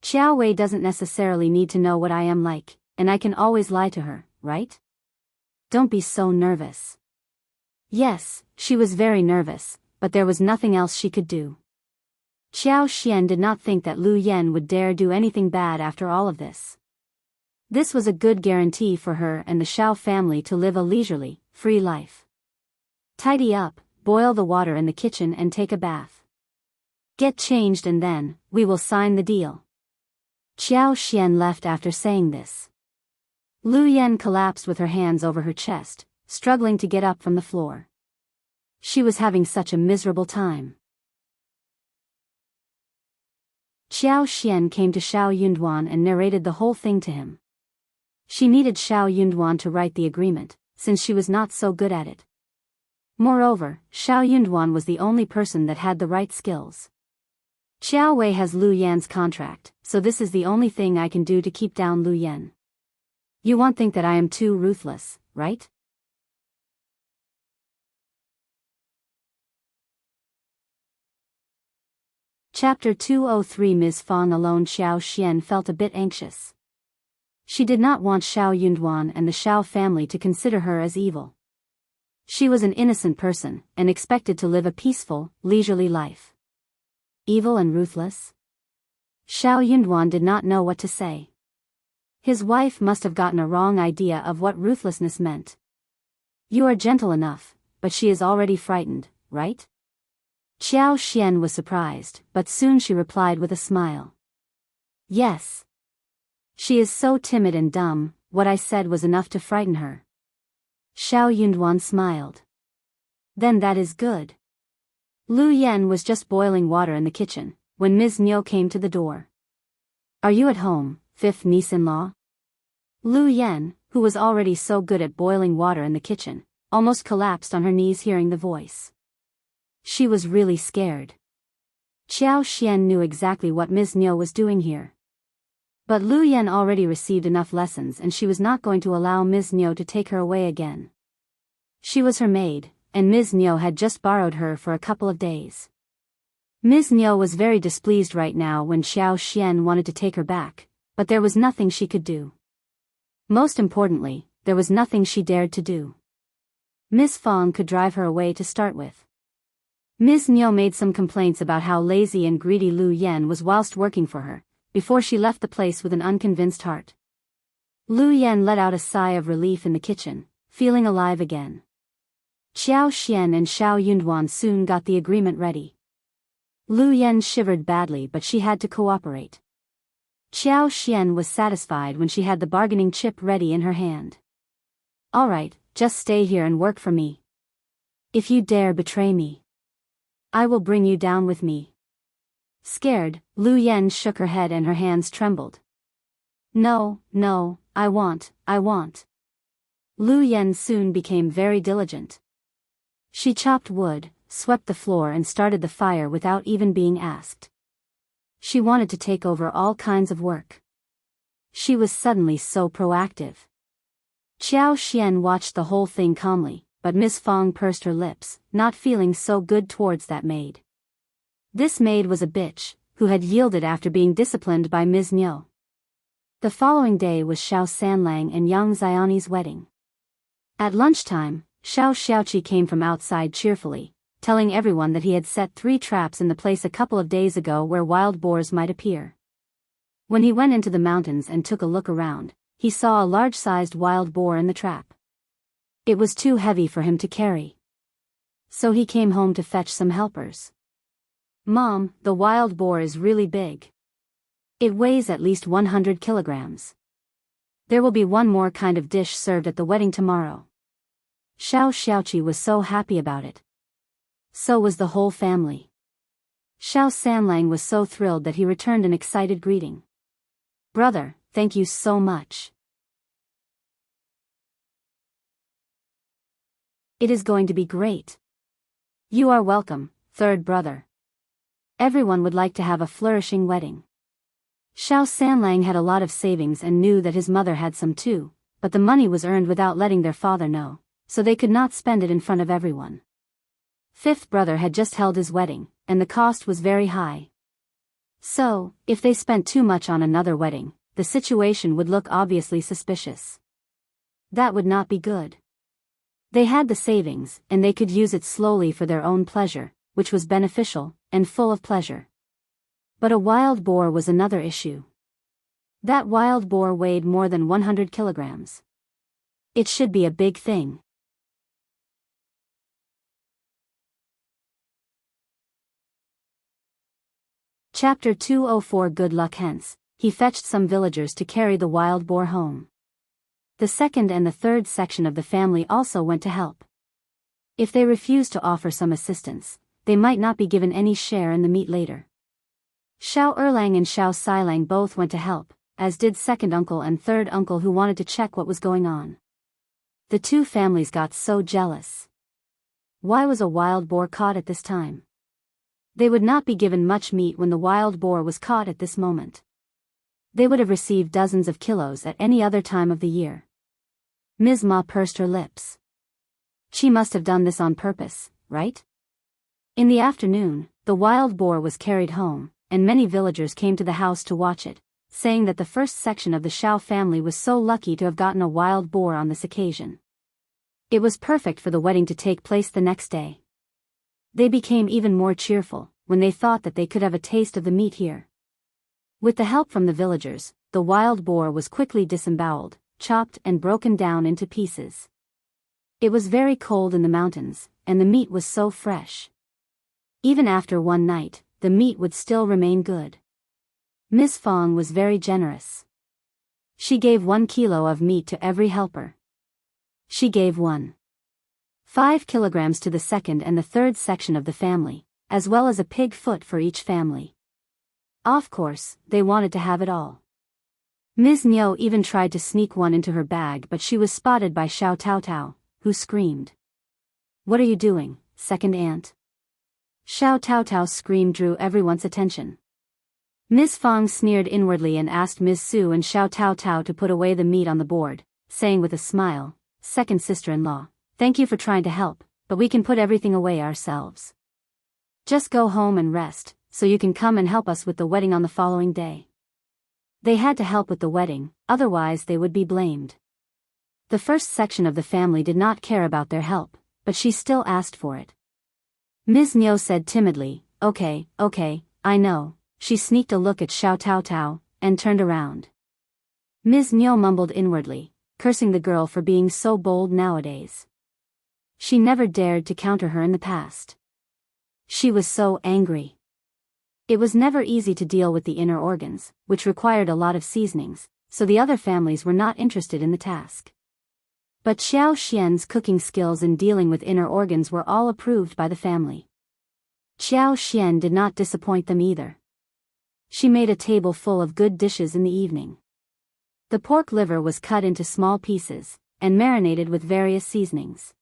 Xiao Wei doesn't necessarily need to know what I am like, and I can always lie to her, right? Don't be so nervous." Yes, she was very nervous, but there was nothing else she could do. Qiao Xian did not think that Lu Yan would dare do anything bad after all of this. This was a good guarantee for her and the Xiao family to live a leisurely, free life. Tidy up, boil the water in the kitchen and take a bath. Get changed and then, we will sign the deal. Qiao Xian left after saying this. Lu Yan collapsed with her hands over her chest, struggling to get up from the floor. She was having such a miserable time. Xiao Xian came to Xiao Yunduan and narrated the whole thing to him. She needed Xiao Yunduan to write the agreement, since she was not so good at it. Moreover, Xiao Yunduan was the only person that had the right skills. Qiao Wei has Lu Yan's contract, so this is the only thing I can do to keep down Lu Yan. You won't think that I am too ruthless, right? Chapter 203. Ms. Fang alone. Xiao Xian felt a bit anxious. She did not want Xiao Yunduan and the Xiao family to consider her as evil. She was an innocent person, and expected to live a peaceful, leisurely life. Evil and ruthless? Xiao Yunduan did not know what to say. His wife must have gotten a wrong idea of what ruthlessness meant. You are gentle enough, but she is already frightened, right? Xiao Xian was surprised, but soon she replied with a smile. Yes. She is so timid and dumb, what I said was enough to frighten her. Xiao Yunduan smiled. Then that is good. Lu Yan was just boiling water in the kitchen, when Ms. Niu came to the door. Are you at home, fifth niece-in-law? Lu Yan, who was already so good at boiling water in the kitchen, almost collapsed on her knees hearing the voice. She was really scared. Xiao Xian knew exactly what Ms. Niu was doing here. But Lu Yan already received enough lessons and she was not going to allow Ms. Niu to take her away again. She was her maid, and Ms. Niu had just borrowed her for a couple of days. Ms. Niu was very displeased right now when Xiao Xian wanted to take her back, but there was nothing she could do. Most importantly, there was nothing she dared to do. Miss Fang could drive her away to start with. Ms. Niu made some complaints about how lazy and greedy Lu Yan was whilst working for her, before she left the place with an unconvinced heart. Lu Yan let out a sigh of relief in the kitchen, feeling alive again. Xiao Xian and Xiao Yunduan soon got the agreement ready. Lu Yan shivered badly but she had to cooperate. Xiao Xian was satisfied when she had the bargaining chip ready in her hand. Alright, just stay here and work for me. If you dare betray me, I will bring you down with me. Scared, Lu Yan shook her head and her hands trembled. No, I want. Lu Yan soon became very diligent. She chopped wood, swept the floor and started the fire without even being asked. She wanted to take over all kinds of work. She was suddenly so proactive. Xiao Xian watched the whole thing calmly, but Miss Fang pursed her lips, not feeling so good towards that maid. This maid was a bitch, who had yielded after being disciplined by Ms. Niu. The following day was Xiao Sanlang and Yang Xiaoni's wedding. At lunchtime, Xiao Xiaoqi came from outside cheerfully, telling everyone that he had set 3 traps in the place a couple of days ago where wild boars might appear. When he went into the mountains and took a look around, he saw a large-sized wild boar in the trap. It was too heavy for him to carry. So he came home to fetch some helpers. Mom, the wild boar is really big. It weighs at least 100 kilograms. There will be one more kind of dish served at the wedding tomorrow. Xiao Xiaoqi was so happy about it. So was the whole family. Xiao Sanlang was so thrilled that he returned an excited greeting. Brother, thank you so much. It is going to be great. You are welcome, third brother. Everyone would like to have a flourishing wedding. Xiao Sanlang had a lot of savings and knew that his mother had some too, but the money was earned without letting their father know, so they could not spend it in front of everyone. Fifth brother had just held his wedding, and the cost was very high. So, if they spent too much on another wedding, the situation would look obviously suspicious. That would not be good. They had the savings, and they could use it slowly for their own pleasure, which was beneficial, and full of pleasure. But a wild boar was another issue. That wild boar weighed more than 100 kilograms. It should be a big thing. Chapter 204. Good luck. Hence, he fetched some villagers to carry the wild boar home. The second and the third section of the family also went to help. If they refused to offer some assistance, they might not be given any share in the meat later. Xiao Erlang and Xiao Silang both went to help, as did second uncle and third uncle who wanted to check what was going on. The two families got so jealous. Why was a wild boar caught at this time? They would not be given much meat when the wild boar was caught at this moment. They would have received dozens of kilos at any other time of the year. Ms. Ma pursed her lips. She must have done this on purpose, right? In the afternoon, the wild boar was carried home, and many villagers came to the house to watch it, saying that the first section of the Xiao family was so lucky to have gotten a wild boar on this occasion. It was perfect for the wedding to take place the next day. They became even more cheerful when they thought that they could have a taste of the meat here. With the help from the villagers, the wild boar was quickly disemboweled, chopped and broken down into pieces. It was very cold in the mountains, and the meat was so fresh. Even after one night, the meat would still remain good. Miss Fang was very generous. She gave 1 kilo of meat to every helper. She gave 1.5 kilograms to the second and the third section of the family, as well as a pig foot for each family. Of course, they wanted to have it all. Ms. Niu even tried to sneak one into her bag, but she was spotted by Xiao Taotao, who screamed. "What are you doing, second aunt?" Xiao Taotao's scream drew everyone's attention. Ms. Fang sneered inwardly and asked Ms. Su and Xiao Taotao to put away the meat on the board, saying with a smile, "Second sister-in-law, thank you for trying to help, but we can put everything away ourselves. Just go home and rest, so you can come and help us with the wedding on the following day." They had to help with the wedding, otherwise they would be blamed. The first section of the family did not care about their help, but she still asked for it. Ms. Niu said timidly, okay, I know." She sneaked a look at Xiao Taotao, and turned around. Ms. Niu mumbled inwardly, cursing the girl for being so bold nowadays. She never dared to counter her in the past. She was so angry. It was never easy to deal with the inner organs, which required a lot of seasonings, so the other families were not interested in the task. But Xiao Xian's cooking skills in dealing with inner organs were all approved by the family. Xiao Xian did not disappoint them either. She made a table full of good dishes in the evening. The pork liver was cut into small pieces, and marinated with various seasonings.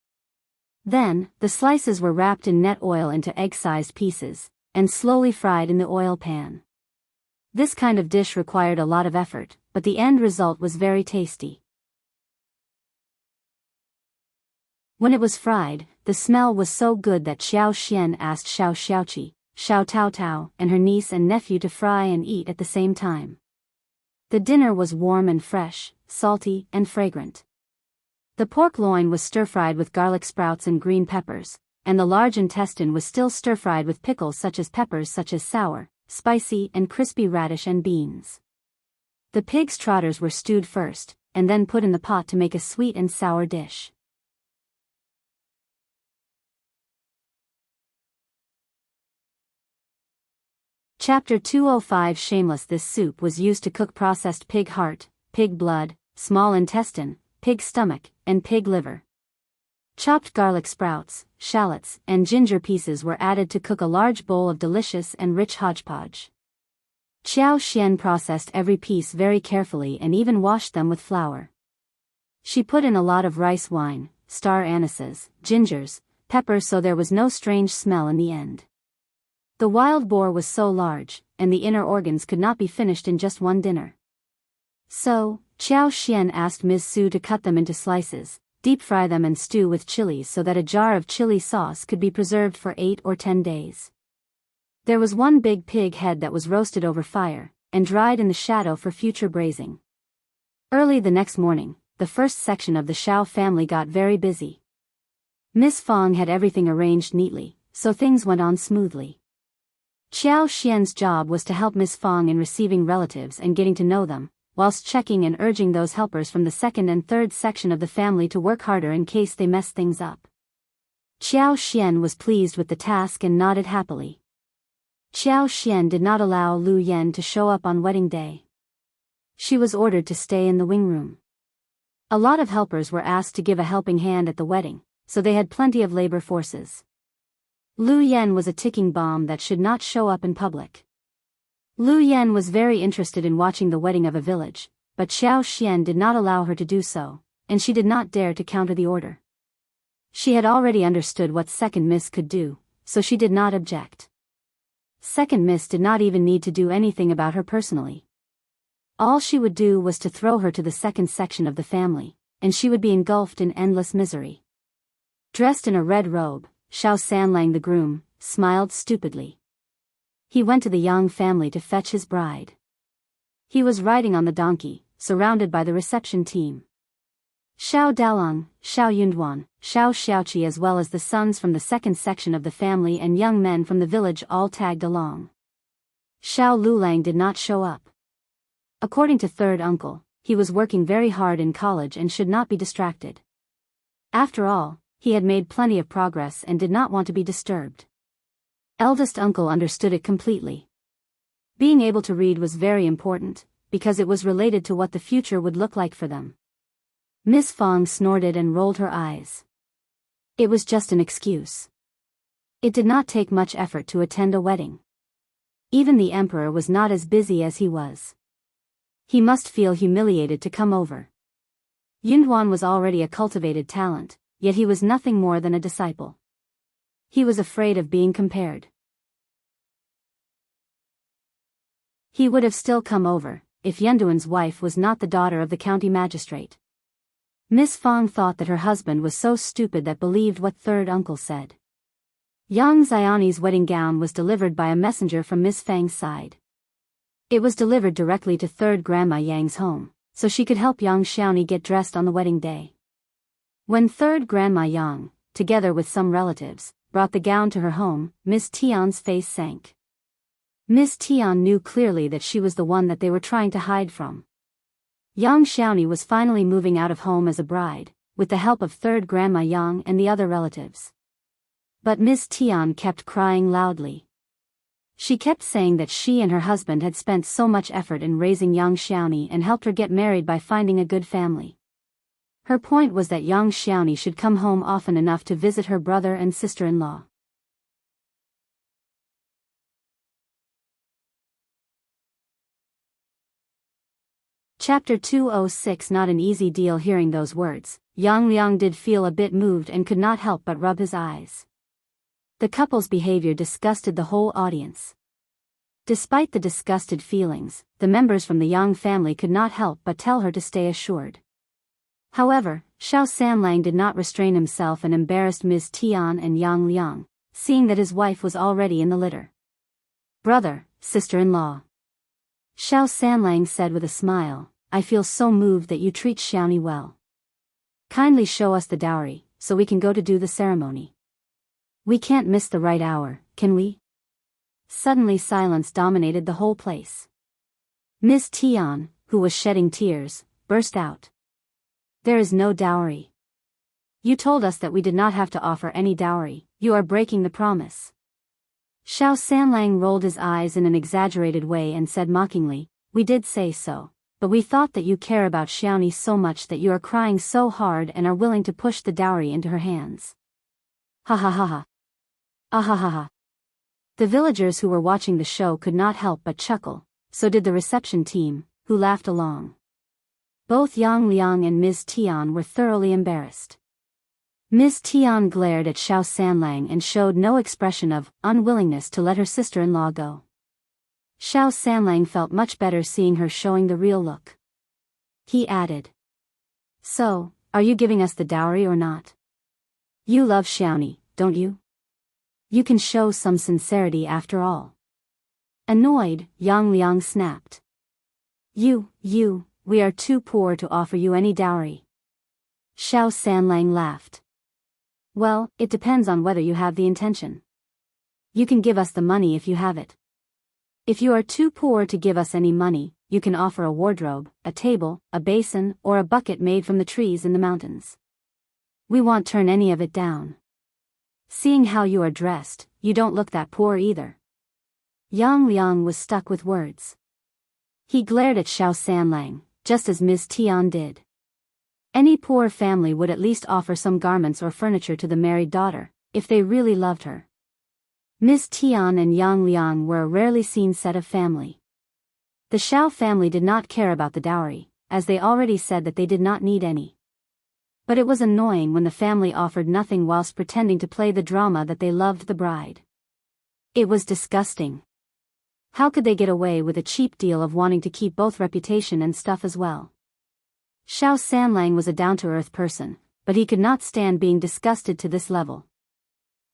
Then, the slices were wrapped in net oil into egg-sized pieces, and slowly fried in the oil pan. This kind of dish required a lot of effort, but the end result was very tasty. When it was fried, the smell was so good that Xiao Xian asked Xiao Xiaoqi, Xiao Taotao, and her niece and nephew to fry and eat at the same time. The dinner was warm and fresh, salty and fragrant. The pork loin was stir-fried with garlic sprouts and green peppers, and the large intestine was still stir-fried with pickles such as sour, spicy and crispy radish and beans. The pig's trotters were stewed first, and then put in the pot to make a sweet and sour dish. Chapter 205 Shameless. This soup was used to cook processed pig heart, pig blood, small intestine, pig stomach, and pig liver. Chopped garlic sprouts, shallots, and ginger pieces were added to cook a large bowl of delicious and rich hodgepodge. Xiao Xian processed every piece very carefully and even washed them with flour. She put in a lot of rice wine, star anises, gingers, peppers, so there was no strange smell in the end. The wild boar was so large, and the inner organs could not be finished in just one dinner. So, Xiao Xian asked Ms. Su to cut them into slices, deep-fry them and stew with chilies so that a jar of chili sauce could be preserved for 8 or 10 days. There was one big pig head that was roasted over fire, and dried in the shadow for future braising. Early the next morning, the first section of the Xiao family got very busy. Miss Fang had everything arranged neatly, so things went on smoothly. Xiao Xian's job was to help Miss Fang in receiving relatives and getting to know them, whilst checking and urging those helpers from the second and third section of the family to work harder in case they messed things up. Xiao Xian was pleased with the task and nodded happily. Xiao Xian did not allow Lu Yan to show up on wedding day. She was ordered to stay in the wing room. A lot of helpers were asked to give a helping hand at the wedding, so they had plenty of labor forces. Lu Yan was a ticking bomb that should not show up in public. Lu Yan was very interested in watching the wedding of a village, but Xiao Xian did not allow her to do so, and she did not dare to counter the order. She had already understood what Second Miss could do, so she did not object. Second Miss did not even need to do anything about her personally. All she would do was to throw her to the second section of the family, and she would be engulfed in endless misery. Dressed in a red robe, Xiao Sanlang the groom smiled stupidly. He went to the Yang family to fetch his bride. He was riding on the donkey, surrounded by the reception team. Xiao Dalong, Xiao Yunduan, Xiao Xiaoqi as well as the sons from the second section of the family and young men from the village all tagged along. Xiao Lulang did not show up. According to third uncle, he was working very hard in college and should not be distracted. After all, he had made plenty of progress and did not want to be disturbed. Eldest uncle understood it completely. Being able to read was very important, because it was related to what the future would look like for them. Miss Fang snorted and rolled her eyes. It was just an excuse. It did not take much effort to attend a wedding. Even the emperor was not as busy as he was. He must feel humiliated to come over. Yunduan was already a cultivated talent, yet he was nothing more than a disciple. He was afraid of being compared. He would have still come over, if Yunduan's wife was not the daughter of the county magistrate. Miss Fang thought that her husband was so stupid that believed what third uncle said. Yang Xiaoni's wedding gown was delivered by a messenger from Miss Fang's side. It was delivered directly to third Grandma Yang's home, so she could help Yang Xiaoni get dressed on the wedding day. When third Grandma Yang, together with some relatives, brought the gown to her home, Miss Tian's face sank. Miss Tian knew clearly that she was the one that they were trying to hide from. Yang Xiaoni was finally moving out of home as a bride, with the help of third Grandma Yang and the other relatives. But Miss Tian kept crying loudly. She kept saying that she and her husband had spent so much effort in raising Yang Xiaoni and helped her get married by finding a good family. Her point was that Yang Xiaoni should come home often enough to visit her brother and sister-in-law. Chapter 206. Not an easy deal. Hearing those words, Yang Liang did feel a bit moved and could not help but rub his eyes. The couple's behavior disgusted the whole audience. Despite the disgusted feelings, the members from the Yang family could not help but tell her to stay assured. However, Xiao Sanlang did not restrain himself and embarrassed Ms. Tian and Yang Liang, seeing that his wife was already in the litter. "Brother, sister-in-law," Xiao Sanlang said with a smile, "I feel so moved that you treat Xiaoni well. Kindly show us the dowry, so we can go to do the ceremony. We can't miss the right hour, can we?" Suddenly silence dominated the whole place. Miss Tian, who was shedding tears, burst out. "There is no dowry. You told us that we did not have to offer any dowry. You are breaking the promise." Xiao Sanlang rolled his eyes in an exaggerated way and said mockingly, "We did say so, but we thought that you care about Xiaoni so much that you are crying so hard and are willing to push the dowry into her hands." Ha ha ha ha. Ah ha ha ha. The villagers who were watching the show could not help but chuckle, so did the reception team, who laughed along. Both Yang Liang and Ms. Tian were thoroughly embarrassed. Ms. Tian glared at Xiao Sanlang and showed no expression of unwillingness to let her sister-in-law go. Xiao Sanlang felt much better seeing her showing the real look. He added, "So, are you giving us the dowry or not? You love Xiaoni, don't you? You can show some sincerity after all." Annoyed, Yang Liang snapped. We are too poor to offer you any dowry." Xiao Sanlang laughed. "Well, it depends on whether you have the intention. You can give us the money if you have it. If you are too poor to give us any money, you can offer a wardrobe, a table, a basin, or a bucket made from the trees in the mountains. We won't turn any of it down. Seeing how you are dressed, you don't look that poor either." Yang Liang was stuck with words. He glared at Xiao Sanlang, just as Ms. Tian did. Any poor family would at least offer some garments or furniture to the married daughter, if they really loved her. Ms. Tian and Yang Liang were a rarely seen set of family. The Xiao family did not care about the dowry, as they already said that they did not need any. But it was annoying when the family offered nothing whilst pretending to play the drama that they loved the bride. It was disgusting. How could they get away with a cheap deal of wanting to keep both reputation and stuff as well? Xiao Sanlang was a down-to-earth person, but he could not stand being disgusted to this level.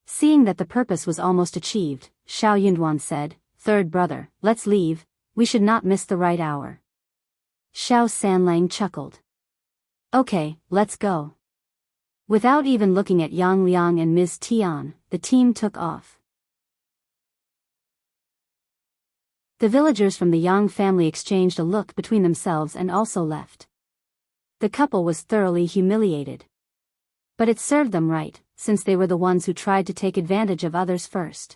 Seeing that the purpose was almost achieved, Xiao Yunduan said, "Third brother, let's leave, we should not miss the right hour." Xiao Sanlang chuckled. "Okay, let's go." Without even looking at Yang Liang and Ms. Tian, the team took off. The villagers from the Yang family exchanged a look between themselves and also left. The couple was thoroughly humiliated. But it served them right, since they were the ones who tried to take advantage of others first.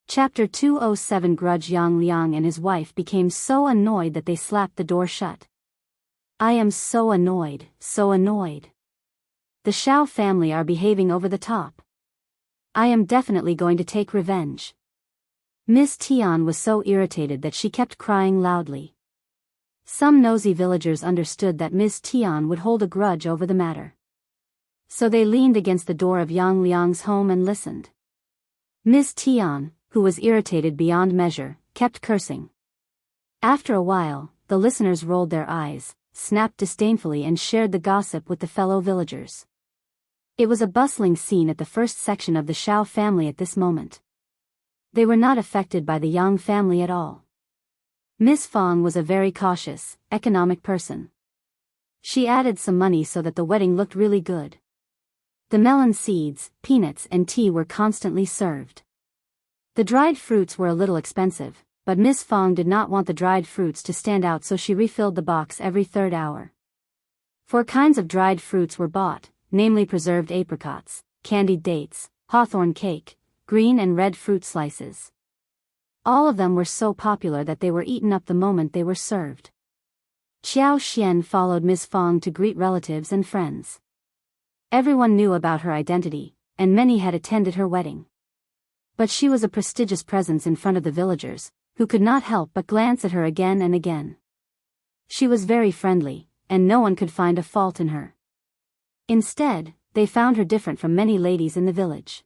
Chapter 207 Grudge. Yang Liang and his wife became so annoyed that they slapped the door shut. "I am so annoyed, so annoyed. The Xiao family are behaving over the top. I am definitely going to take revenge." Miss Tian was so irritated that she kept crying loudly. Some nosy villagers understood that Miss Tian would hold a grudge over the matter. So they leaned against the door of Yang Liang's home and listened. Miss Tian, who was irritated beyond measure, kept cursing. After a while, the listeners rolled their eyes, snapped disdainfully and shared the gossip with the fellow villagers. It was a bustling scene at the first section of the Xiao family at this moment. They were not affected by the Yang family at all. Miss Fang was a very cautious, economic person. She added some money so that the wedding looked really good. The melon seeds, peanuts and tea were constantly served. The dried fruits were a little expensive, but Miss Fang did not want the dried fruits to stand out, so she refilled the box every third hour. 4 kinds of dried fruits were bought, namely preserved apricots, candied dates, hawthorn cake, green and red fruit slices. All of them were so popular that they were eaten up the moment they were served. Qiao Xian followed Miss Fang to greet relatives and friends. Everyone knew about her identity, and many had attended her wedding. But she was a prestigious presence in front of the villagers, who could not help but glance at her again and again. She was very friendly, and no one could find a fault in her. Instead, they found her different from many ladies in the village.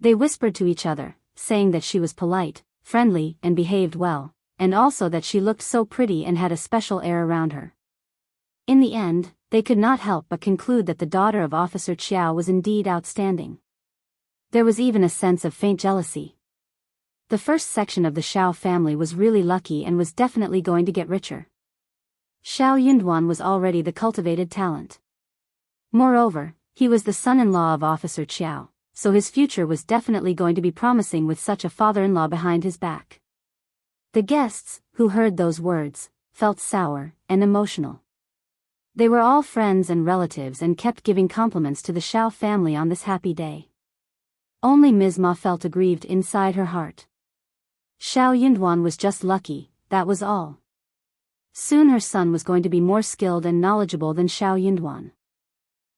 They whispered to each other, saying that she was polite, friendly, and behaved well, and also that she looked so pretty and had a special air around her. In the end, they could not help but conclude that the daughter of Officer Qiao was indeed outstanding. There was even a sense of faint jealousy. The first section of the Xiao family was really lucky and was definitely going to get richer. Xiao Yunduan was already the cultivated talent. Moreover, he was the son-in-law of Officer Qiao, so his future was definitely going to be promising with such a father-in-law behind his back. The guests, who heard those words, felt sour and emotional. They were all friends and relatives and kept giving compliments to the Xiao family on this happy day. Only Ms. Ma felt aggrieved inside her heart. Xiao Yunduan was just lucky, that was all. Soon her son was going to be more skilled and knowledgeable than Xiao Yunduan.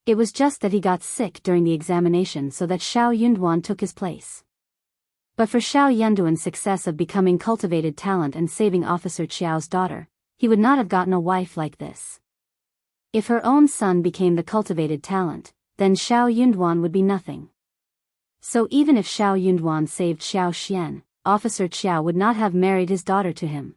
It was just that he got sick during the examination, so that Xiao Yunduan took his place. But for Xiao Yunduan's success of becoming cultivated talent and saving Officer Qiao's daughter, he would not have gotten a wife like this. If her own son became the cultivated talent, then Xiao Yunduan would be nothing. So even if Xiao Yunduan saved Xiao Xian, Officer Qiao would not have married his daughter to him.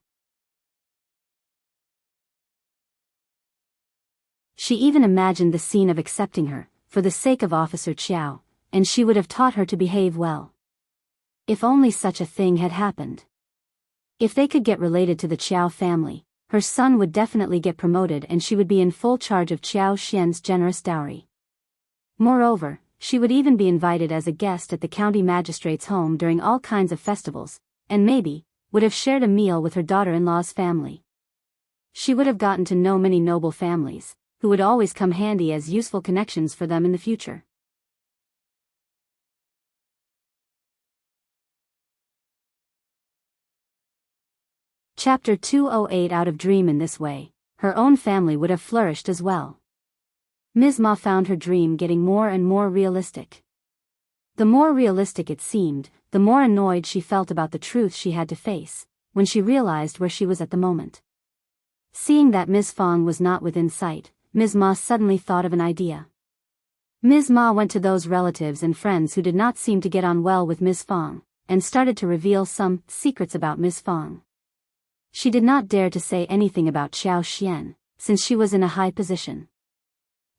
She even imagined the scene of accepting her, for the sake of Officer Qiao, and she would have taught her to behave well. If only such a thing had happened. If they could get related to the Qiao family, her son would definitely get promoted and she would be in full charge of Qiao Xian's generous dowry. Moreover, she would even be invited as a guest at the county magistrate's home during all kinds of festivals, and maybe, would have shared a meal with her daughter-in-law's family. She would have gotten to know many noble families, who would always come handy as useful connections for them in the future. Chapter 208 Out of dream. In this way, her own family would have flourished as well. Ms. Ma found her dream getting more and more realistic. The more realistic it seemed, the more annoyed she felt about the truth she had to face, when she realized where she was at the moment. Seeing that Ms. Fang was not within sight, Ms. Ma suddenly thought of an idea. Ms. Ma went to those relatives and friends who did not seem to get on well with Ms. Fang, and started to reveal some secrets about Ms. Fang. She did not dare to say anything about Xiao Xian, since she was in a high position.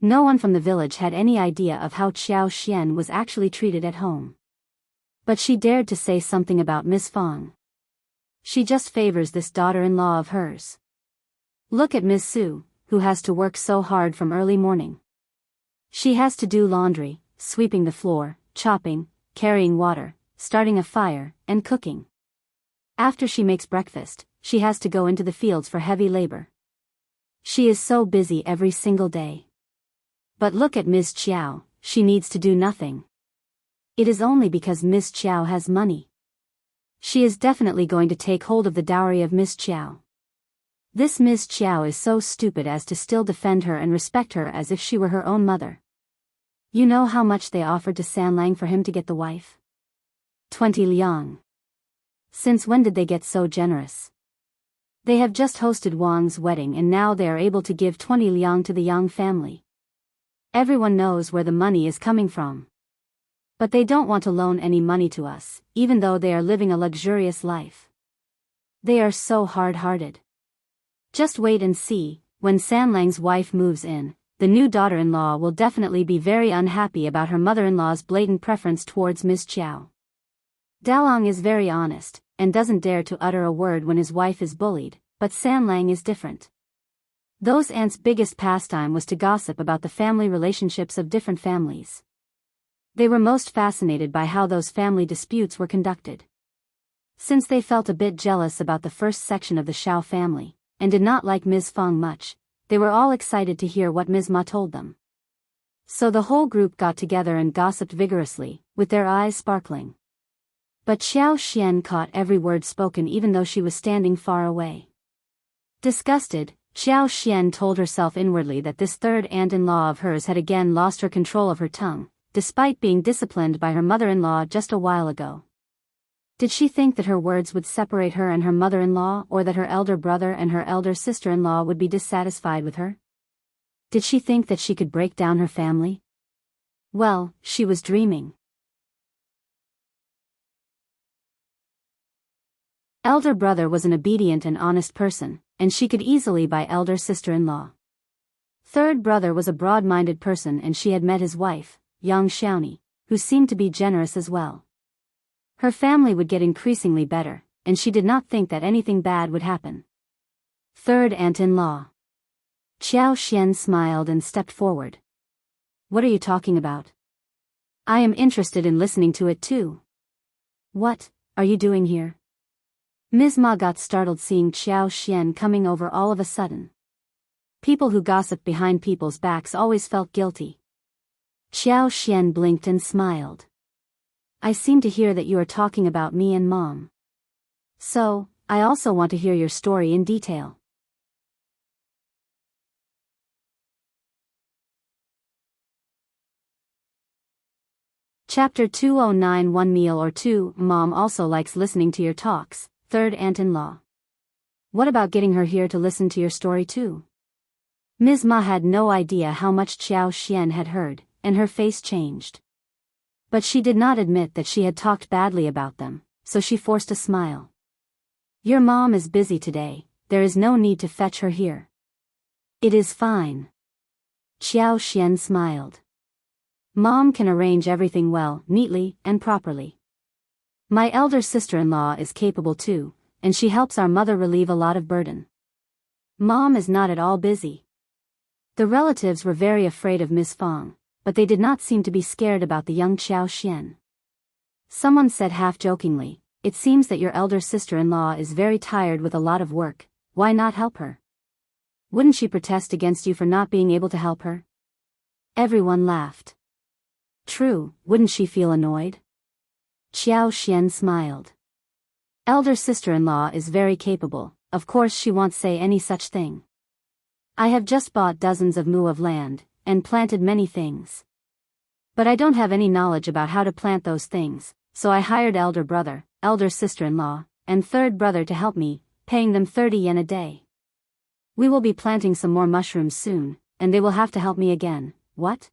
No one from the village had any idea of how Xiao Xian was actually treated at home. But she dared to say something about Ms. Fang. She just favors this daughter-in-law of hers. Look at Ms. Su, who has to work so hard from early morning. She has to do laundry, sweeping the floor, chopping, carrying water, starting a fire, and cooking. After she makes breakfast, she has to go into the fields for heavy labor. She is so busy every single day. But look at Ms. Qiao, she needs to do nothing. It is only because Ms. Qiao has money. She is definitely going to take hold of the dowry of Ms. Qiao. This Ms. Qiao is so stupid as to still defend her and respect her as if she were her own mother. You know how much they offered to Sanlang for him to get the wife? 20 liang. Since when did they get so generous? They have just hosted Wang's wedding and now they are able to give 20 liang to the Yang family. Everyone knows where the money is coming from. But they don't want to loan any money to us, even though they are living a luxurious life. They are so hard-hearted. Just wait and see, when Sanlang's wife moves in, the new daughter-in-law will definitely be very unhappy about her mother-in-law's blatant preference towards Ms. Qiao. Dalong is very honest, and doesn't dare to utter a word when his wife is bullied, but Sanlang is different. Those aunts' biggest pastime was to gossip about the family relationships of different families. They were most fascinated by how those family disputes were conducted. Since they felt a bit jealous about the first section of the Xiao family, and did not like Ms. Fang much, they were all excited to hear what Ms. Ma told them. So the whole group got together and gossiped vigorously, with their eyes sparkling. But Xiao Xian caught every word spoken even though she was standing far away. Disgusted, Xiao Xian told herself inwardly that this third aunt-in-law of hers had again lost her control of her tongue, despite being disciplined by her mother-in-law just a while ago. Did she think that her words would separate her and her mother-in-law, or that her elder brother and her elder sister-in-law would be dissatisfied with her? Did she think that she could break down her family? Well, she was dreaming. Elder brother was an obedient and honest person, and she could easily buy elder sister-in-law. Third brother was a broad-minded person and she had met his wife, Yang Xiaoni, who seemed to be generous as well. Her family would get increasingly better, and she did not think that anything bad would happen. Third aunt-in-law. Xiao Xian smiled and stepped forward. What are you talking about? I am interested in listening to it too. What are you doing here? Ms. Ma got startled seeing Xiao Xian coming over all of a sudden. People who gossip behind people's backs always felt guilty. Xiao Xian blinked and smiled. I seem to hear that you are talking about me and Mom. So, I also want to hear your story in detail. Chapter 209 One meal or two. Mom also likes listening to your talks, third aunt-in-law. What about getting her here to listen to your story too? Ms. Ma had no idea how much Xiao Xian had heard, and her face changed. But she did not admit that she had talked badly about them, so she forced a smile. Your mom is busy today, there is no need to fetch her here. It is fine. Xiao Xian smiled. Mom can arrange everything well, neatly, and properly. My elder sister-in-law is capable too, and she helps our mother relieve a lot of burden. Mom is not at all busy. The relatives were very afraid of Miss Fang, but they did not seem to be scared about the young Xiao Xian. Someone said half-jokingly, it seems that your elder sister-in-law is very tired with a lot of work, why not help her? Wouldn't she protest against you for not being able to help her? Everyone laughed. True, wouldn't she feel annoyed? Xiao Xian smiled. Elder sister-in-law is very capable, of course she won't say any such thing. I have just bought dozens of mu of land, and planted many things. But I don't have any knowledge about how to plant those things, so I hired elder brother, elder sister-in-law, and third brother to help me, paying them 30 yen a day. We will be planting some more mushrooms soon, and they will have to help me again. What?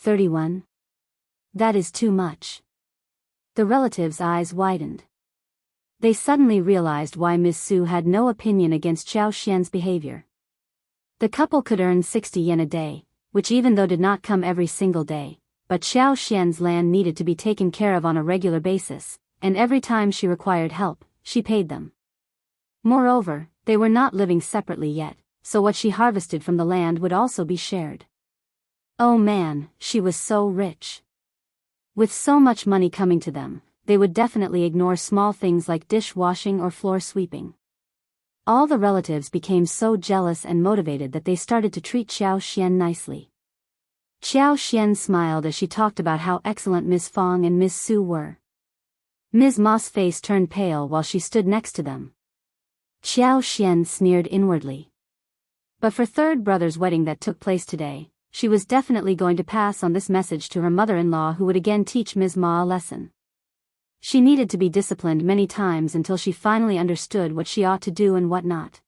31? That is too much. The relatives' eyes widened. They suddenly realized why Ms. Su had no opinion against Xiao Xian's behavior. The couple could earn 60 yen a day, which even though did not come every single day, but Xiao Xian's land needed to be taken care of on a regular basis, and every time she required help, she paid them. Moreover, they were not living separately yet, so what she harvested from the land would also be shared. Oh man, she was so rich. With so much money coming to them, they would definitely ignore small things like dishwashing or floor sweeping. All the relatives became so jealous and motivated that they started to treat Xiao Xian nicely. Xiao Xian smiled as she talked about how excellent Miss Fang and Miss Su were. Ms. Ma's face turned pale while she stood next to them. Xiao Xian sneered inwardly. But for third brother's wedding that took place today, she was definitely going to pass on this message to her mother-in-law, who would again teach Ms. Ma a lesson. She needed to be disciplined many times until she finally understood what she ought to do and what not.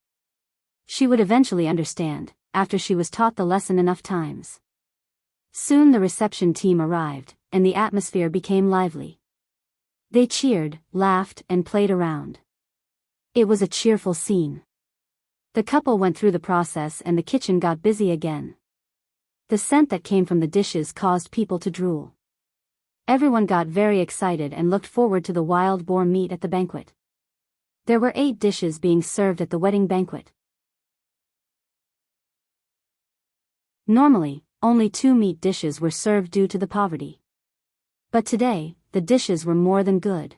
She would eventually understand, after she was taught the lesson enough times. Soon the reception team arrived, and the atmosphere became lively. They cheered, laughed, and played around. It was a cheerful scene. The couple went through the process and the kitchen got busy again. The scent that came from the dishes caused people to drool. Everyone got very excited and looked forward to the wild boar meat at the banquet. There were 8 dishes being served at the wedding banquet. Normally, only 2 meat dishes were served due to the poverty. But today, the dishes were more than good.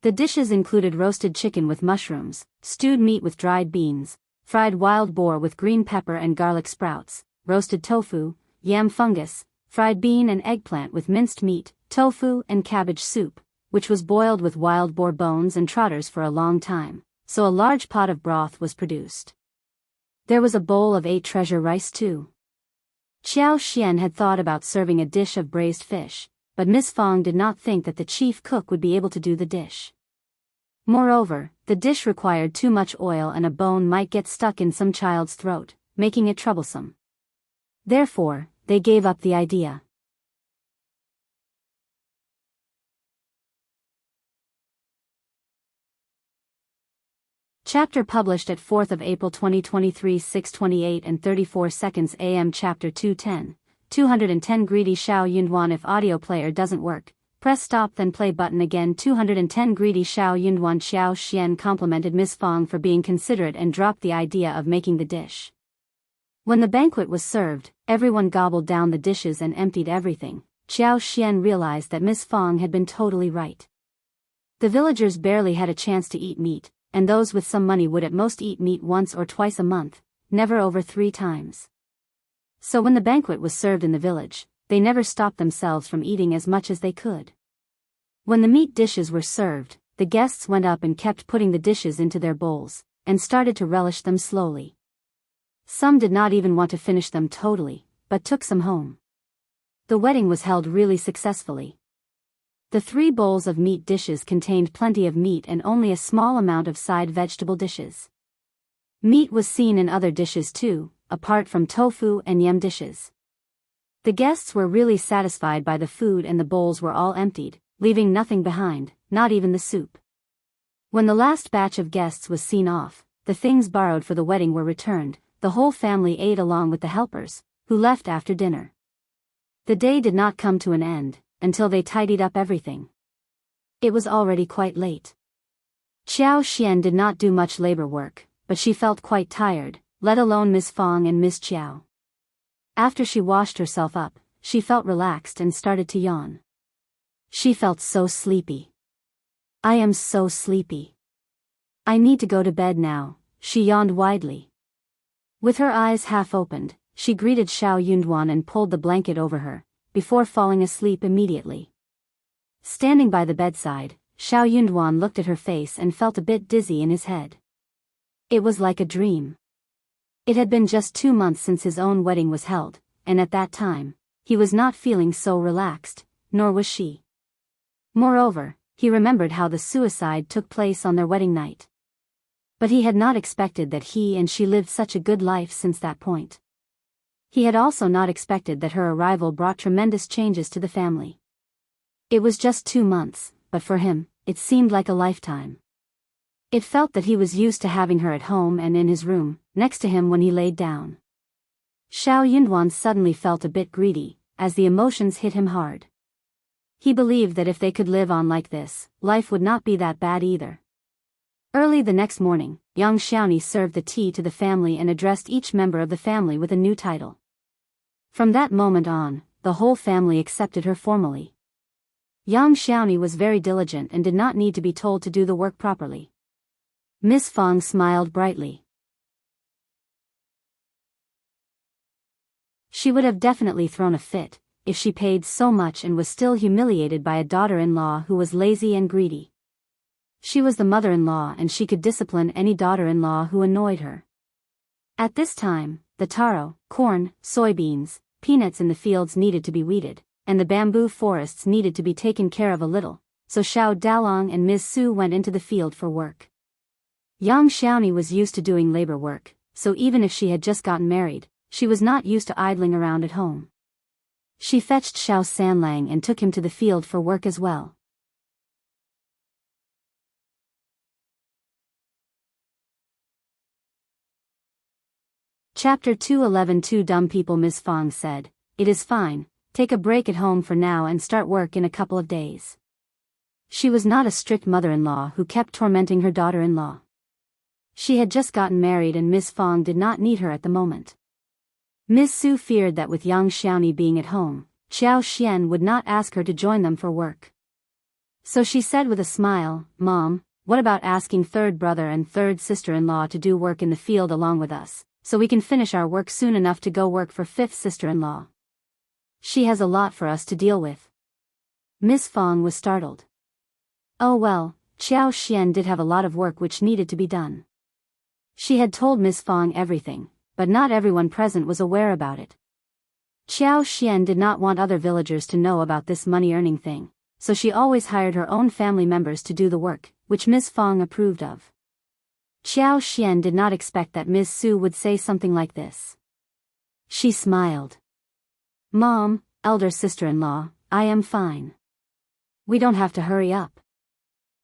The dishes included roasted chicken with mushrooms, stewed meat with dried beans, fried wild boar with green pepper and garlic sprouts, roasted tofu, yam fungus, fried bean and eggplant with minced meat, tofu and cabbage soup, which was boiled with wild boar bones and trotters for a long time, so a large pot of broth was produced. There was a bowl of 8 treasure rice too. Xiao Xian had thought about serving a dish of braised fish, but Miss Fang did not think that the chief cook would be able to do the dish. Moreover, the dish required too much oil and a bone might get stuck in some child's throat, making it troublesome. Therefore, they gave up the idea. Chapter published at 4th of April 2023 6:28 and 34 seconds AM. Chapter 210, 210 Greedy Xiao Yunduan. If audio player doesn't work, press stop then play button again. 210 Greedy Xiao Yunduan. Xiao Xian complimented Miss Fang for being considerate and dropped the idea of making the dish. When the banquet was served, everyone gobbled down the dishes and emptied everything. Xiao Xian realized that Miss Fang had been totally right. The villagers barely had a chance to eat meat, and those with some money would at most eat meat once or twice a month, never over 3 times. So when the banquet was served in the village, they never stopped themselves from eating as much as they could. When the meat dishes were served, the guests went up and kept putting the dishes into their bowls, and started to relish them slowly. Some did not even want to finish them totally, but took some home. The wedding was held really successfully. The 3 bowls of meat dishes contained plenty of meat and only a small amount of side vegetable dishes. Meat was seen in other dishes too, apart from tofu and yam dishes. The guests were really satisfied by the food and the bowls were all emptied, leaving nothing behind, not even the soup. When the last batch of guests was seen off, the things borrowed for the wedding were returned. The whole family ate along with the helpers, who left after dinner. The day did not come to an end, until they tidied up everything. It was already quite late. Xiao Xian did not do much labor work, but she felt quite tired, let alone Miss Fang and Miss Qiao. After she washed herself up, she felt relaxed and started to yawn. She felt so sleepy. I am so sleepy. I need to go to bed now, she yawned widely. With her eyes half opened, she greeted Xiao Yunduan and pulled the blanket over her, before falling asleep immediately. Standing by the bedside, Xiao Yunduan looked at her face and felt a bit dizzy in his head. It was like a dream. It had been just 2 months since his own wedding was held, and at that time, he was not feeling so relaxed, nor was she. Moreover, he remembered how the suicide took place on their wedding night. But he had not expected that he and she lived such a good life since that point. He had also not expected that her arrival brought tremendous changes to the family. It was just 2 months, but for him, it seemed like a lifetime. It felt that he was used to having her at home and in his room, next to him when he laid down. Xiao Yunduan suddenly felt a bit greedy, as the emotions hit him hard. He believed that if they could live on like this, life would not be that bad either. Early the next morning, young Xiaoni served the tea to the family and addressed each member of the family with a new title. From that moment on, the whole family accepted her formally. Young Xiaoni was very diligent and did not need to be told to do the work properly. Miss Fang smiled brightly. She would have definitely thrown a fit, if she paid so much and was still humiliated by a daughter-in-law who was lazy and greedy. She was the mother-in-law and she could discipline any daughter-in-law who annoyed her. At this time, the taro, corn, soybeans, peanuts in the fields needed to be weeded, and the bamboo forests needed to be taken care of a little, so Xiao Dalong and Ms. Su went into the field for work. Young Xiaoni was used to doing labor work, so even if she had just gotten married, she was not used to idling around at home. She fetched Xiao Sanlang and took him to the field for work as well. Chapter 211. Two dumb people. Miss Fang said, "It is fine, take a break at home for now and start work in a couple of days." She was not a strict mother-in-law who kept tormenting her daughter-in-law. She had just gotten married and Miss Fang did not need her at the moment. Miss Su feared that with young Xiaoni being at home, Qiao Xian would not ask her to join them for work. So she said with a smile, "Mom, what about asking third brother and third sister-in-law to do work in the field along with us, so we can finish our work soon enough to go work for fifth sister-in-law? She has a lot for us to deal with." Miss Fang was startled. Oh well, Qiao Xian did have a lot of work which needed to be done. She had told Miss Fang everything, but not everyone present was aware about it. Qiao Xian did not want other villagers to know about this money-earning thing, so she always hired her own family members to do the work, which Miss Fang approved of. Qiao Xian did not expect that Miss Su would say something like this. She smiled. "Mom, elder sister-in-law, I am fine. We don't have to hurry up."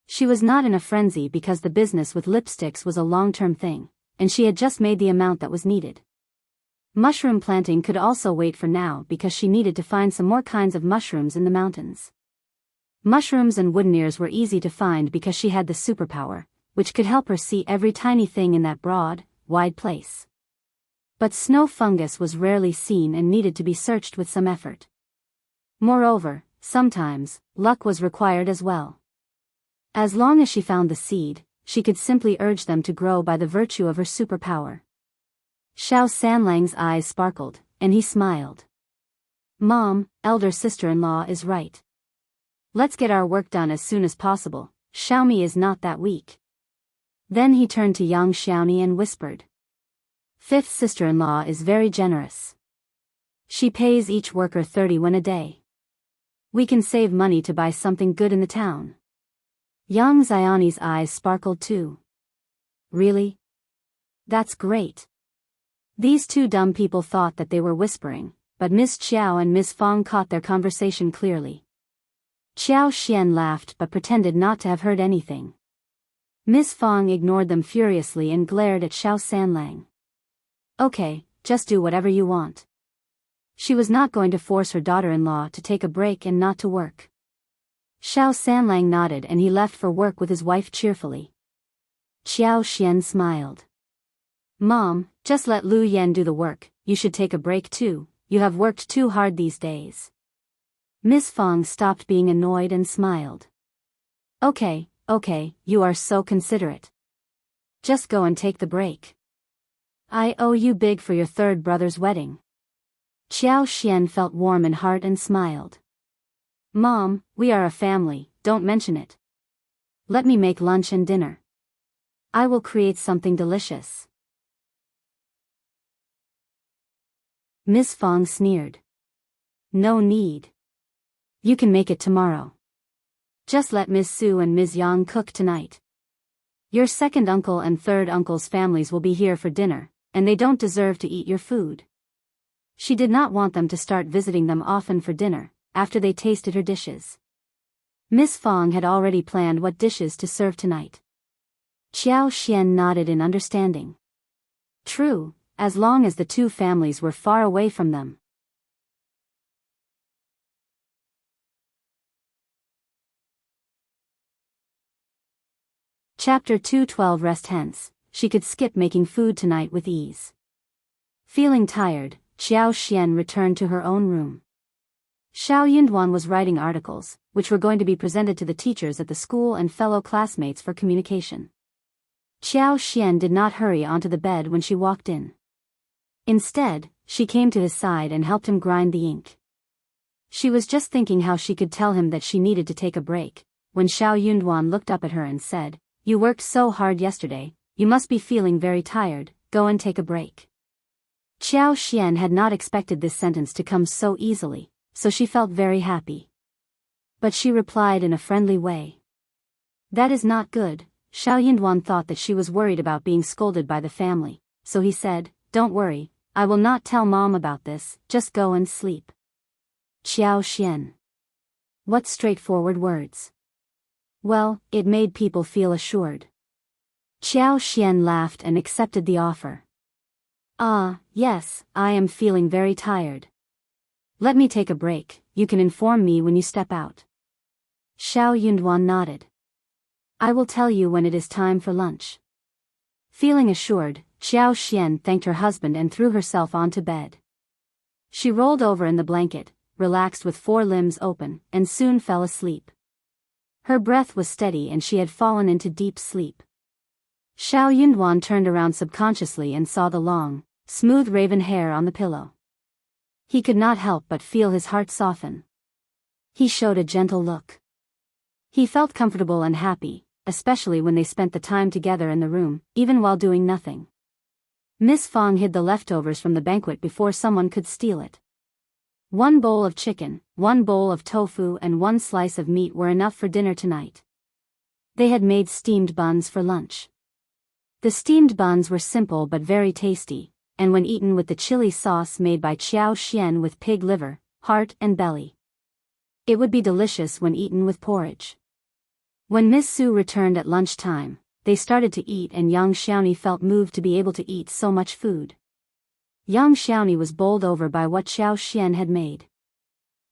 She was not in a frenzy because the business with lipsticks was a long-term thing, and she had just made the amount that was needed. Mushroom planting could also wait for now because she needed to find some more kinds of mushrooms in the mountains. Mushrooms and wooden ears were easy to find because she had the superpower, which could help her see every tiny thing in that broad, wide place. But snow fungus was rarely seen and needed to be searched with some effort. Moreover, sometimes, luck was required as well. As long as she found the seed, she could simply urge them to grow by the virtue of her superpower. Xiao Sanlang's eyes sparkled, and he smiled. "Mom, elder sister-in-law is right. Let's get our work done as soon as possible, Xiaomi is not that weak." Then he turned to young Xiaoni and whispered. "Fifth sister-in-law is very generous. She pays each worker 30 won a day. We can save money to buy something good in the town." Young Xiaoni's eyes sparkled too. "Really? That's great." These two dumb people thought that they were whispering, but Miss Qiao and Miss Fang caught their conversation clearly. Qiao Xian laughed but pretended not to have heard anything. Miss Fang ignored them furiously and glared at Xiao Sanlang. "Okay, just do whatever you want." She was not going to force her daughter-in-law to take a break and not to work. Xiao Sanlang nodded and he left for work with his wife cheerfully. Qiao Xian smiled. "Mom, just let Lu Yan do the work, you should take a break too, you have worked too hard these days." Miss Fang stopped being annoyed and smiled. Okay, you are so considerate. Just go and take the break. I owe you big for your third brother's wedding." Qiao Xian felt warm in heart and smiled. "Mom, we are a family, don't mention it. Let me make lunch and dinner. I will create something delicious." Miss Fang sneered. No need. You can make it tomorrow. Just let Ms. Su and Ms. Yang cook tonight. Your second uncle and third uncle's families will be here for dinner, and they don't deserve to eat your food. She did not want them to start visiting them often for dinner, after they tasted her dishes. Miss Fang had already planned what dishes to serve tonight. Qiao Xian nodded in understanding. True, as long as the two families were far away from them. Chapter 212 Rest hence, she could skip making food tonight with ease. Feeling tired, Qiao Xian returned to her own room. Xiao Yunduan was writing articles, which were going to be presented to the teachers at the school and fellow classmates for communication. Qiao Xian did not hurry onto the bed when she walked in. Instead, she came to his side and helped him grind the ink. She was just thinking how she could tell him that she needed to take a break, when Xiao Yunduan looked up at her and said, "You worked so hard yesterday, you must be feeling very tired, go and take a break." Qiao Xian had not expected this sentence to come so easily, so she felt very happy. But she replied in a friendly way. That is not good. Xiao Yunduan thought that she was worried about being scolded by the family, so he said, "Don't worry, I will not tell Mom about this, just go and sleep." Qiao Xian. What straightforward words. Well, it made people feel assured. Qiao Xian laughed and accepted the offer. "Ah, yes, I am feeling very tired. Let me take a break, you can inform me when you step out." Xiao Yunduan nodded. "I will tell you when it is time for lunch." Feeling assured, Qiao Xian thanked her husband and threw herself onto bed. She rolled over in the blanket, relaxed with 4 limbs open, and soon fell asleep. Her breath was steady and she had fallen into deep sleep. Xiao Yunduan turned around subconsciously and saw the long, smooth raven hair on the pillow. He could not help but feel his heart soften. He showed a gentle look. He felt comfortable and happy, especially when they spent the time together in the room, even while doing nothing. Miss Fang hid the leftovers from the banquet before someone could steal it. 1 bowl of chicken, 1 bowl of tofu and 1 slice of meat were enough for dinner tonight. They had made steamed buns for lunch. The steamed buns were simple but very tasty, and when eaten with the chili sauce made by Qiao Xian with pig liver, heart and belly, it would be delicious when eaten with porridge. When Miss Su returned at lunchtime, they started to eat and Yang Xiaoni felt moved to be able to eat so much food. Yang Xiaoni was bowled over by what Qiao Xian had made.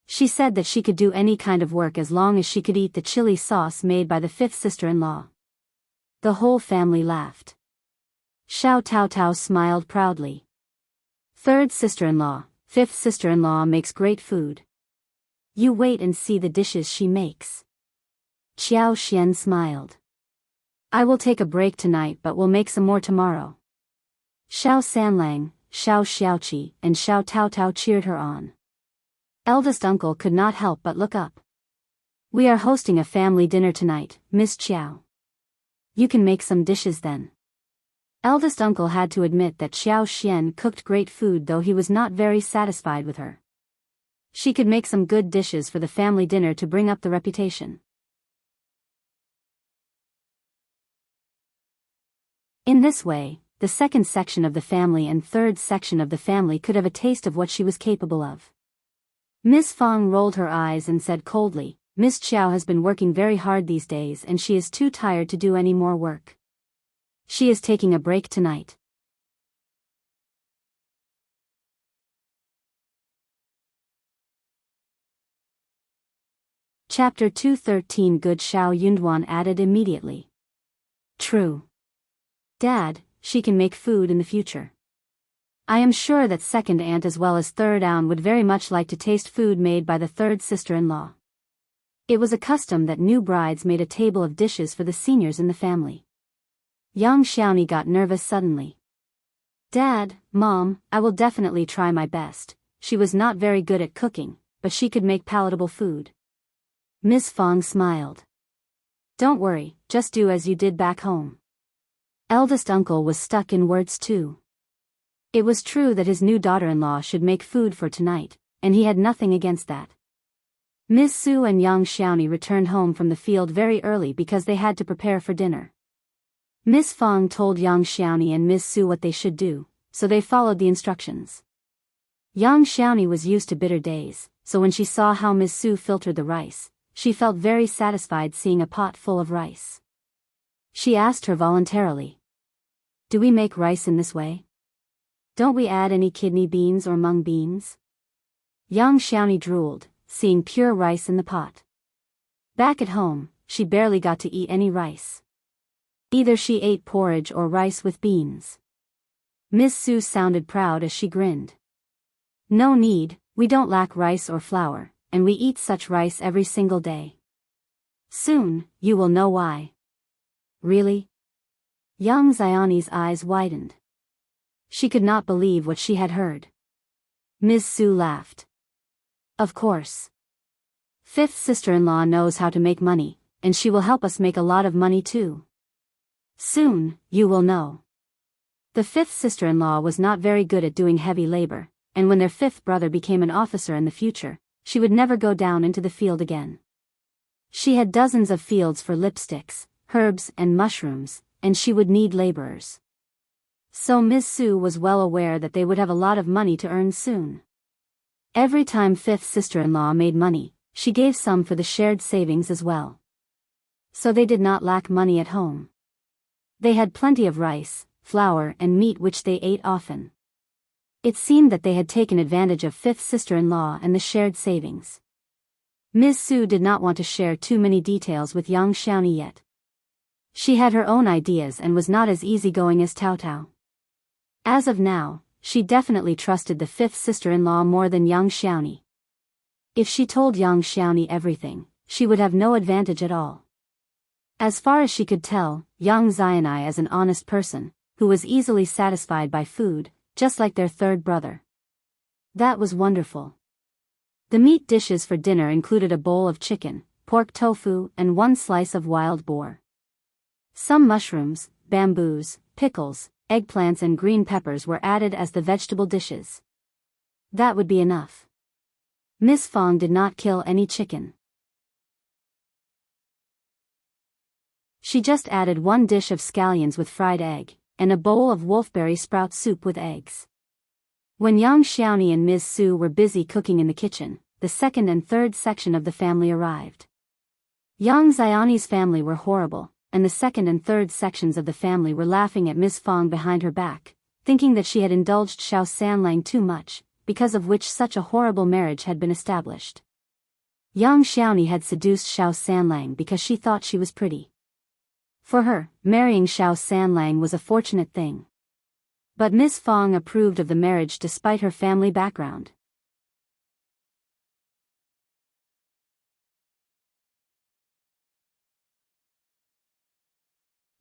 She said that she could do any kind of work as long as she could eat the chili sauce made by the 5th sister-in-law. The whole family laughed. Xiao Taotao smiled proudly. 3rd sister-in-law, 5th sister-in-law makes great food. You wait and see the dishes she makes. Qiao Xian smiled. I will take a break tonight but will make some more tomorrow. Xiao Sanlang, Xiao Xiaoqi, and Xiao Taotao cheered her on. Eldest uncle could not help but look up. We are hosting a family dinner tonight, Miss Qiao. You can make some dishes then. Eldest uncle had to admit that Xiao Xian cooked great food though he was not very satisfied with her. She could make some good dishes for the family dinner to bring up the reputation. In this way, the 2nd section of the family and 3rd section of the family could have a taste of what she was capable of. Miss Fang rolled her eyes and said coldly, Miss Qiao has been working very hard these days and she is too tired to do any more work. She is taking a break tonight. Chapter 213 Good Xiao Yunduan added immediately. True. Dad, she can make food in the future. I am sure that 2nd aunt as well as 3rd aunt would very much like to taste food made by the 3rd sister-in-law. It was a custom that new brides made a table of dishes for the seniors in the family. Yang Xiaoni got nervous suddenly. Dad, Mom, I will definitely try my best. She was not very good at cooking, but she could make palatable food. Miss Fang smiled. Don't worry, just do as you did back home. Eldest uncle was stuck in words too. It was true that his new daughter-in-law should make food for tonight, and he had nothing against that. Ms. Su and young Xiaoni returned home from the field very early because they had to prepare for dinner. Miss Fang told young Xiaoni and Ms. Su what they should do, so they followed the instructions. Young Xiaoni was used to bitter days, so when she saw how Ms. Su filtered the rice, she felt very satisfied seeing a pot full of rice. She asked her voluntarily, "Do we make rice in this way? Don't we add any kidney beans or mung beans?" Young Xiaoni drooled, seeing pure rice in the pot. Back at home, she barely got to eat any rice. Either she ate porridge or rice with beans. Miss Su sounded proud as she grinned. "No need, we don't lack rice or flour, and we eat such rice every single day. Soon, you will know why." "Really?" Young Xiaoni's eyes widened. She could not believe what she had heard. Ms. Su laughed. "Of course. Fifth sister-in-law knows how to make money, and she will help us make a lot of money too. Soon, you will know." The fifth sister-in-law was not very good at doing heavy labor, and when their fifth brother became an officer in the future, she would never go down into the field again. She had dozens of fields for lipsticks, herbs and mushrooms, and she would need laborers. So Ms. Su was well aware that they would have a lot of money to earn soon. Every time fifth sister-in-law made money, she gave some for the shared savings as well. So they did not lack money at home. They had plenty of rice, flour and meat which they ate often. It seemed that they had taken advantage of fifth sister-in-law and the shared savings. Ms. Su did not want to share too many details with young Xiaoni yet. She had her own ideas and was not as easygoing as Tao Tao. As of now, she definitely trusted the fifth sister-in-law more than young Xiaoni. If she told young Xiaoni everything, she would have no advantage at all. As far as she could tell, young Xiaoni is an honest person, who was easily satisfied by food, just like their third brother. That was wonderful. The meat dishes for dinner included a bowl of chicken, pork tofu, and one slice of wild boar. Some mushrooms, bamboos, pickles, eggplants and green peppers were added as the vegetable dishes. That would be enough. Miss Fang did not kill any chicken. She just added one dish of scallions with fried egg, and a bowl of wolfberry sprout soup with eggs. When young Xiaoni and Ms. Su were busy cooking in the kitchen, the second and third section of the family arrived. Young Xiaoni's family were horrible, and the second and third sections of the family were laughing at Miss Fang behind her back, thinking that she had indulged Xiao Sanlang too much, because of which such a horrible marriage had been established. Young Xiaoni had seduced Xiao Sanlang because she thought she was pretty. For her, marrying Xiao Sanlang was a fortunate thing. But Miss Fang approved of the marriage despite her family background.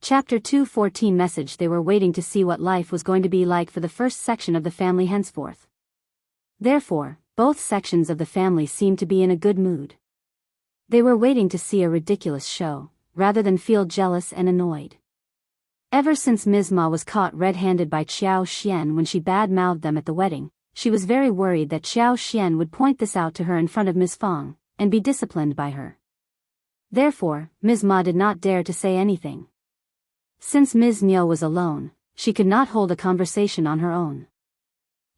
Chapter 2:14 Message. They were waiting to see what life was going to be like for the first section of the family henceforth. Therefore, both sections of the family seemed to be in a good mood. They were waiting to see a ridiculous show, rather than feel jealous and annoyed. Ever since Ms. Ma was caught red-handed by Qiao Xian when she bad-mouthed them at the wedding, she was very worried that Qiao Xian would point this out to her in front of Miss Fang, and be disciplined by her. Therefore, Ms. Ma did not dare to say anything. Since Ms. Niu was alone, she could not hold a conversation on her own.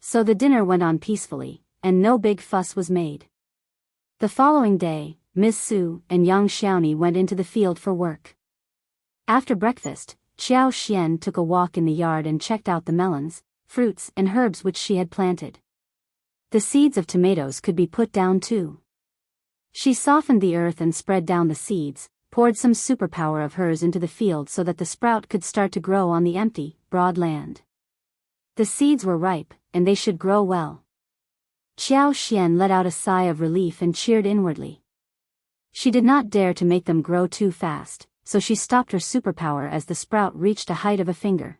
So the dinner went on peacefully, and no big fuss was made. The following day, Miss Su and young Xiaoni went into the field for work. After breakfast, Qiao Xian took a walk in the yard and checked out the melons, fruits and herbs which she had planted. The seeds of tomatoes could be put down too. She softened the earth and spread down the seeds, poured some superpower of hers into the field so that the sprout could start to grow on the empty, broad land. The seeds were ripe, and they should grow well. Qiao Xian let out a sigh of relief and cheered inwardly. She did not dare to make them grow too fast, so she stopped her superpower as the sprout reached a height of a finger.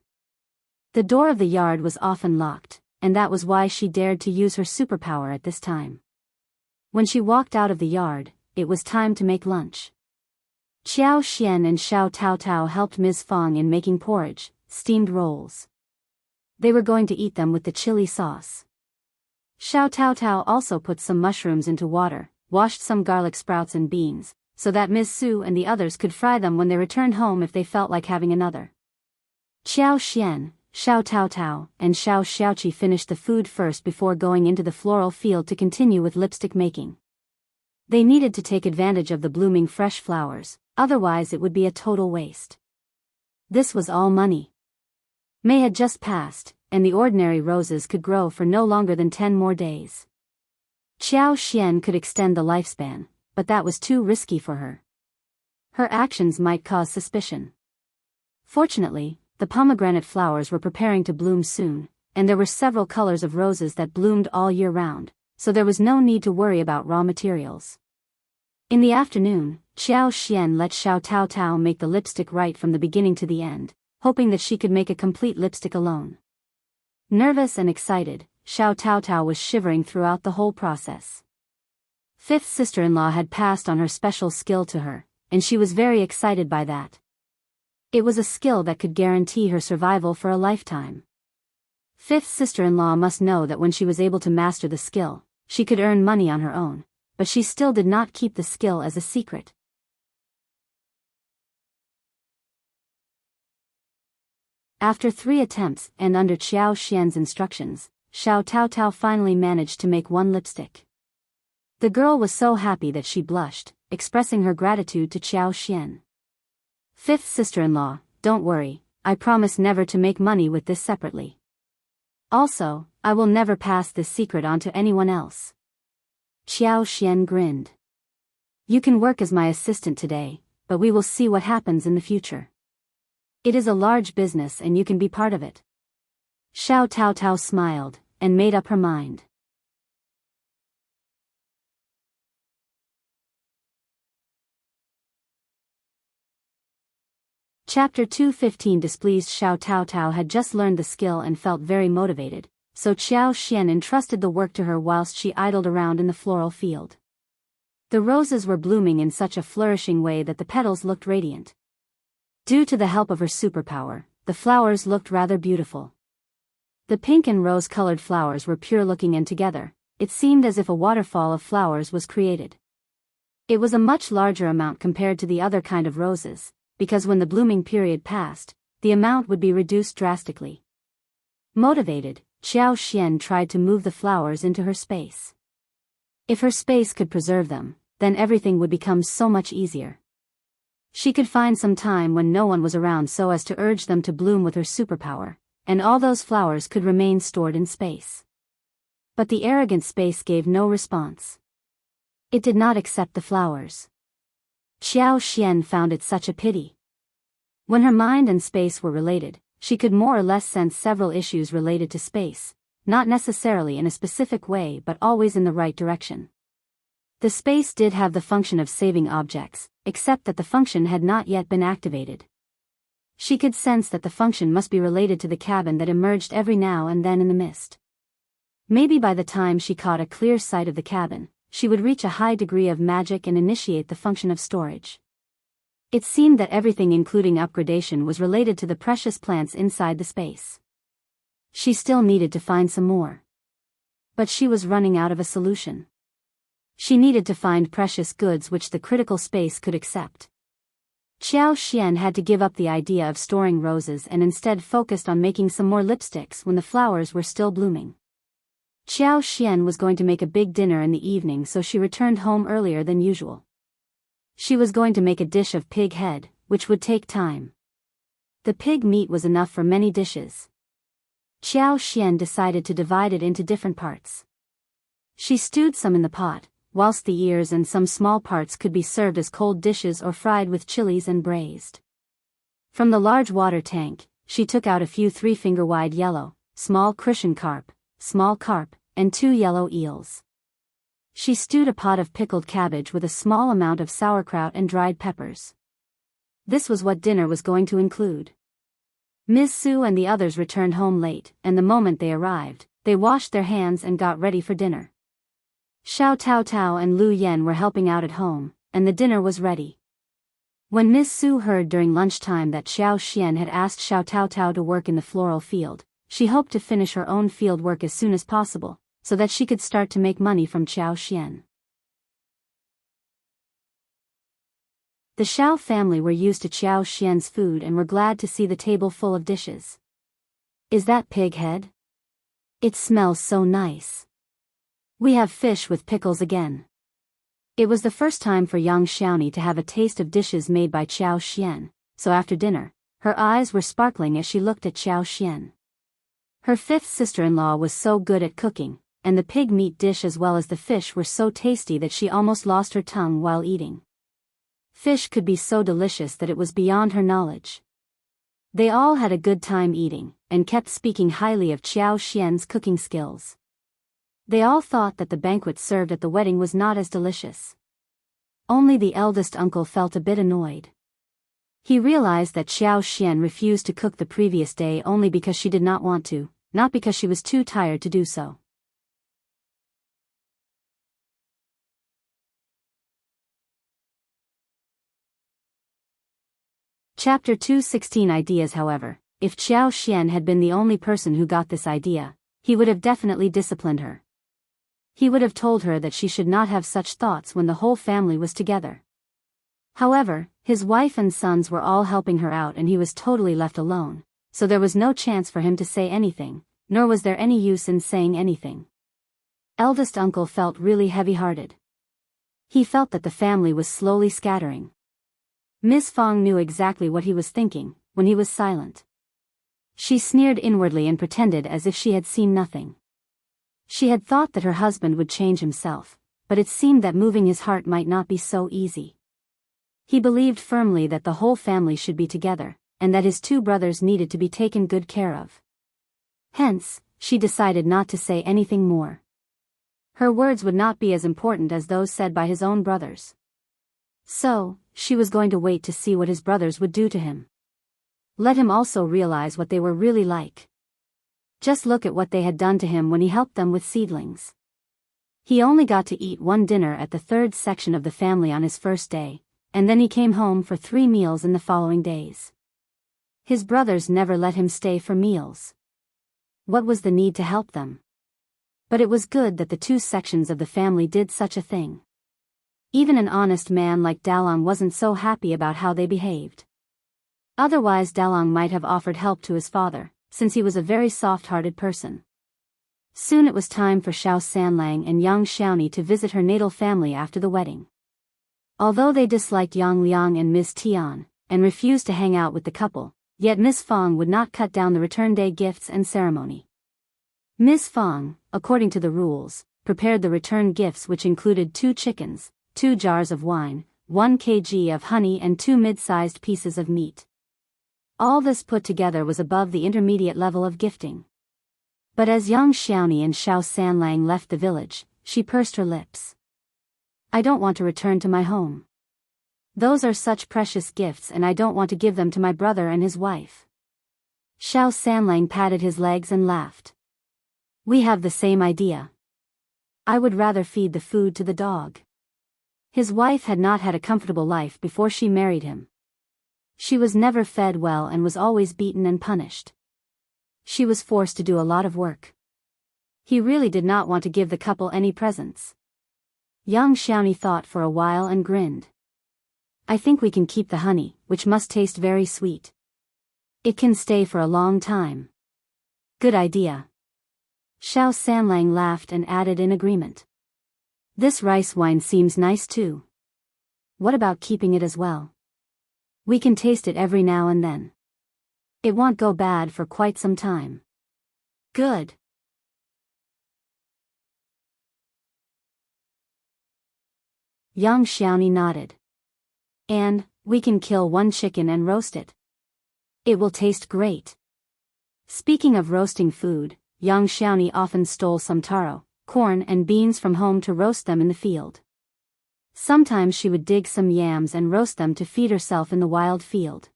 The door of the yard was often locked, and that was why she dared to use her superpower at this time. When she walked out of the yard, it was time to make lunch. Qiao Xian and Xiao Taotao helped Ms. Fang in making porridge, steamed rolls. They were going to eat them with the chili sauce. Xiao Tao also put some mushrooms into water, washed some garlic sprouts and beans, so that Ms. Su and the others could fry them when they returned home if they felt like having another. Qiao Xian, Xiao Tao, and Xiao Xiaoqi finished the food first before going into the floral field to continue with lipstick making. They needed to take advantage of the blooming fresh flowers, otherwise it would be a total waste. This was all money. May had just passed, and the ordinary roses could grow for no longer than 10 more days. Qiao Xian could extend the lifespan, but that was too risky for her. Her actions might cause suspicion. Fortunately, the pomegranate flowers were preparing to bloom soon, and there were several colors of roses that bloomed all year round, so there was no need to worry about raw materials. In the afternoon, Qiao Xian let Xiao Tao make the lipstick right from the beginning to the end, hoping that she could make a complete lipstick alone. Nervous and excited, Xiao Tao was shivering throughout the whole process. Fifth sister-in-law had passed on her special skill to her, and she was very excited by that. It was a skill that could guarantee her survival for a lifetime. Fifth sister-in-law must know that when she was able to master the skill, she could earn money on her own, but she still did not keep the skill as a secret. After 3 attempts and under Qiao Xian's instructions, Xiao Tao finally managed to make one lipstick. The girl was so happy that she blushed, expressing her gratitude to Qiao Xian. Fifth sister-in-law, don't worry, I promise never to make money with this separately. Also, I will never pass this secret on to anyone else. Qiao Xian grinned. You can work as my assistant today, but we will see what happens in the future. It is a large business and you can be part of it. Xiao Tao smiled, and made up her mind. Chapter 215 Displeased Xiao Tao had just learned the skill and felt very motivated, so Qiao Xian entrusted the work to her whilst she idled around in the floral field. The roses were blooming in such a flourishing way that the petals looked radiant. Due to the help of her superpower, the flowers looked rather beautiful. The pink and rose-colored flowers were pure-looking and together, it seemed as if a waterfall of flowers was created. It was a much larger amount compared to the other kind of roses, because when the blooming period passed, the amount would be reduced drastically. Motivated, Qiao Xian tried to move the flowers into her space. If her space could preserve them, then everything would become so much easier. She could find some time when no one was around so as to urge them to bloom with her superpower, and all those flowers could remain stored in space. But the arrogant space gave no response. It did not accept the flowers. Qiao Xian found it such a pity. When her mind and space were related, she could more or less sense several issues related to space, not necessarily in a specific way but always in the right direction. The space did have the function of saving objects, except that the function had not yet been activated. She could sense that the function must be related to the cabin that emerged every now and then in the mist. Maybe by the time she caught a clear sight of the cabin, she would reach a high degree of magic and initiate the function of storage. It seemed that everything including upgradation was related to the precious plants inside the space. She still needed to find some more. But she was running out of a solution. She needed to find precious goods which the critical space could accept. Qiao Xian had to give up the idea of storing roses and instead focused on making some more lipsticks when the flowers were still blooming. Qiao Xian was going to make a big dinner in the evening, so she returned home earlier than usual. She was going to make a dish of pig head, which would take time. The pig meat was enough for many dishes. Qiao Xian decided to divide it into different parts. She stewed some in the pot, whilst the ears and some small parts could be served as cold dishes or fried with chilies and braised. From the large water tank, she took out a few 3-finger-wide yellow, small crucian carp, small carp, and 2 yellow eels. She stewed a pot of pickled cabbage with a small amount of sauerkraut and dried peppers. This was what dinner was going to include. Ms. Su and the others returned home late, and the moment they arrived, they washed their hands and got ready for dinner. Xiao Tao and Lu Yan were helping out at home, and the dinner was ready. When Ms. Su heard during lunchtime that Xiao Xian had asked Xiao Tao to work in the floral field, she hoped to finish her own field work as soon as possible, so that she could start to make money from Qiao Xian. The Xiao family were used to Qiao Xian's food and were glad to see the table full of dishes. Is that pig head? It smells so nice. We have fish with pickles again. It was the first time for young Xiaoni to have a taste of dishes made by Qiao Xian, so after dinner, her eyes were sparkling as she looked at Qiao Xian. Her fifth sister-in-law was so good at cooking, and the pig meat dish as well as the fish were so tasty that she almost lost her tongue while eating. Fish could be so delicious that it was beyond her knowledge. They all had a good time eating, and kept speaking highly of Qiao Xian's cooking skills. They all thought that the banquet served at the wedding was not as delicious. Only the eldest uncle felt a bit annoyed. He realized that Qiao Xian refused to cook the previous day only because she did not want to, not because she was too tired to do so. Chapter 216 Ideas. However, if Qiao Xian had been the only person who got this idea, he would have definitely disciplined her. He would have told her that she should not have such thoughts when the whole family was together. However, his wife and sons were all helping her out and he was totally left alone, so there was no chance for him to say anything, nor was there any use in saying anything. Eldest uncle felt really heavy-hearted. He felt that the family was slowly scattering. Miss Fang knew exactly what he was thinking when he was silent. She sneered inwardly and pretended as if she had seen nothing. She had thought that her husband would change himself, but it seemed that moving his heart might not be so easy. He believed firmly that the whole family should be together, and that his two brothers needed to be taken good care of. Hence, she decided not to say anything more. Her words would not be as important as those said by his own brothers. So, she was going to wait to see what his brothers would do to him. Let him also realize what they were really like. Just look at what they had done to him when he helped them with seedlings. He only got to eat one dinner at the third section of the family on his first day, and then he came home for 3 meals in the following days. His brothers never let him stay for meals. What was the need to help them? But it was good that the 2 sections of the family did such a thing. Even an honest man like Dalong wasn't so happy about how they behaved. Otherwise Dalong might have offered help to his father, since he was a very soft-hearted person. Soon it was time for Xiao Sanlang and young Xiaoni to visit her natal family after the wedding. Although they disliked Yang Liang and Miss Tian, and refused to hang out with the couple, yet Miss Fang would not cut down the return day gifts and ceremony. Miss Fang, according to the rules, prepared the return gifts which included 2 chickens, 2 jars of wine, 1 kg of honey and 2 mid-sized pieces of meat. All this put together was above the intermediate level of gifting. But as young Xiaoni and Xiao Sanlang left the village, she pursed her lips. I don't want to return to my home. Those are such precious gifts and I don't want to give them to my brother and his wife. Xiao Sanlang patted his legs and laughed. We have the same idea. I would rather feed the food to the dog. His wife had not had a comfortable life before she married him. She was never fed well and was always beaten and punished. She was forced to do a lot of work. He really did not want to give the couple any presents. Young Xiaoni thought for a while and grinned. I think we can keep the honey, which must taste very sweet. It can stay for a long time. Good idea. Xiao Sanlang laughed and added in agreement. This rice wine seems nice too. What about keeping it as well? We can taste it every now and then. It won't go bad for quite some time. Good. Young Xiaoni nodded. And, we can kill 1 chicken and roast it. It will taste great. Speaking of roasting food, young Xiaoni often stole some taro, corn and beans from home to roast them in the field. Sometimes she would dig some yams and roast them to feed herself in the wild field.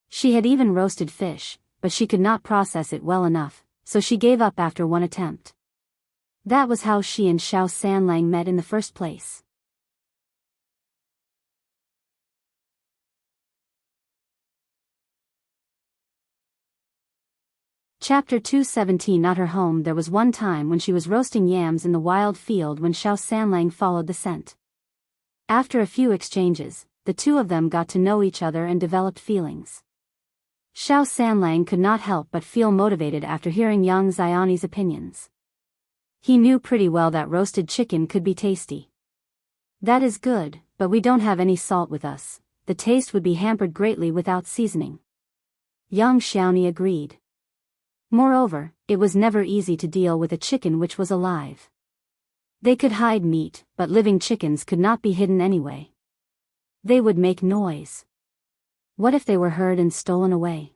She had even roasted fish, but she could not process it well enough, so she gave up after 1 attempt. That was how she and Xiao Sanlang met in the first place. Chapter 217. At her home there was one time when she was roasting yams in the wild field when Xiao Sanlang followed the scent. After a few exchanges, the two of them got to know each other and developed feelings. Xiao Sanlang could not help but feel motivated after hearing young Xiao's opinions. He knew pretty well that roasted chicken could be tasty. That is good, but we don't have any salt with us. The taste would be hampered greatly without seasoning. Young Xiaoni agreed. Moreover, it was never easy to deal with a chicken which was alive. They could hide meat, but living chickens could not be hidden anyway. They would make noise. What if they were heard and stolen away?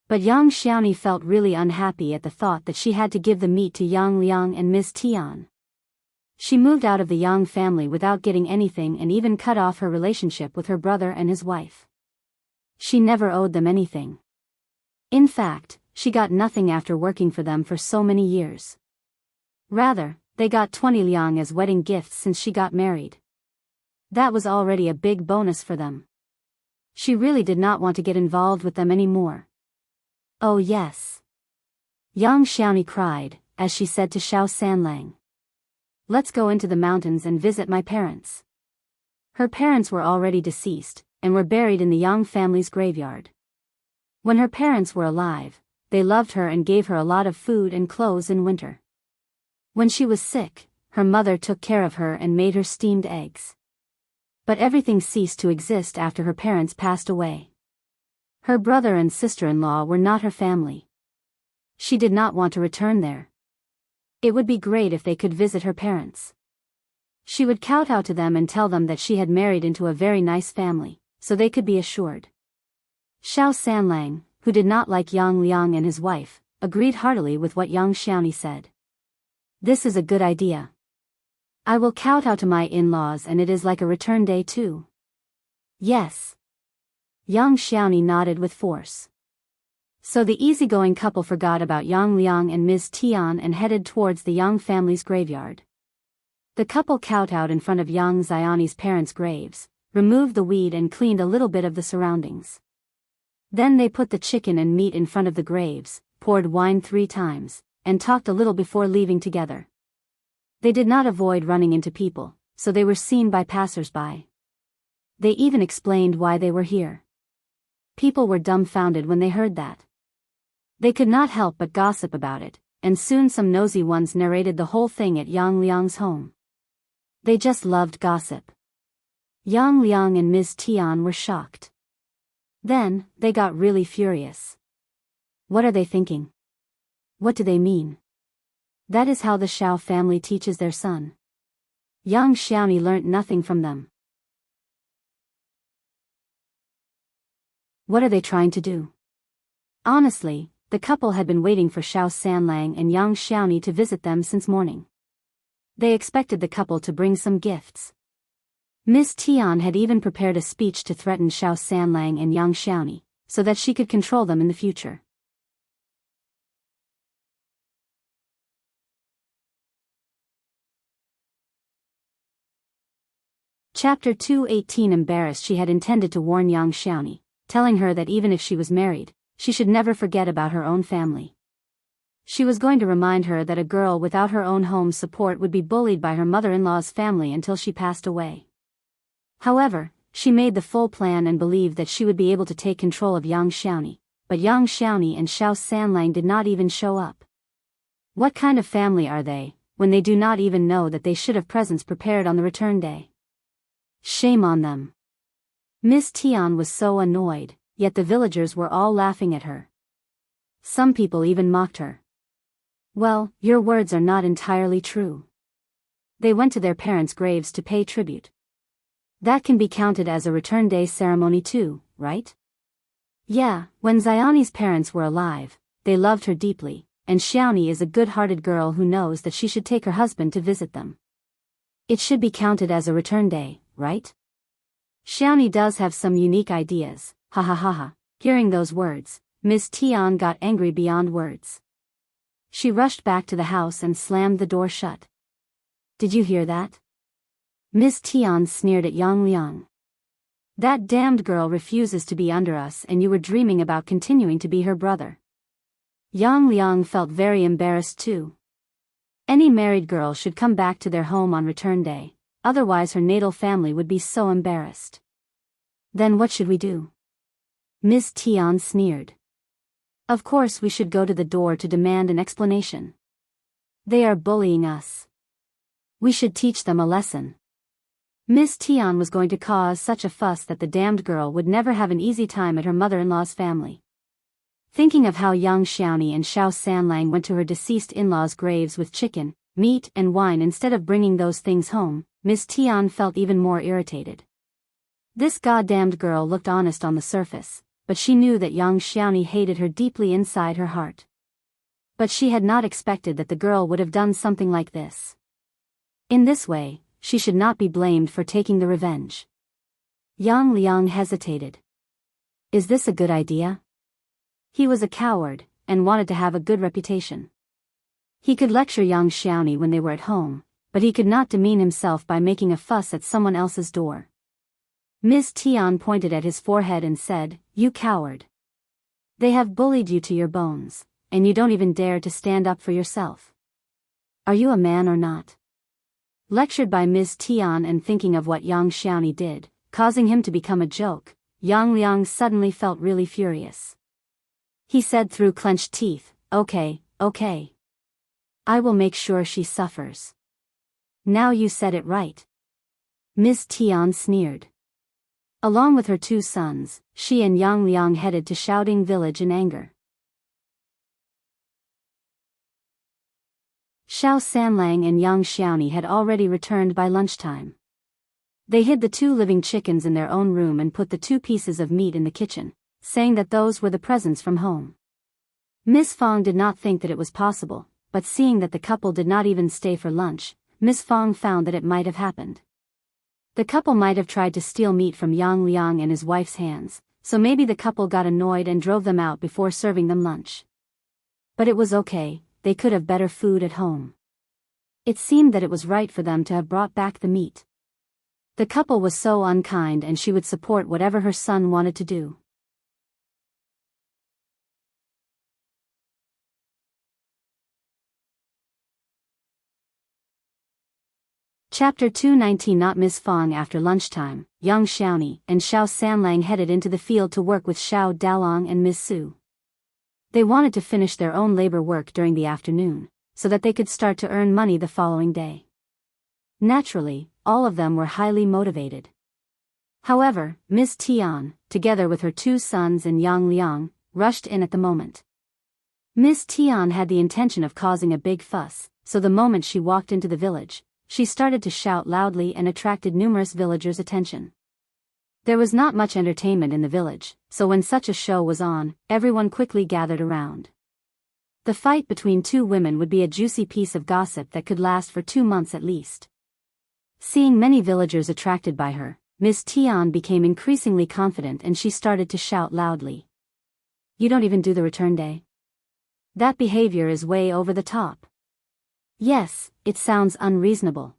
But young Xiaoni felt really unhappy at the thought that she had to give the meat to Yang Liang and Ms. Tian. She moved out of the Yang family without getting anything and even cut off her relationship with her brother and his wife. She never owed them anything. In fact, she got nothing after working for them for so many years. Rather, they got 20 liang as wedding gifts since she got married. That was already a big bonus for them. She really did not want to get involved with them anymore. Oh yes. Young Xiaoni cried, as she said to Xiao Sanlang. Let's go into the mountains and visit my parents. Her parents were already deceased, and were buried in the Yang family's graveyard. When her parents were alive, they loved her and gave her a lot of food and clothes in winter. When she was sick, her mother took care of her and made her steamed eggs. But everything ceased to exist after her parents passed away. Her brother and sister-in-law were not her family. She did not want to return there. It would be great if they could visit her parents. She would kowtow to them and tell them that she had married into a very nice family, so they could be assured. Xiao Sanlang, who did not like Yang Liang and his wife, agreed heartily with what young Xiaoni said. This is a good idea. I will kowtow to my in-laws and it is like a return day too. Yes. Young Xiaoni nodded with force. So the easygoing couple forgot about Yang Liang and Ms. Tian and headed towards the Yang family's graveyard. The couple kowtowed in front of young Xiaoni's parents' graves, removed the weed and cleaned a little bit of the surroundings. Then they put the chicken and meat in front of the graves, poured wine 3 times, and talked a little before leaving together. They did not avoid running into people, so they were seen by passers-by. They even explained why they were here. People were dumbfounded when they heard that. They could not help but gossip about it, and soon some nosy ones narrated the whole thing at Yang Liang's home. They just loved gossip. Yang Liang and Ms. Tian were shocked. Then, they got really furious. What are they thinking? What do they mean? That is how the Xiao family teaches their son. Young Xiaoni learnt nothing from them. What are they trying to do? Honestly, the couple had been waiting for Xiao Sanlang and young Xiaoni to visit them since morning. They expected the couple to bring some gifts. Miss Tian had even prepared a speech to threaten Xiao Sanlang and young Xiaoni, so that she could control them in the future. Chapter 218. Embarrassed, she had intended to warn young Xiaoni, telling her that even if she was married, she should never forget about her own family. She was going to remind her that a girl without her own home support would be bullied by her mother-in-law's family until she passed away. However, she made the full plan and believed that she would be able to take control of young Xiaoni, but young Xiaoni and Xiao Sanlang did not even show up. What kind of family are they, when they do not even know that they should have presents prepared on the return day? Shame on them. Miss Tian was so annoyed, yet the villagers were all laughing at her. Some people even mocked her. Well, your words are not entirely true. They went to their parents' graves to pay tribute. That can be counted as a return day ceremony too, right? Yeah, when Xiaoni's parents were alive, they loved her deeply, and Xiaoni is a good-hearted girl who knows that she should take her husband to visit them. It should be counted as a return day, right? Xiaoni does have some unique ideas, ha ha ha ha. Hearing those words, Miss Tian got angry beyond words. She rushed back to the house and slammed the door shut. Did you hear that? Miss Tian sneered at Yang Liang. That damned girl refuses to be under us and you were dreaming about continuing to be her brother. Yang Liang felt very embarrassed too. Any married girl should come back to their home on return day, otherwise her natal family would be so embarrassed. Then what should we do? Miss Tian sneered. Of course we should go to the door to demand an explanation. They are bullying us. We should teach them a lesson. Miss Tian was going to cause such a fuss that the damned girl would never have an easy time at her mother-in-law's family. Thinking of how young Xiaoni and Xiao Sanlang went to her deceased in-laws' graves with chicken, meat and wine instead of bringing those things home, Miss Tian felt even more irritated. This goddamned girl looked honest on the surface, but she knew that young Xiaoni hated her deeply inside her heart. But she had not expected that the girl would have done something like this. In this way, she should not be blamed for taking the revenge. Yang Liang hesitated. Is this a good idea? He was a coward, and wanted to have a good reputation. He could lecture young Xiaoni when they were at home, but he could not demean himself by making a fuss at someone else's door. Miss Tian pointed at his forehead and said, "You coward. They have bullied you to your bones, and you don't even dare to stand up for yourself. Are you a man or not?" Lectured by Miss Tian and thinking of what young Xiaoni did, causing him to become a joke, Yang Liang suddenly felt really furious. He said through clenched teeth, Okay. I will make sure she suffers." "Now you said it right." Miss Tian sneered. Along with her two sons, she and Yang Liang headed to Shouting Village in anger. Xiao Sanlang and young Xiaoni had already returned by lunchtime. They hid the 2 living chickens in their own room and put the 2 pieces of meat in the kitchen, saying that those were the presents from home. Miss Fang did not think that it was possible, but seeing that the couple did not even stay for lunch, Miss Fang found that it might have happened. The couple might have tried to steal meat from Yang Liang and his wife's hands, so maybe the couple got annoyed and drove them out before serving them lunch. But it was okay, they could have better food at home. It seemed that it was right for them to have brought back the meat. The couple was so unkind and she would support whatever her son wanted to do. Chapter 219. Not Miss Fang. After lunchtime, young Xiaoni and Xiao Sanlang headed into the field to work with Xiao Dalong and Miss Su. They wanted to finish their own labor work during the afternoon, so that they could start to earn money the following day. Naturally, all of them were highly motivated. However, Miss Tian, together with her 2 sons and Yang Liang, rushed in at the moment. Miss Tian had the intention of causing a big fuss, so the moment she walked into the village, she started to shout loudly and attracted numerous villagers' attention. There was not much entertainment in the village, so when such a show was on, everyone quickly gathered around. The fight between 2 women would be a juicy piece of gossip that could last for 2 months at least. Seeing many villagers attracted by her, Miss Tian became increasingly confident and she started to shout loudly. "You don't even do the return day? That behavior is way over the top. Yes, it sounds unreasonable.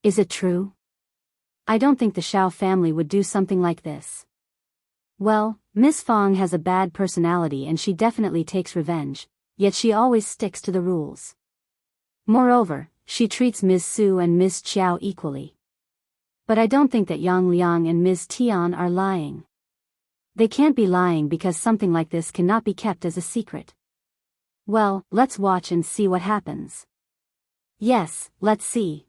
Is it true? I don't think the Xiao family would do something like this. Well, Miss Fang has a bad personality and she definitely takes revenge, yet she always sticks to the rules. Moreover, she treats Miss Su and Miss Qiao equally. But I don't think that Yang Liang and Miss Tian are lying. They can't be lying because something like this cannot be kept as a secret. Well, let's watch and see what happens." "Yes, let's see."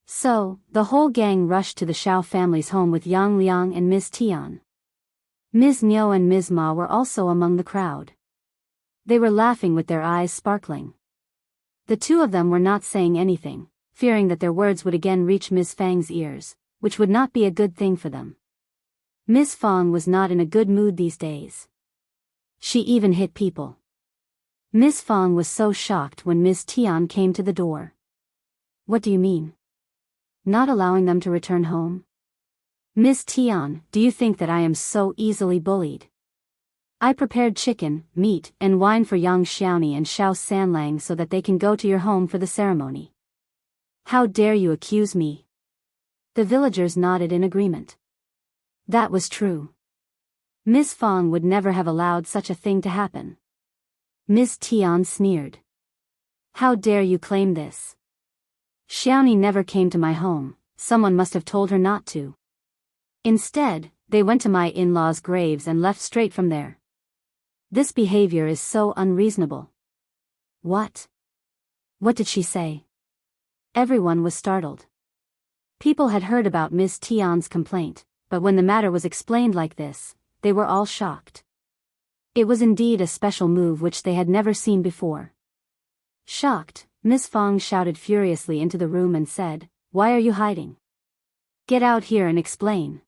So, the whole gang rushed to the Xiao family's home with Yang Liang and Miss Tian. Ms. Niu and Ms. Ma were also among the crowd. They were laughing with their eyes sparkling. The 2 of them were not saying anything, fearing that their words would again reach Miss Fang's ears, which would not be a good thing for them. Miss Fang was not in a good mood these days. She even hit people. Miss Fang was so shocked when Miss Tian came to the door. "What do you mean? Not allowing them to return home? Miss Tian, do you think that I am so easily bullied? I prepared chicken, meat, and wine for young Xiaoni and Xiao Sanlang so that they can go to your home for the ceremony. How dare you accuse me?" The villagers nodded in agreement. That was true. Miss Fang would never have allowed such a thing to happen. Miss Tian sneered. How dare you claim this? Xiaoni never came to my home, someone must have told her not to. Instead, they went to my in-laws' graves and left straight from there. This behavior is so unreasonable. What? What did she say? Everyone was startled. People had heard about Miss Tian's complaint, but when the matter was explained like this, they were all shocked. It was indeed a special move which they had never seen before. Shocked, Miss Fang shouted furiously into the room and said, "Why are you hiding? Get out here and explain."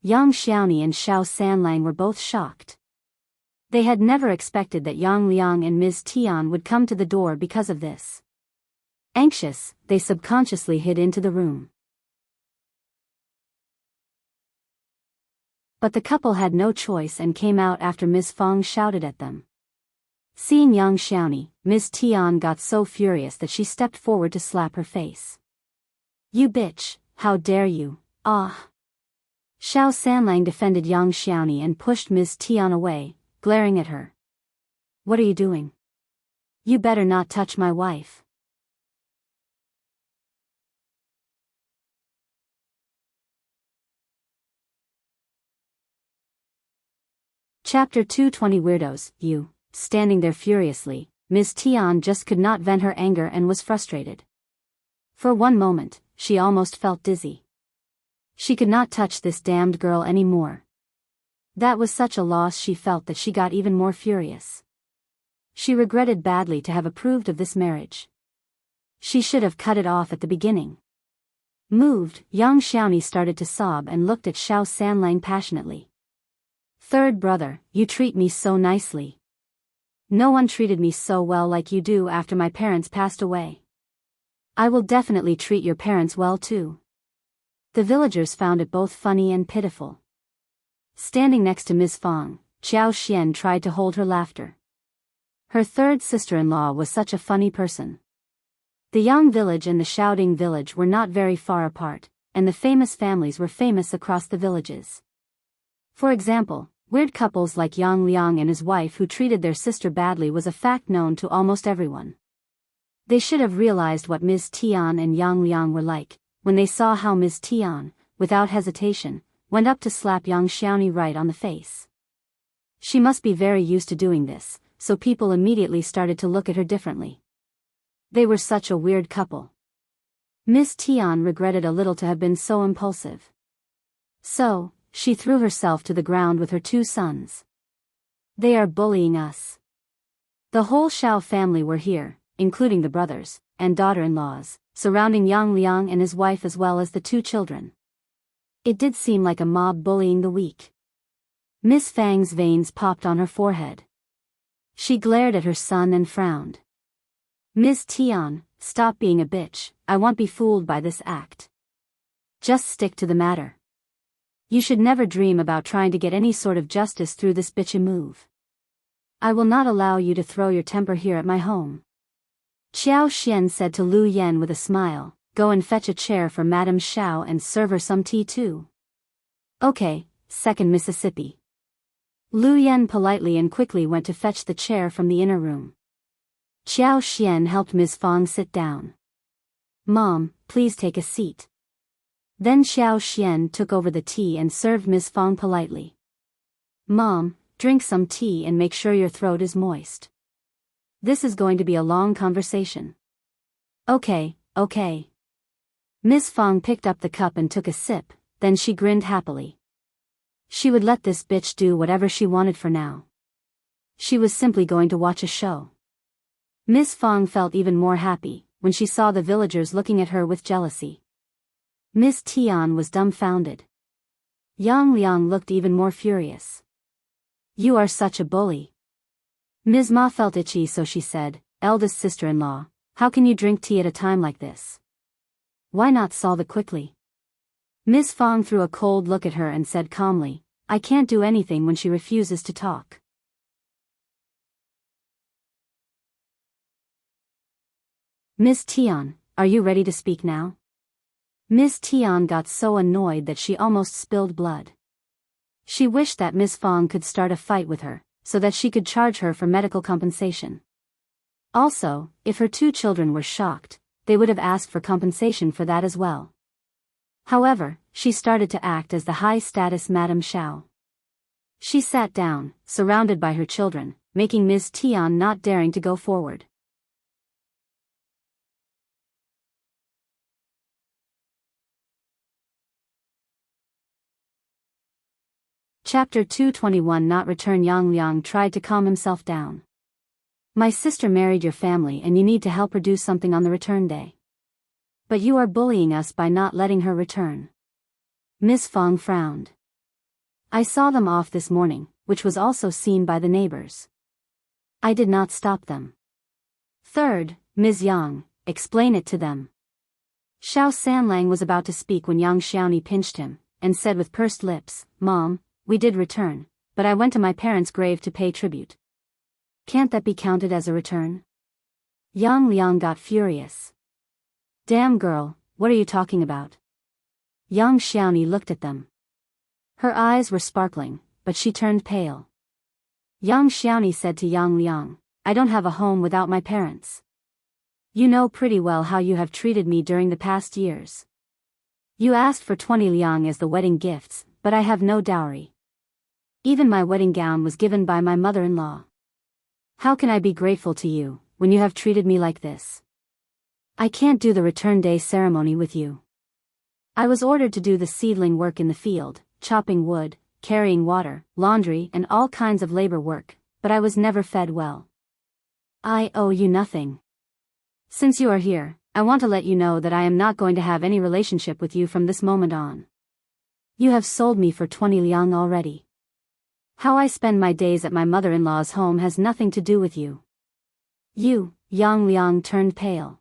Yang Xiaoni and Xiao Sanlang were both shocked. They had never expected that Yang Liang and Ms. Tian would come to the door because of this. Anxious, they subconsciously hid into the room. But the couple had no choice and came out after Miss Fang shouted at them. Seeing Yang Xiaoni, Ms. Tian got so furious that she stepped forward to slap her face. "You bitch, how dare you, ah!" Xiao Sanlang defended Yang Xiaoni and pushed Ms. Tian away, glaring at her. "What are you doing? You better not touch my wife." Chapter 220 Weirdos, you. Standing there furiously, Ms. Tian just could not vent her anger and was frustrated. For one moment, she almost felt dizzy. She could not touch this damned girl anymore. That was such a loss she felt that she got even more furious. She regretted badly to have approved of this marriage. She should have cut it off at the beginning. Moved, Yang Xiaoni started to sob and looked at Xiao Sanlang passionately. "Third brother, you treat me so nicely. No one treated me so well like you do after my parents passed away. I will definitely treat your parents well too." The villagers found it both funny and pitiful. Standing next to Ms. Fang, Qiao Xian tried to hold her laughter. Her third sister-in-law was such a funny person. The Yang village and the Shouting village were not very far apart, and the famous families were famous across the villages. For example, weird couples like Yang Liang and his wife who treated their sister badly was a fact known to almost everyone. They should have realized what Ms. Tian and Yang Liang were like, when they saw how Ms. Tian, without hesitation, went up to slap Yang Xiaoni right on the face. She must be very used to doing this, so people immediately started to look at her differently. They were such a weird couple. Ms. Tian regretted a little to have been so impulsive. So, she threw herself to the ground with her two sons. "They are bullying us." The whole Xiao family were here, including the brothers and daughter-in-laws, surrounding Yang Liang and his wife as well as the two children. It did seem like a mob bullying the weak. Miss Fang's veins popped on her forehead. She glared at her son and frowned. "Ms. Tian, stop being a bitch, I won't be fooled by this act. Just stick to the matter. You should never dream about trying to get any sort of justice through this bitchy move. I will not allow you to throw your temper here at my home." Qiao Xian said to Lu Yan with a smile, "Go and fetch a chair for Madame Xiao and serve her some tea too." "Okay, second Mississippi." Lu Yan politely and quickly went to fetch the chair from the inner room. Qiao Xian helped Ms. Fang sit down. "Mom, please take a seat." Then Xiao Xian took over the tea and served Ms. Fang politely. "Mom, drink some tea and make sure your throat is moist. This is going to be a long conversation." Okay. Ms. Fang picked up the cup and took a sip, then she grinned happily. She would let this bitch do whatever she wanted for now. She was simply going to watch a show. Ms. Fang felt even more happy when she saw the villagers looking at her with jealousy. Ms. Tian was dumbfounded. Yang Liang looked even more furious. "You are such a bully." Ms. Ma felt itchy, so she said, "Eldest sister-in-law, how can you drink tea at a time like this? Why not solve it quickly?" Ms. Fang threw a cold look at her and said calmly, "I can't do anything when she refuses to talk." "Miss Tian, are you ready to speak now?" Miss Tian got so annoyed that she almost spilled blood. She wished that Miss Fang could start a fight with her, so that she could charge her for medical compensation. Also, if her 2 children were shocked, they would have asked for compensation for that as well. However, she started to act as the high-status Madame Xiao. She sat down, surrounded by her children, making Ms. Tian not daring to go forward. Chapter 221 Not Return. Yang Liang tried to calm himself down. My sister married your family and you need to help her do something on the return day. But you are bullying us by not letting her return. Miss Fang frowned. I saw them off this morning, which was also seen by the neighbors. I did not stop them. Third, Ms. Yang, explain it to them. Xiao Sanlang was about to speak when Yang Xiaoni pinched him, and said with pursed lips, Mom, we did return, but I went to my parents' grave to pay tribute. Can't that be counted as a return? Yang Liang got furious. Damn girl, what are you talking about? Yang Xiaoni looked at them. Her eyes were sparkling, but she turned pale. Yang Xiaoni said to Yang Liang, I don't have a home without my parents. You know pretty well how you have treated me during the past years. You asked for 20 liang as the wedding gifts, but I have no dowry. Even my wedding gown was given by my mother-in-law. How can I be grateful to you, when you have treated me like this? I can't do the return day ceremony with you. I was ordered to do the seedling work in the field, chopping wood, carrying water, laundry and all kinds of labor work, but I was never fed well. I owe you nothing. Since you are here, I want to let you know that I am not going to have any relationship with you from this moment on. You have sold me for 20 liang already. How I spend my days at my mother-in-law's home has nothing to do with you. You, Yang Liang turned pale.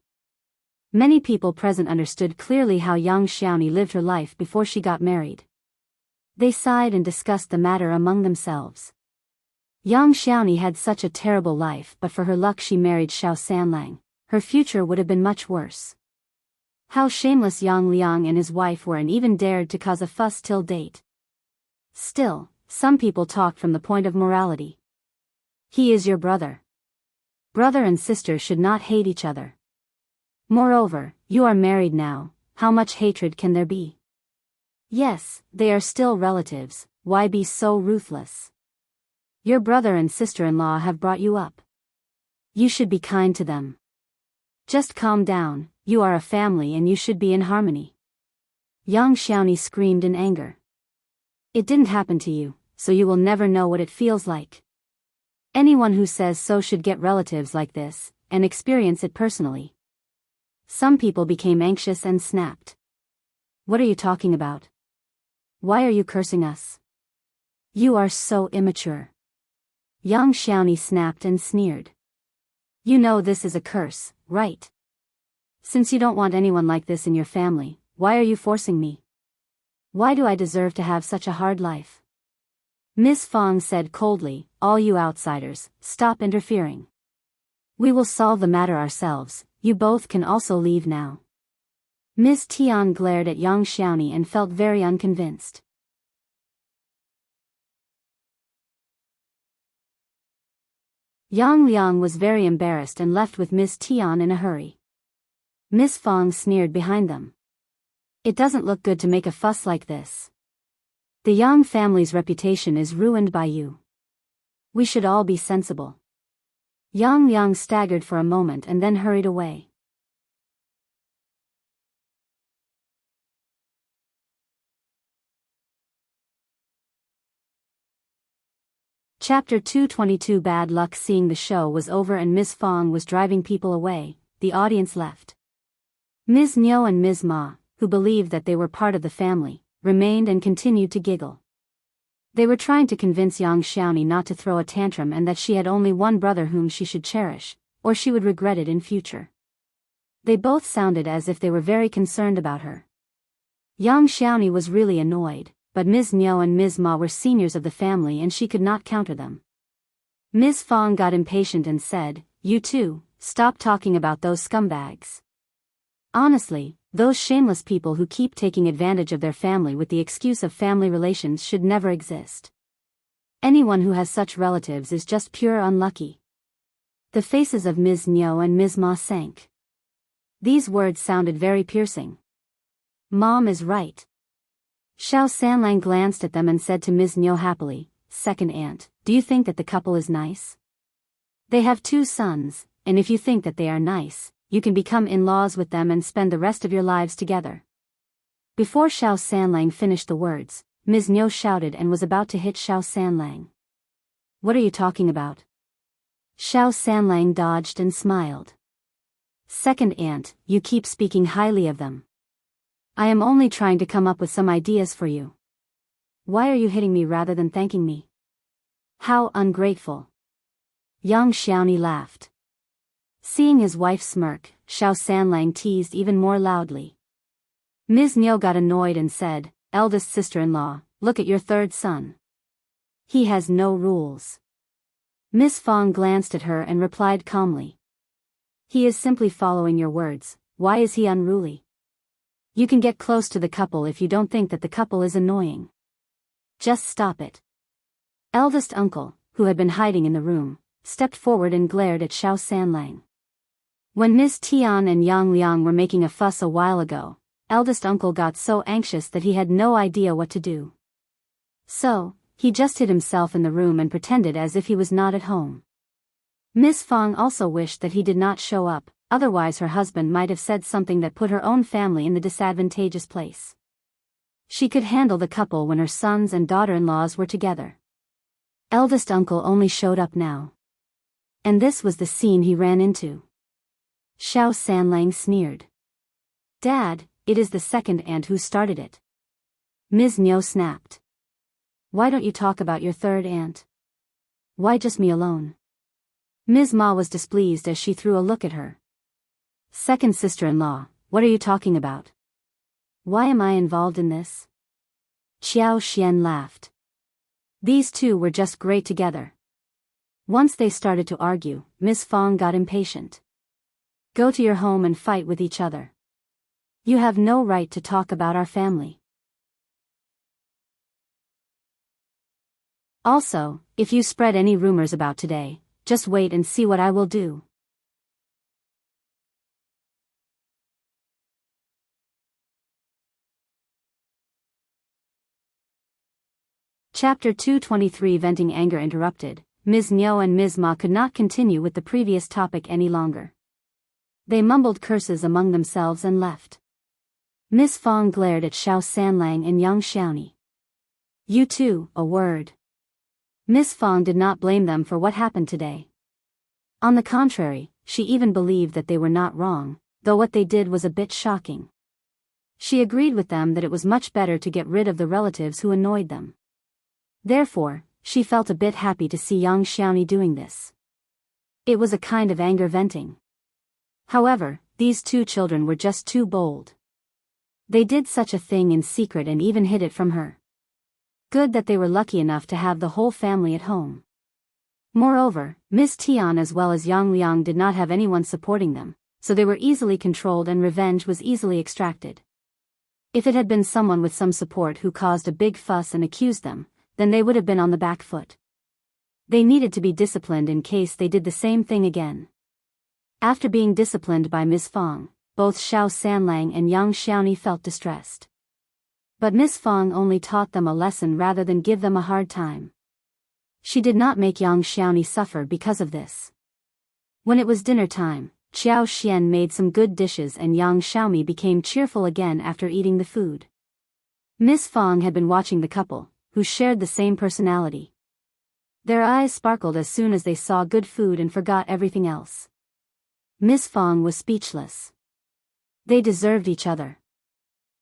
Many people present understood clearly how Yang Xiaoni lived her life before she got married. They sighed and discussed the matter among themselves. Yang Xiaoni had such a terrible life, but for her luck she married Xiao Sanlang. Her future would have been much worse. How shameless Yang Liang and his wife were and even dared to cause a fuss till date. Still, some people talked from the point of morality. He is your brother. Brother and sister should not hate each other. Moreover, you are married now, how much hatred can there be? Yes, they are still relatives, why be so ruthless? Your brother and sister-in-law have brought you up. You should be kind to them. Just calm down, you are a family and you should be in harmony. Yang Xiaoni screamed in anger. It didn't happen to you, so you will never know what it feels like. Anyone who says so should get relatives like this, and experience it personally. Some people became anxious and snapped. What are you talking about? Why are you cursing us? You are so immature. Yang Xiaoni snapped and sneered. You know this is a curse, right? Since you don't want anyone like this in your family, why are you forcing me? Why do I deserve to have such a hard life? Miss Fang said coldly, all you outsiders, stop interfering. We will solve the matter ourselves, you both can also leave now. Miss Tian glared at Yang Xiaoni and felt very unconvinced. Yang Liang was very embarrassed and left with Miss Tian in a hurry. Miss Fang sneered behind them. It doesn't look good to make a fuss like this. The Yang family's reputation is ruined by you. We should all be sensible. Yang Liang staggered for a moment and then hurried away. Chapter 222 Bad luck. Seeing the show was over and Miss Fang was driving people away, the audience left. Ms. Niu and Ms. Ma, who believed that they were part of the family, remained and continued to giggle. They were trying to convince Yang Xiaoni not to throw a tantrum and that she had only one brother whom she should cherish, or she would regret it in future. They both sounded as if they were very concerned about her. Yang Xiaoni was really annoyed, but Ms. Niu and Ms. Ma were seniors of the family and she could not counter them. Ms. Fang got impatient and said, You two, stop talking about those scumbags. Honestly, those shameless people who keep taking advantage of their family with the excuse of family relations should never exist. Anyone who has such relatives is just pure unlucky. The faces of Ms. Niu and Ms. Ma sank. These words sounded very piercing. Mom is right. Xiao Sanlang glanced at them and said to Ms. Niu happily, "Second aunt, do you think that the couple is nice? They have 2 sons, and if you think that they are nice, you can become in-laws with them and spend the rest of your lives together." Before Xiao Sanlang finished the words, Ms. Niu shouted and was about to hit Xiao Sanlang. "What are you talking about?" Xiao Sanlang dodged and smiled. "Second aunt, you keep speaking highly of them. I am only trying to come up with some ideas for you. Why are you hitting me rather than thanking me? How ungrateful." Yang Xiaoni laughed. Seeing his wife smirk, Xiao Sanlang teased even more loudly. Ms. Niu got annoyed and said, "Eldest sister-in-law, look at your 3rd son. He has no rules." Miss Fang glanced at her and replied calmly. "He is simply following your words. Why is he unruly? You can get close to the couple if you don't think that the couple is annoying. Just stop it." Eldest uncle, who had been hiding in the room, stepped forward and glared at Xiao Sanlang. When Ms. Tian and Yang Liang were making a fuss a while ago, eldest uncle got so anxious that he had no idea what to do. So, he just hid himself in the room and pretended as if he was not at home. Miss Fang also wished that he did not show up, otherwise her husband might have said something that put her own family in the disadvantageous place. She could handle the couple when her sons and daughter-in-laws were together. Eldest uncle only showed up now. And this was the scene he ran into. Xiao Sanlang sneered. "Dad, it is the second aunt who started it." Ms. Niu snapped. "Why don't you talk about your 3rd aunt? Why just me alone?" Ms. Ma was displeased as she threw a look at her. "Second sister-in-law, what are you talking about? Why am I involved in this?" Qiao Xian laughed. These 2 were just great together. Once they started to argue, Miss Fang got impatient. "Go to your home and fight with each other. You have no right to talk about our family. Also, if you spread any rumors about today, just wait and see what I will do." Chapter 223 Venting anger interrupted. Ms. Niu and Ms. Ma could not continue with the previous topic any longer. They mumbled curses among themselves and left. Miss Fang glared at Xiao Sanlang and Yang Xiaoni. "You two, a word." Miss Fang did not blame them for what happened today. On the contrary, she even believed that they were not wrong, though what they did was a bit shocking. She agreed with them that it was much better to get rid of the relatives who annoyed them. Therefore, she felt a bit happy to see Yang Xiaoni doing this. It was a kind of anger venting. However, these 2 children were just too bold. They did such a thing in secret and even hid it from her. Good that they were lucky enough to have the whole family at home. Moreover, Miss Tian as well as Yang Liang did not have anyone supporting them, so they were easily controlled and revenge was easily extracted. If it had been someone with some support who caused a big fuss and accused them, then they would have been on the back foot. They needed to be disciplined in case they did the same thing again. After being disciplined by Miss Fang, both Xiao Sanlang and Yang Xiaoni felt distressed. But Miss Fang only taught them a lesson rather than give them a hard time. She did not make Yang Xiaoni suffer because of this. When it was dinner time, Qiao Xian made some good dishes and Yang Xiaomi became cheerful again after eating the food. Miss Fang had been watching the couple, who shared the same personality. Their eyes sparkled as soon as they saw good food and forgot everything else. Miss Fang was speechless. They deserved each other.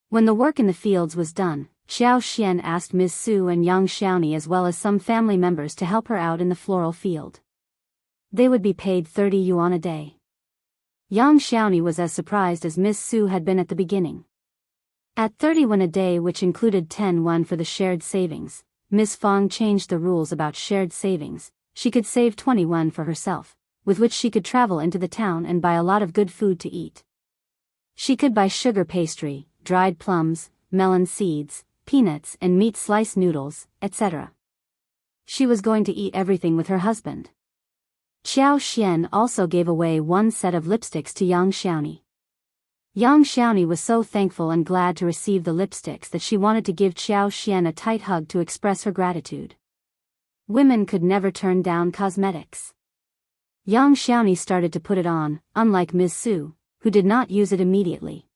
When the work in the fields was done, Xiao Xian asked Ms. Su and Yang Xiaoni as well as some family members to help her out in the floral field. They would be paid 30 yuan a day. Yang Xiaoni was as surprised as Ms. Su had been at the beginning. At 30 yuan a day, which included 10 yuan for the shared savings, Ms. Fang changed the rules about shared savings. She could save 20 yuan for herself, with which she could travel into the town and buy a lot of good food to eat. She could buy sugar pastry, dried plums, melon seeds, peanuts and meat slice noodles, etc. She was going to eat everything with her husband. Qiao Xian also gave away one set of lipsticks to Yang Xiaoni. Yang Xiaoni was so thankful and glad to receive the lipsticks that she wanted to give Qiao Xian a tight hug to express her gratitude. Women could never turn down cosmetics. Yang Xiaoni started to put it on, unlike Ms. Su, who did not use it immediately.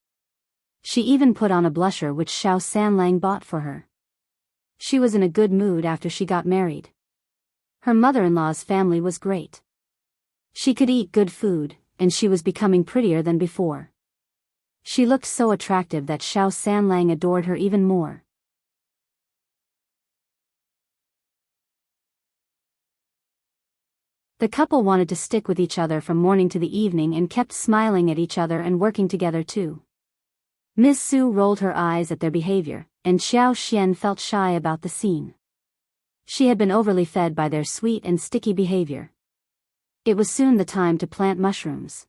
She even put on a blusher which Xiao Sanlang bought for her. She was in a good mood after she got married. Her mother-in-law's family was great. She could eat good food, and she was becoming prettier than before. She looked so attractive that Xiao Sanlang adored her even more. The couple wanted to stick with each other from morning to the evening and kept smiling at each other and working together too. Ms. Su rolled her eyes at their behavior, and Xiao Xian felt shy about the scene. She had been overly fed by their sweet and sticky behavior. It was soon the time to plant mushrooms.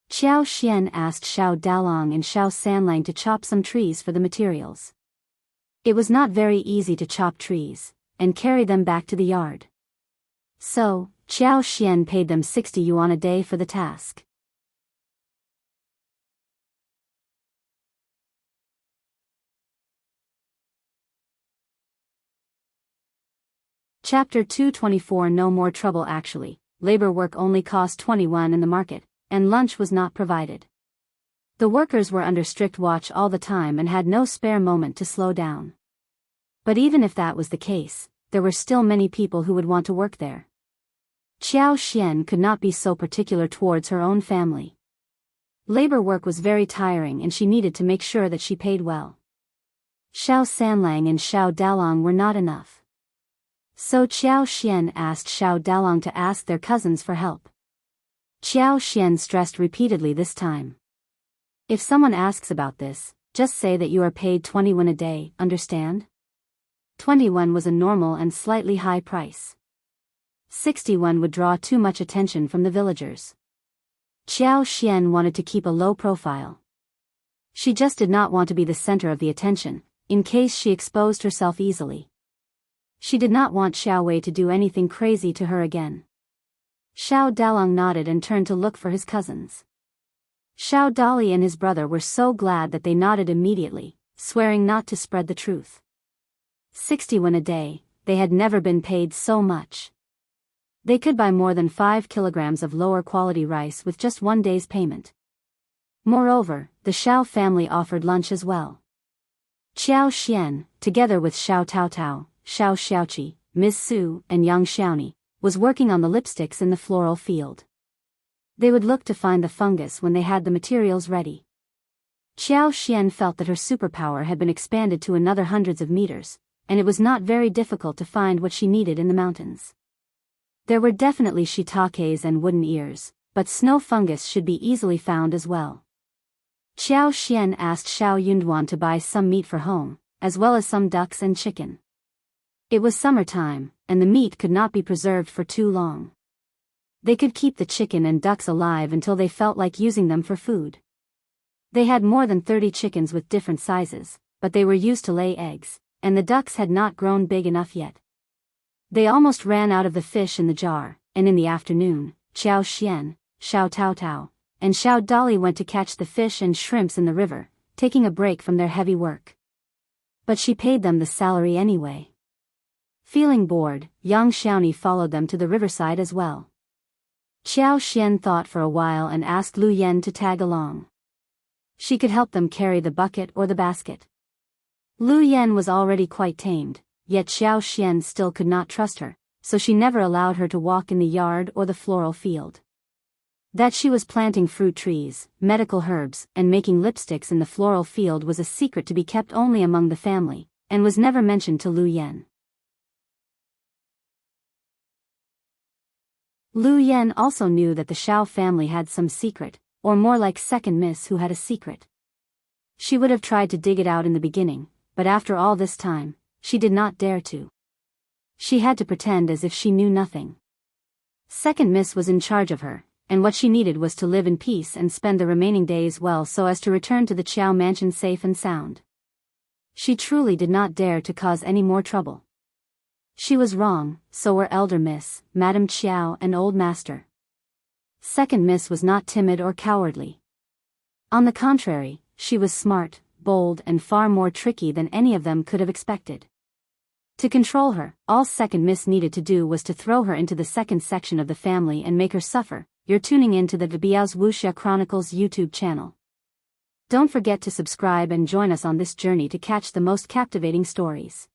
Xiao Xian asked Xiao Dalong and Xiao Sanlang to chop some trees for the materials. It was not very easy to chop trees, and carry them back to the yard. So, Xiao Xian paid them 60 yuan a day for the task. Chapter 224 No more trouble. Actually, labor work only cost 21 in the market, and lunch was not provided. The workers were under strict watch all the time and had no spare moment to slow down. But even if that was the case, there were still many people who would want to work there. Qiao Xian could not be so particular towards her own family. Labor work was very tiring and she needed to make sure that she paid well. Xiao Sanlang and Xiao Dalong were not enough. So Qiao Xian asked Xiao Dalong to ask their cousins for help. Qiao Xian stressed repeatedly this time. If someone asks about this, just say that you are paid 21 a day, understand? 21 was a normal and slightly high price. 61 would draw too much attention from the villagers. Qiao Xian wanted to keep a low profile. She just did not want to be the center of the attention, in case she exposed herself easily. She did not want Xiao Wei to do anything crazy to her again. Xiao Dalong nodded and turned to look for his cousins. Xiao Dali and his brother were so glad that they nodded immediately, swearing not to spread the truth. 61 a day, they had never been paid so much. They could buy more than 5 kilograms of lower quality rice with just 1 day's payment. Moreover, the Xiao family offered lunch as well. Qiao Xian, together with Xiao Taotao, Xiao Xiaoqi, Ms. Su, and Yang Xiaoni, was working on the lipsticks in the floral field. They would look to find the fungus when they had the materials ready. Qiao Xian felt that her superpower had been expanded to another hundreds of meters, and it was not very difficult to find what she needed in the mountains. There were definitely shiitakes and wooden ears, but snow fungus should be easily found as well. Qiao Xian asked Xiao Yunduan to buy some meat for home, as well as some ducks and chicken. It was summertime, and the meat could not be preserved for too long. They could keep the chicken and ducks alive until they felt like using them for food. They had more than 30 chickens with different sizes, but they were used to lay eggs, and the ducks had not grown big enough yet. They almost ran out of the fish in the jar, and in the afternoon, Qiao Xian, Xiao Taotao, and Xiao Dali went to catch the fish and shrimps in the river, taking a break from their heavy work. But she paid them the salary anyway. Feeling bored, Yang Xiaoni followed them to the riverside as well. Qiao Xian thought for a while and asked Lu Yan to tag along. She could help them carry the bucket or the basket. Lu Yan was already quite tamed, yet Xiao Xian still could not trust her, so she never allowed her to walk in the yard or the floral field. That she was planting fruit trees, medical herbs, and making lipsticks in the floral field was a secret to be kept only among the family, and was never mentioned to Lu Yan. Lu Yan also knew that the Xiao family had some secret, or more like second miss who had a secret. She would have tried to dig it out in the beginning, but after all this time, she did not dare to. She had to pretend as if she knew nothing. Second miss was in charge of her, and what she needed was to live in peace and spend the remaining days well so as to return to the Qiao mansion safe and sound. She truly did not dare to cause any more trouble. She was wrong, so were Elder Miss, Madam Qiao and Old Master. Second Miss was not timid or cowardly. On the contrary, she was smart, bold and far more tricky than any of them could have expected. To control her, all Second Miss needed to do was to throw her into the second section of the family and make her suffer. You're tuning in to the Biyao's Wuxia Chronicles YouTube channel. Don't forget to subscribe and join us on this journey to catch the most captivating stories.